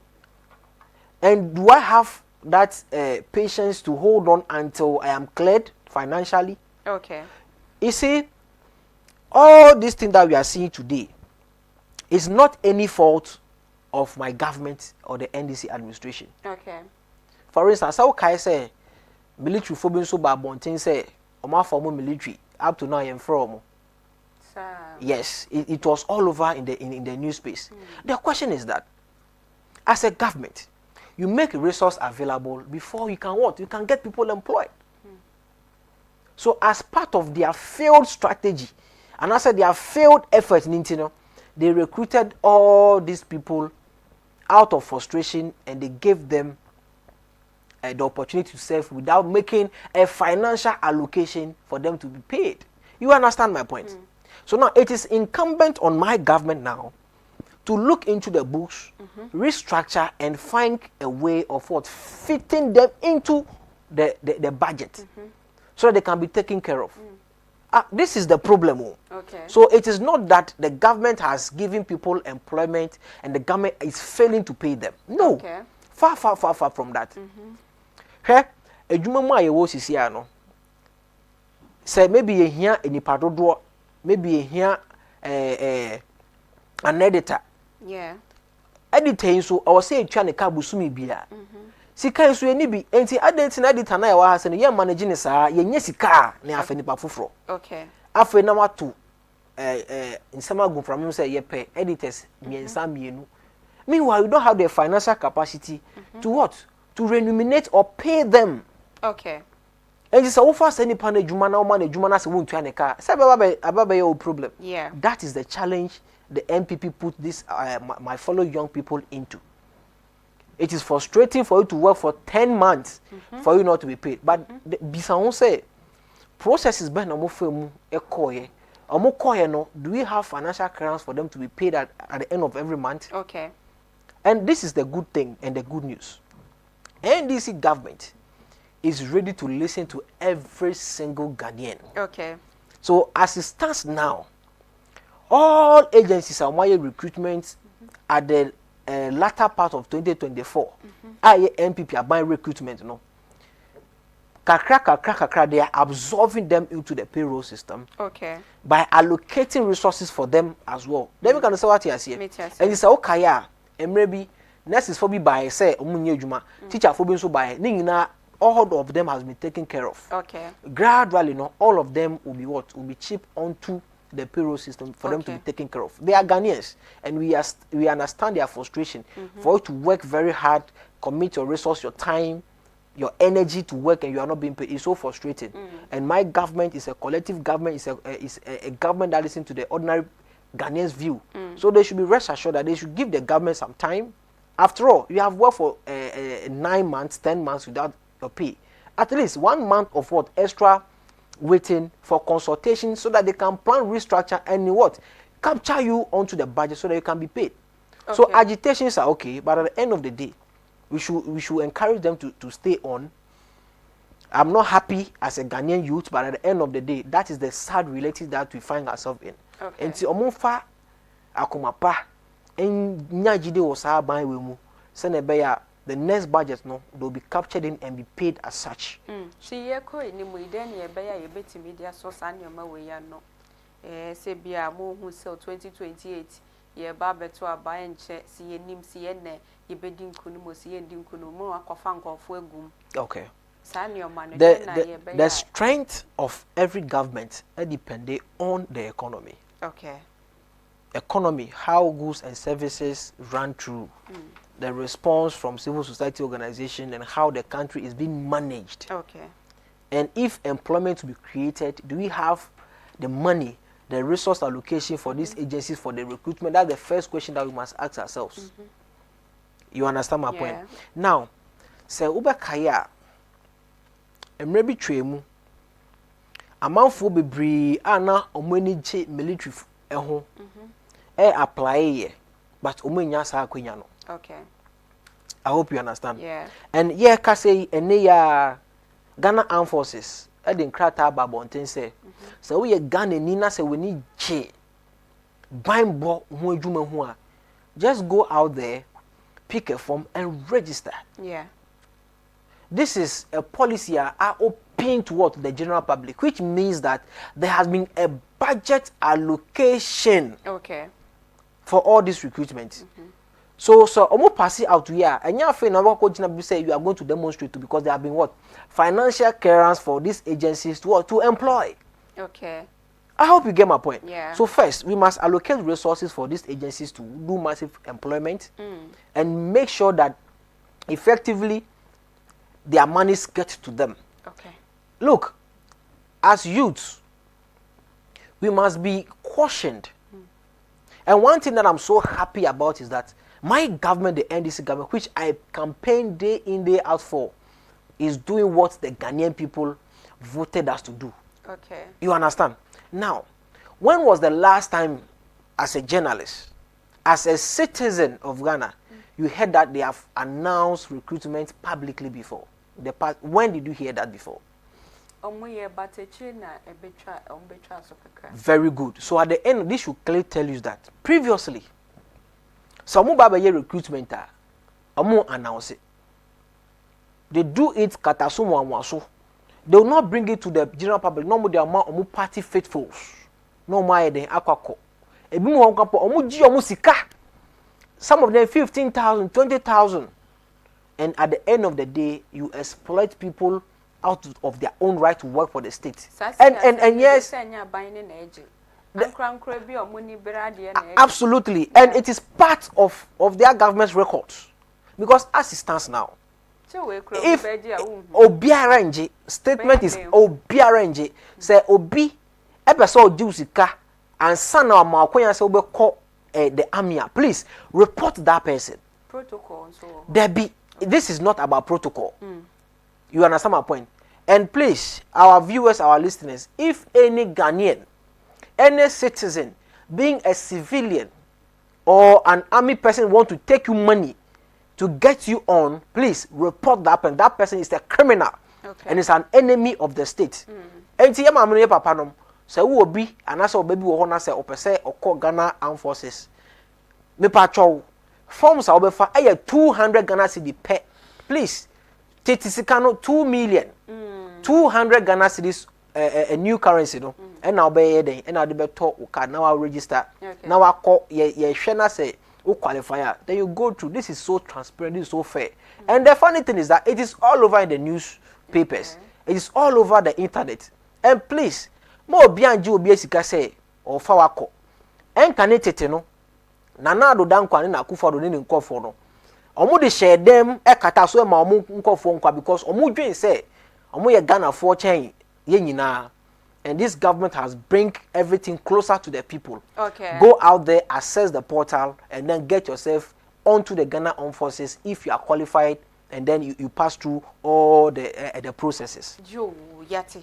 And do I have that patience to hold on until I am cleared financially? Okay. You see, all these things that we are seeing today is not any fault of my government or the NDC administration. Okay. For instance, how can I say military phobia so bad bontin say Oma former military up to now I am from. Yes, it was all over in the news space. The question is that as a government, you make a resource available before you can what? You can get people employed. So as part of their failed strategy, and I said their failed efforts in Intino, they recruited all these people out of frustration and they gave them the opportunity to serve without making a financial allocation for them to be paid. You understand my point? So now it is incumbent on my government now to look into the books, restructure, and find a way of what fitting them into the budget so that they can be taken care of. This is the problem. Okay. So it is not that the government has given people employment and the government is failing to pay them. No. Okay. Far from that. Hey, ejuma mu ayewo sisi ano. Say maybe you hear any padodo, maybe you hear an editor. Yeah. Editing so I was saying trying to kabusumi bia. sika nso eni bi enti adenti na edita na ya wa ha se no ye manage ne saa ye nya sika na afa nipa foforo okay afa na wato nsema go from say ye pay editors miensa mienu meanwhile you don't have the financial capacity to what to remunerate or pay them okay and so wo fa say nipa na adwuma na wo ma na adwuma na se wo ntua ne ka say ababa your problem yeah that is the challenge the MPP put this my fellow young people into. It is frustrating for you to work for 10 months for you not to be paid. But Bisawon say processes ben omofemu ekoye. Omokoye no, do we have financial grounds for them to be paid at the end of every month? Okay. And this is the good thing and the good news. NDC government is ready to listen to every single Ghanaian. Okay. So as it stands now, all agencies are wire recruitment at the latter part of 2024. MPP are buying recruitment, no. Kakra, they are absorbing them into the payroll system. Okay. By allocating resources for them as well. Then we can say what you are saying. And you say, okay, and maybe nurses for me by say, teacher for being so by all of them has been taken care of. Okay. Gradually, no, all of them will be what? Will be chipped onto the payroll system for them to be taken care of. They are Ghanaians, and we understand their frustration. For you to work very hard, commit your resource, your time, your energy to work, and you are not being paid. It's so frustrating. And my government is a collective government. It's a government that listens to the ordinary Ghanaians' view. So they should be rest assured that they should give the government some time. After all, you have worked for 9 months, 10 months without your pay. At least 1 month of what extra waiting for consultation so that they can plan restructure and what capture you onto the budget so that you can be paid. Okay. So agitations are okay, but at the end of the day, we should encourage them to stay on. I'm not happy as a Ghanaian youth, but at the end of the day, that is the sad reality that we find ourselves in. Okay. And si omonfa akomapa en nyajide wo sa ban we mu se na be ya the next budget no they'll be captured in and be paid as such. Si ye ko ni mu ide ne be ya ye betimi dia so sa nyoma we ya no. Se bia mo hu se 2028 ye ba beto aba enche si ye nim si ye ne ye bedi nkunu mo si ye ndi nkunu mo akofa nkofo agum. Okay. The strength of every government depends on the economy. Okay. Economy, how goods and services run through, the response from civil society organization, and how the country is being managed. Okay. And if employment to be created, do we have the money, the resource allocation for these agencies for the recruitment? That's the first question that we must ask ourselves. You understand my point? Now, say Uber Kaya, Mrebi Tremu, amanfo bebree ana omani che military eho apply ye, but omanya sa akwanya no. Okay. I hope you understand. Yeah. And yeah, ka say ene ya Ghana Armed Forces e dey nkrata ba bonten say so we Ghana ni na say we need che bimbo ho adwuma ho a just go out there, pick a form and register. Yeah. This is a policy are open to what the general public, which means that there has been a budget allocation for all this recruitment. So almost pass it out here. And you say you are going to demonstrate to because there have been what financial clearance for these agencies to employ. Okay. I hope you get my point. Yeah. So first, we must allocate resources for these agencies to do massive employment and make sure that effectively their monies get to them. Okay. Look, as youths, we must be cautioned. And one thing that I'm so happy about is that my government, the NDC government, which I campaign day in, day out for, is doing what the Ghanaian people voted us to do. Okay. You understand? Now, when was the last time, as a journalist, as a citizen of Ghana, you heard that they have announced recruitment publicly before? When did you hear that before? Very good. So at the end, this should clearly tell you that previously, some year recruitment announce it. They do it katasumu amwaso. They will not bring it to the general public. No more the amount of party faithfuls. No more than akwako. Ebimu wankapo omu ji omu sika. Some of them 15,000, 20,000. and at the end of the day, you exploit people out of their own right to work for the state. And yes, absolutely, and it is part of their government's records, because as it stands now, if Obiara statement is Obiara say Obi episode Jusika and son of Malquia say call the army, please report that person. Protocol, so there be. This is not about protocol. You understand my point? And please, our viewers, our listeners, if any Ghanaian, any citizen, being a civilian or an army person want to take you money to get you on, please report that person. That person is a criminal and is an enemy of the state. And see, I'm papa nom. So who will be and as a baby will honor say or call Ghana Armed Forces. Me patrol forms are over 200 Ghana cedi per. Please, Titikano 2 million. 200 Ghana cedis a new currency no. And now be then and now the better now I register. Now I call ye shena say who qualifier. Then you go through. This is so transparent, this is so fair. And the funny thing is that it is all over in the newspapers. It is all over the internet. And please, more beyond you be say or fawako. And can it no? Nana do dan kwa na Akufo-Addo ni nkofo no. Omo de share dem e kata so ma omo nkofo nkwa because omo dwen say omo ye Ghana for chen ye nyina. And this government has bring everything closer to the people. Okay. Go out there, access the portal, and then get yourself onto the Ghana Armed Forces if you are qualified, and then you pass through all the processes. Jo yati.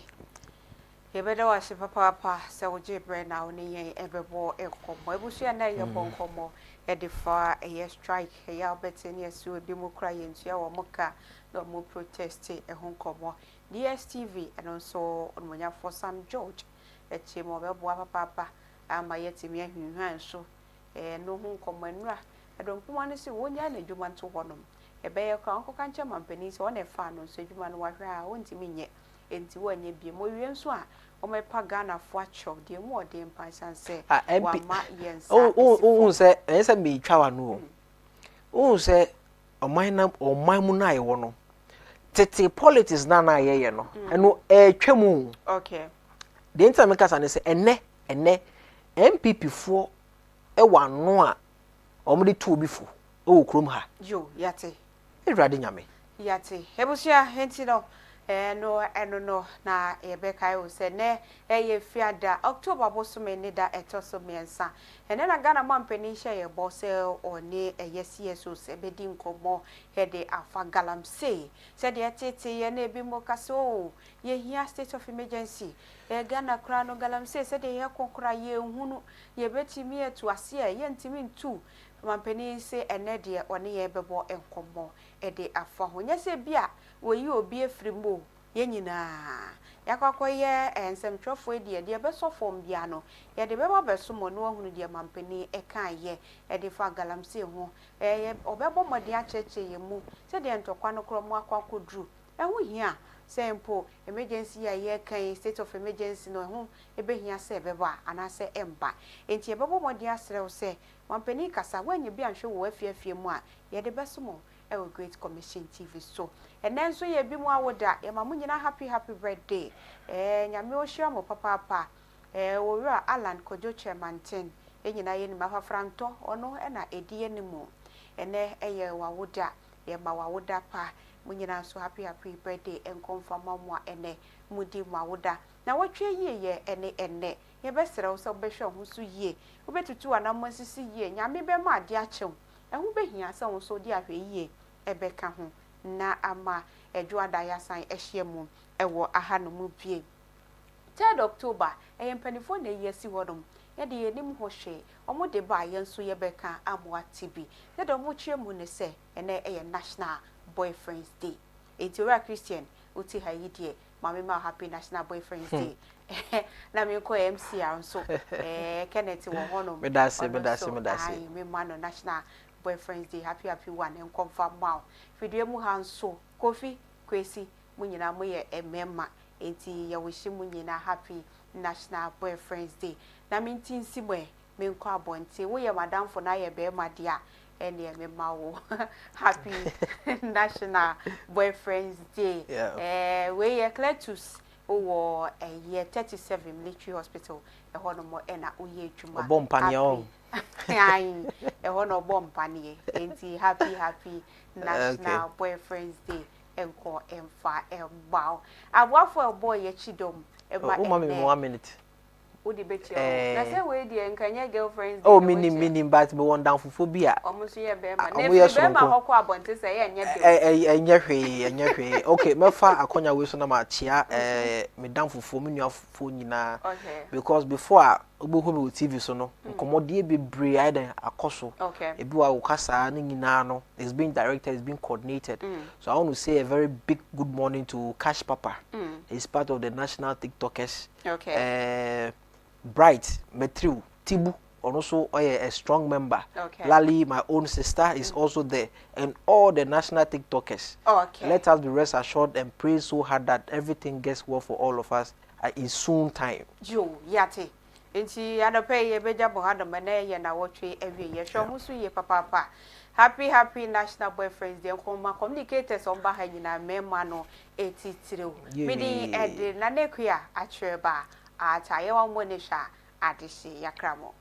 Yebeda wa se papa se oje bre na oni yen ebebo ekomo ebusu na ye bonkomo e de fa e strike e ya beteni esu ebi mu kra ye ntua wo muka no mu protest e honkomo DSTV and also onmonya for Sam George e chemo bebo papa ama yetimi ahunhan so no honkomo anura e don kuma ne se wonya na dwuma nto honom e be ye kra onko kanche mampani se wona fa no so dwuma no wahwe a wontimi nye enti wanye bie mo wie nso a o me pa Ghana fo acho de mo de mpansan se wa ma yensa o se ense me twa wa no o se oman mu na ye wo no tete politics na ye no eno twemu okay de enta me kasa ne se enne MPP fo e wa no a omo de to bi fo e wo krom ha yo yate ewrade nyame yate ebusia henti no no na Rebecca o se ne eye fiada October bosume ne da etoso miensa ene na Ghana mampani hye ye bo se oni eye CSO se bedi nkomo hede afa galamsey se de tete ye na ebi mokaso ye hia state of emergency Ghana kra no galamsey se de ye konkora ye hunu ye betimi etu ase ye ntimi ntu mampani se ene de oni ye bebo enkomo ede afa ho nya se bia wo yi obi efrimo ye nyina yakwakoye ensem twofo de beso fom bia no ye de bebo beso mo no ahunu de mampani e kan ye e de fa galamsey ho obebo mode acheche ye mu se de ntokwa no kro mu akwakodru ehu hia sempo emergency ye kan state of emergency no ho ebehia se bebo ana se emba enti bebo mode asrew se mampani kasa wanyi bia nhwe wo afiafie mu a ye de beso mo ewo Great Commission TV so and then so ye bi mu awoda ye ma munyina happy birthday nyame o hia mo papa wo wura Alan Kojo Chairman 10 enyina ye ni ma fafranto ono na edie ni mu ene eye wawoda ye ma wawoda pa munyina so happy birthday enkonfama mu ene mudi mu awoda na wotwe ye ene ye besere wo so behwe ho so ye wo betutu anam sisi ye nyame be ma ade achew ehu behia se wo so di ahwe ye ebeka ho na ama edwada yasan ehye mu ewo aha no mu bie 3 October empanifo na yesi wodom ye de yenim ho hwe omo de ba yenso ye beka amwa TV ye de omo chie mu ne se ene eye National Boyfriends Day etiwa Christian uti ha yidie mama ma happy National Boyfriends Day na me ko MC anso Kenneth wo hono me dase me mano National Boyfriends Day happy one and confirm now video mu hanso Kofi Kwesi munyina mo ye emema enti ya wishi munyina happy National Boyfriends Day na minti nsimwe me nko abonte wo ye madam for na ye be ma dia any memawo. Happy National Boyfriends Day. We are Cletus or a year 37 military hospital. A honomo ena uye juma. Bomb panio. A honor bomb panie. Happy National Boyfriends Day. Enko emfa embao. Awa for a boy yechidom. Mami 1 minute. Udi beti na say we dey nkanya girlfriends. Oh minim but be one down phobia. Omuso ye be ma. Na be ma hokọ abonte say ye enye hwe. Okay, mefa akonya we so na ma chia me down fufu me nuafo nyina. Okay. Because before obohu me TV so no nkomode be bre aiden akoso. Okay. Ebi wa ukasa na nyina no is being directed, is being coordinated. So I want to say a very big good morning to Cash Papa. He's part of the national TikTokers. Okay. Bright, Metriu, Tibu, also a strong member. Okay. Lali, my own sister, is also there. And all the national TikTokers. Okay. Let us be rest assured and pray so hard that everything gets well for all of us in soon time. Jo, yate. Inti adape ye beja bohada mane ye na wotwe ewie ye hwo musu ye papa. Happy National Boyfriends Day. Koma communicators on ba hanyina mema no etitire. Midi ede na nekua atreba. Atayewa monisha adishi yakramo.